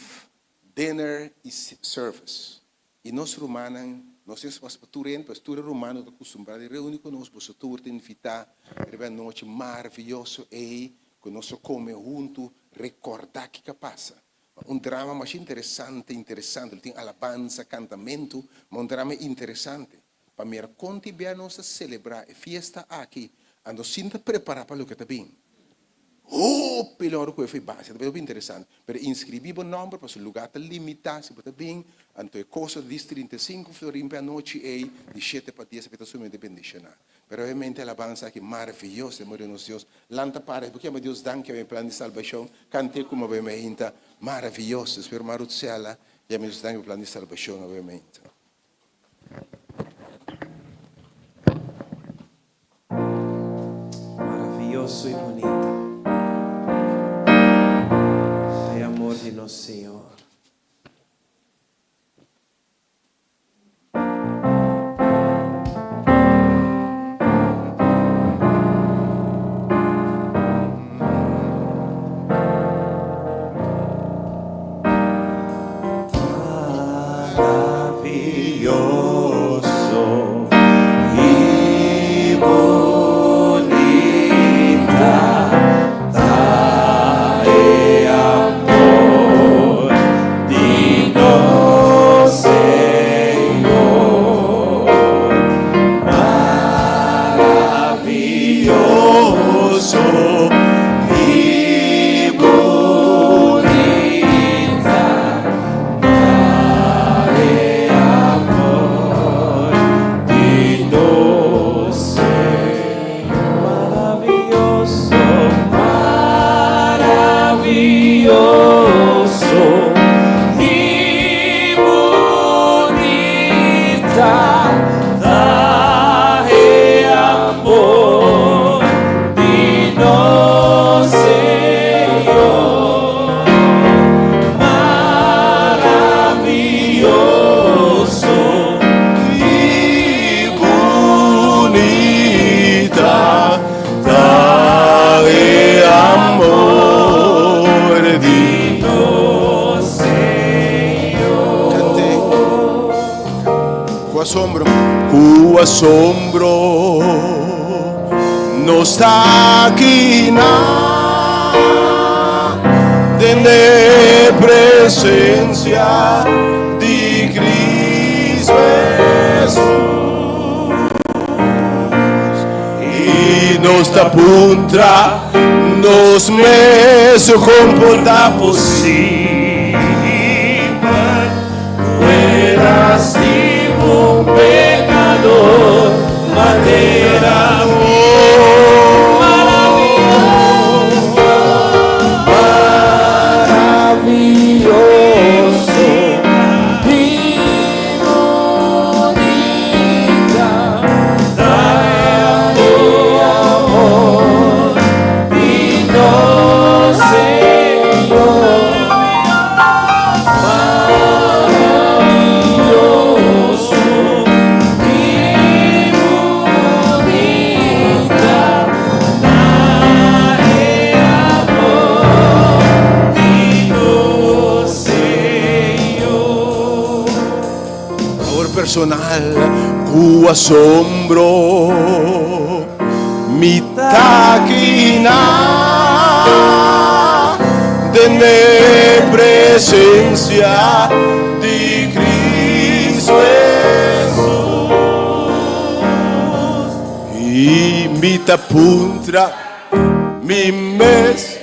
dinner e service. E nós romanos, nós temos pastor romano, que acostumado a reunir conosco, pastor te invitar, é uma noite maravilhosa e que nós comemos juntos, recordar o que passa. Um drama mais interessante, tem alabança, cantamento, mas drama interessante. Para mim, contribuir nós a celebrar a festa aqui, ando sinta preparar para o que está bem. Pior que foi base, é bem interessante. Mas inscrevi o nome para o lugar está limitado, se está bem, então é coisa de 35 florins para a noite e de 7 para 10 para somente bendicionar. Mas realmente a alabança aqui maravilhosa, meu Deus. Lanta para, porque meu Deus danke ao plano de salvação, cante como obviamente maravilhoso. Espero Marutzela, e meu Deus danke ao plano de salvação, obviamente. Maravilhoso e bonito. É amor de nosso Senhor. Asombro no está aqui na de presencia de Cristo Jesús e nos da puntra nos meses comporta possível fueras um pecador, maneira maravilhoso, bonita, dai amor, de nosso Senhor. personal, cu asombro, mi taquina de presencia de Cristo Jesús. Y mi tapuntra, mi mes,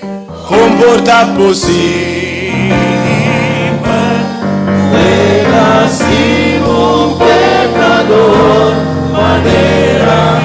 comporta posible. Lascivo un pecador, manera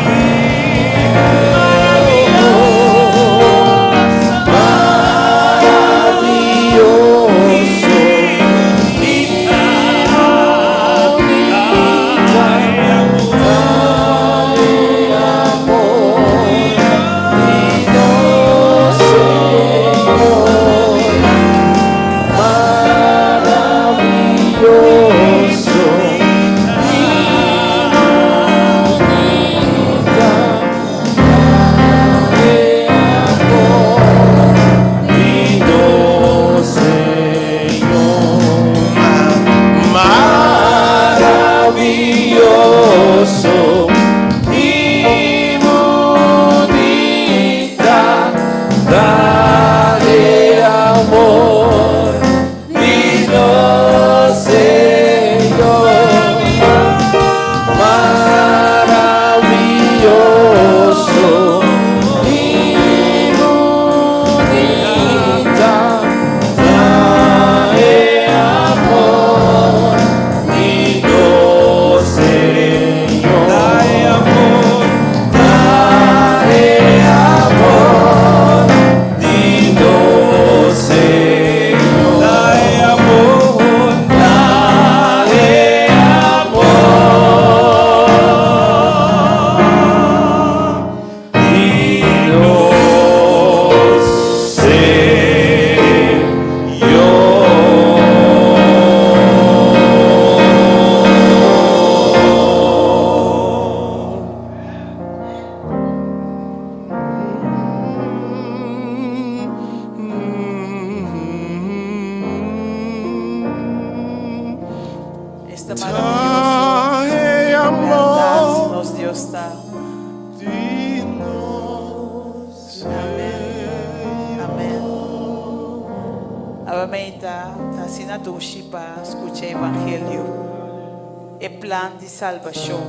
salvação.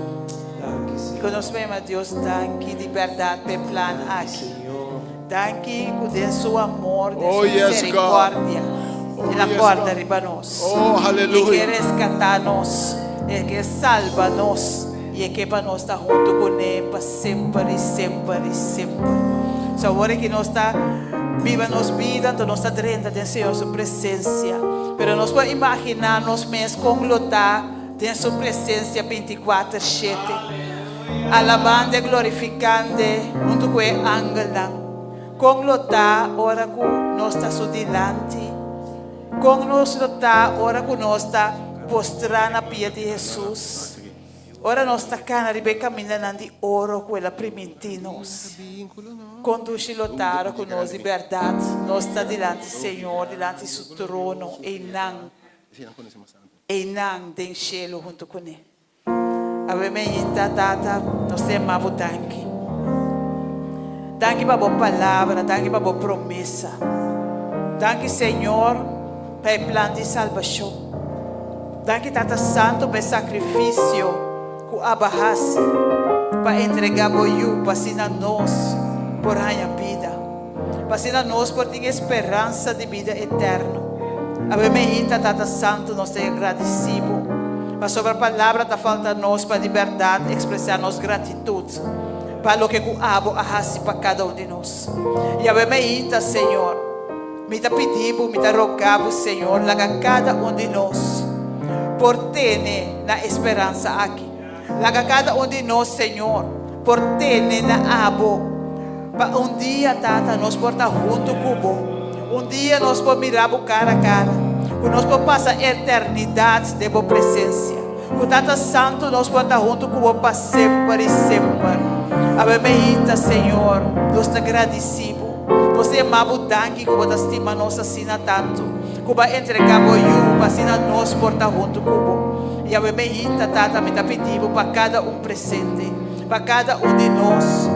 Que nós vemos, Deus, danke liberdade para plan aqui. Danke por seu amor, de sua misericórdia. Na porta de nós. Oh, e aleluia. que resgatar-nos, e que salva-nos, e que para nós estar junto com Ele para sempre e sempre e sempre. Só agora que nós está viva nos vida, então nós está dentro de Senhor sua presença. Pero nós podemos imaginar nós mesmos como lutar tem sua presença 24/7, alabando e glorificando junto com o anjo. Com lutar, ora que nós está delante. Com nós lutar, ora que nós está postrando na pia de Jesus. Ora nós está caminhando de ouro com ela primitinos. Conduz lutar com nós liberdade. Nós está delante, Senhor, delante do seu trono, e não. E não tem cielo junto com Ele. Amém, tata, nós temos danke. Danke para a boa palavra, danke para a boa promessa. Danke, Senhor, para o plano de salvação. Danke, Tata Santo, para o sacrifício que abarrasse, para entregar para you, para ensinar nós por a vida. Para ensinar nós por ter esperança de vida eterna. Amém, Tata Santo, nós te agradecemos. Mas sobre a palavra da falta nós para liberdade, expressar nossa gratitude para o que o abo arrase para cada um de nós. E amém, Senhor, me te pedimos, me te rogamos, Senhor, laga cada um de nós por ter na esperança aqui. Laga cada um de nós, Senhor, por ter na abo para dia, Tata, nós por estar junto com dia nós podemos mirar cara a cara. Que nós podemos passar a eternidade de boa presença. Que Tata Santo nós podemos estar junto com para sempre e sempre. Amém, Senhor. Nós te agradecemos. Você é amado, danke, que você estima nós assim tanto. Que vai entregar para you, para assim nós por estar junto com Yahweh me hinta, tata, me tá pedindo para cada presente, para cada de nós,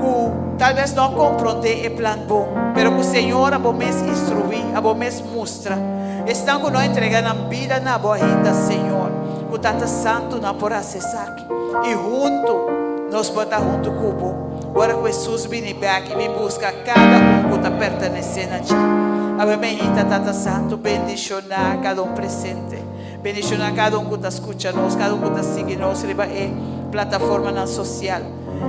que talvez não compreende o plano bom, pero que o Senhor a me instruir, a me mostra. Estão que nós entregando a vida na boa ainda, Senhor, que o Tata Santo não por acessar, e junto, nós botar junto com o bom. Agora que Jesus vem back e me busca cada que está pertencendo a ti. Ave me hinta, Tata Santo, bendicionar cada presente. Bendicionar cada que está escutando, cada que está seguindo nós, riba é plataforma na social.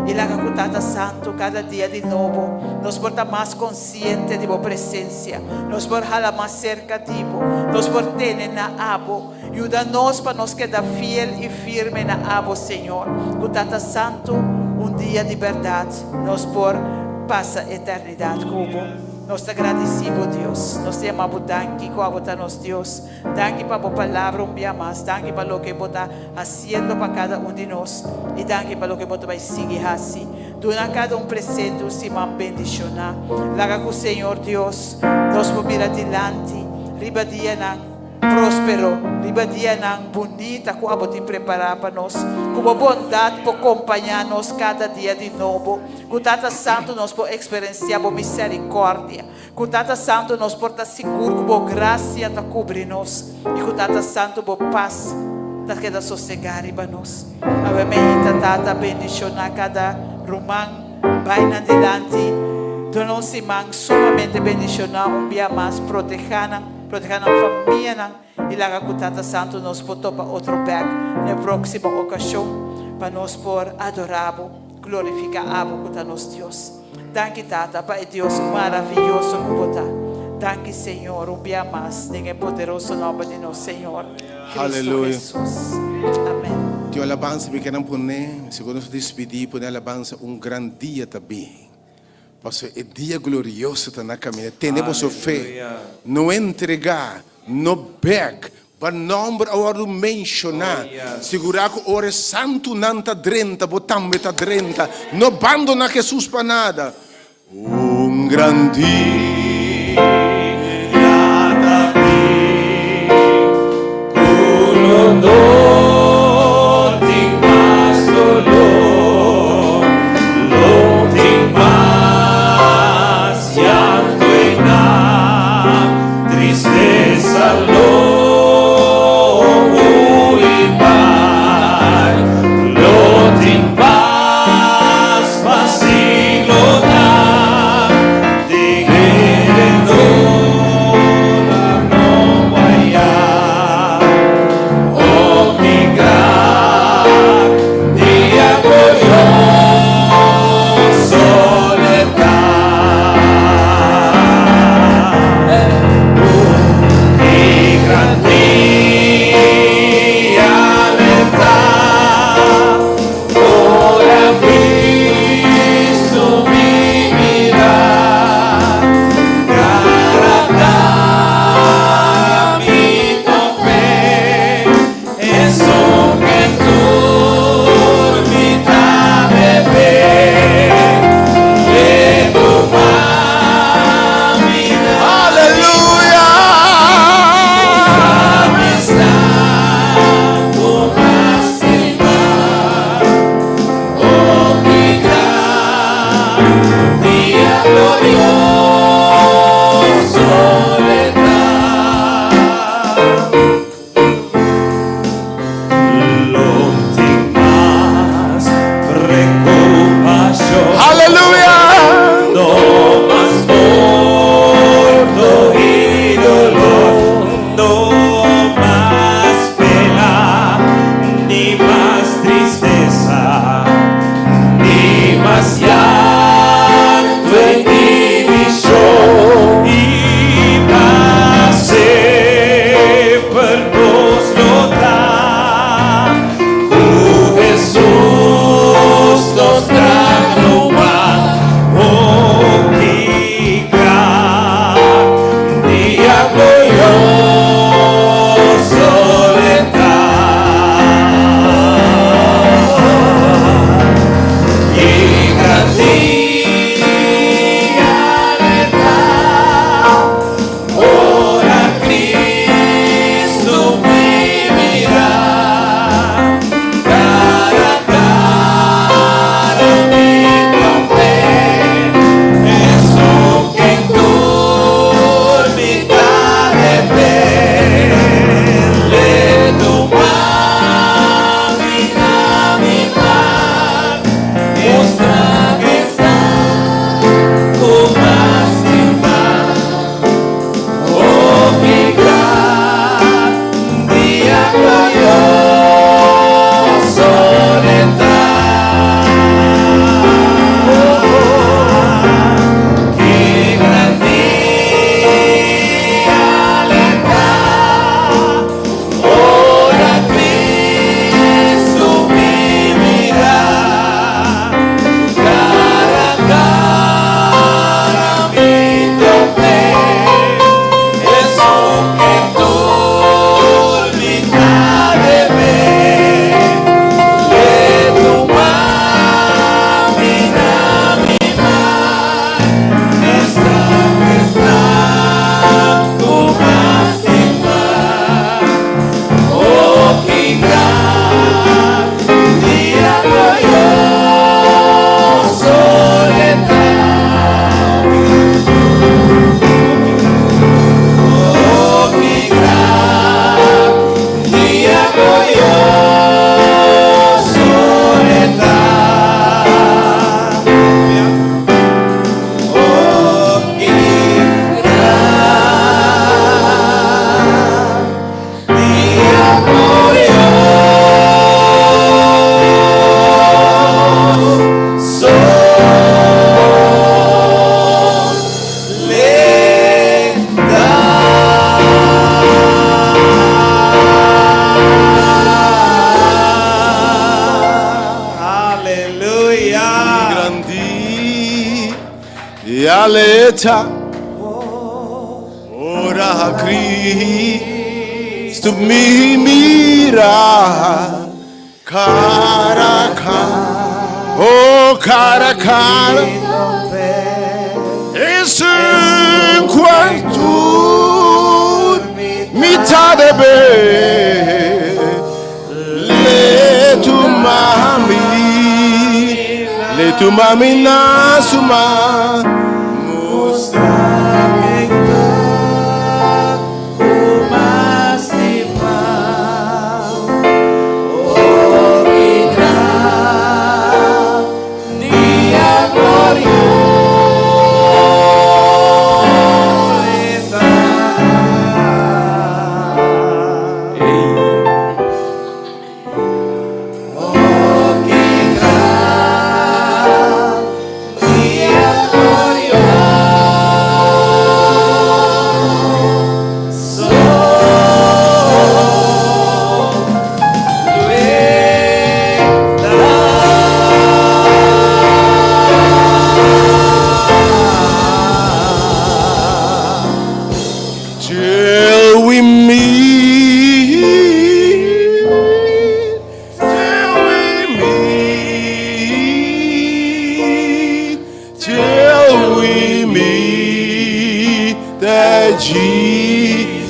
E lá que Tata Santo, cada dia de novo, nos porta mais consciente de tua presença, nos porta mais cerca de vo, nos porta na abo, ajuda-nos para nos quedar fiel e firme na abo, Senhor. Que Tata Santo, dia de verdade, nos por passa a eternidade como. Nós te agradecemos, Deus. Nós te amamos, danke, com a nos Deus. Danke para a palavra dia mais. Danke para o que você está fazendo para cada de nós. E danke para o que você vai seguir assim. Dona cada presente, o Senhor bendicionar. Laga com o Senhor, Deus, nos vamos ir adiante. Riba dia não próspero, riba dia não bonita, que você te preparar para nós. Com a bondade para acompanhar-nos cada dia de novo. Que o Tata Santo nos pode experienciar a misericórdia. Que o Tata Santo nos porta seguro, que a graça está cobrir-nos. E que o Tata Santo a paz está queda sossegar para nós. A minha Tata bendicionar cada romão, vai na diante. Dona-nos irmãos sumamente bendicionar dia mais, proteger a família. E lá que o Tata Santo nos pode para outro back na próxima ocasião para nos por adorar, glorificar a que nos Deus. Danke, Tata, Pai Deus maravilhoso que você. Danke, Senhor, dia mais, em poderoso nome de nosso Senhor, Cristo Aleluia. Jesus. Amém. Tua alabança me querem poner, segundo nos despedir, poner alabança grande dia também. Porque é dia glorioso está na caminhada. Temos a fé, não entregar, não back, para não agora mencionar, segurar que o santo não está drenta, botam está drenta, não abandona Jesus para nada. Grande dia também, Violeta, ora a Cristo me mira, cara a cara, oh cara a cara, es enquanto mitad de bem, le tu mami na suma.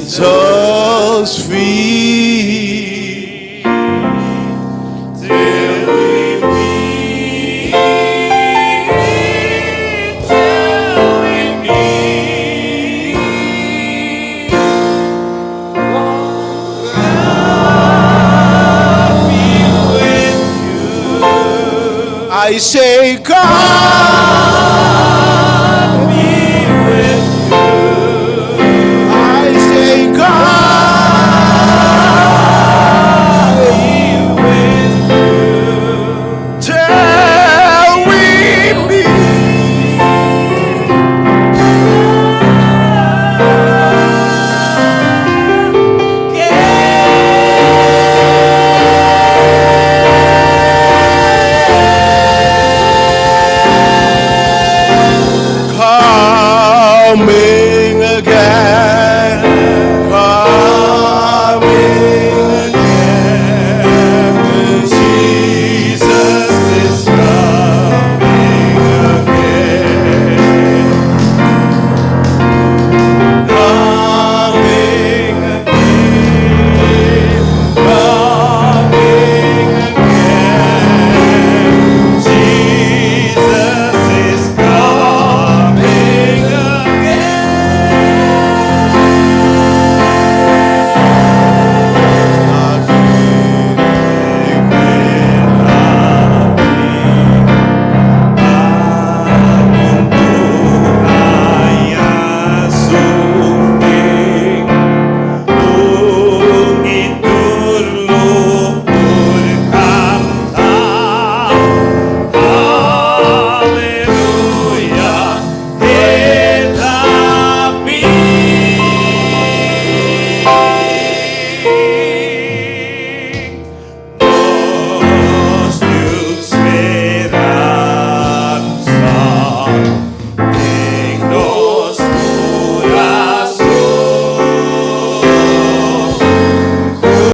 Jesus' feet till we meet, till we meet. God be with you. I say, God.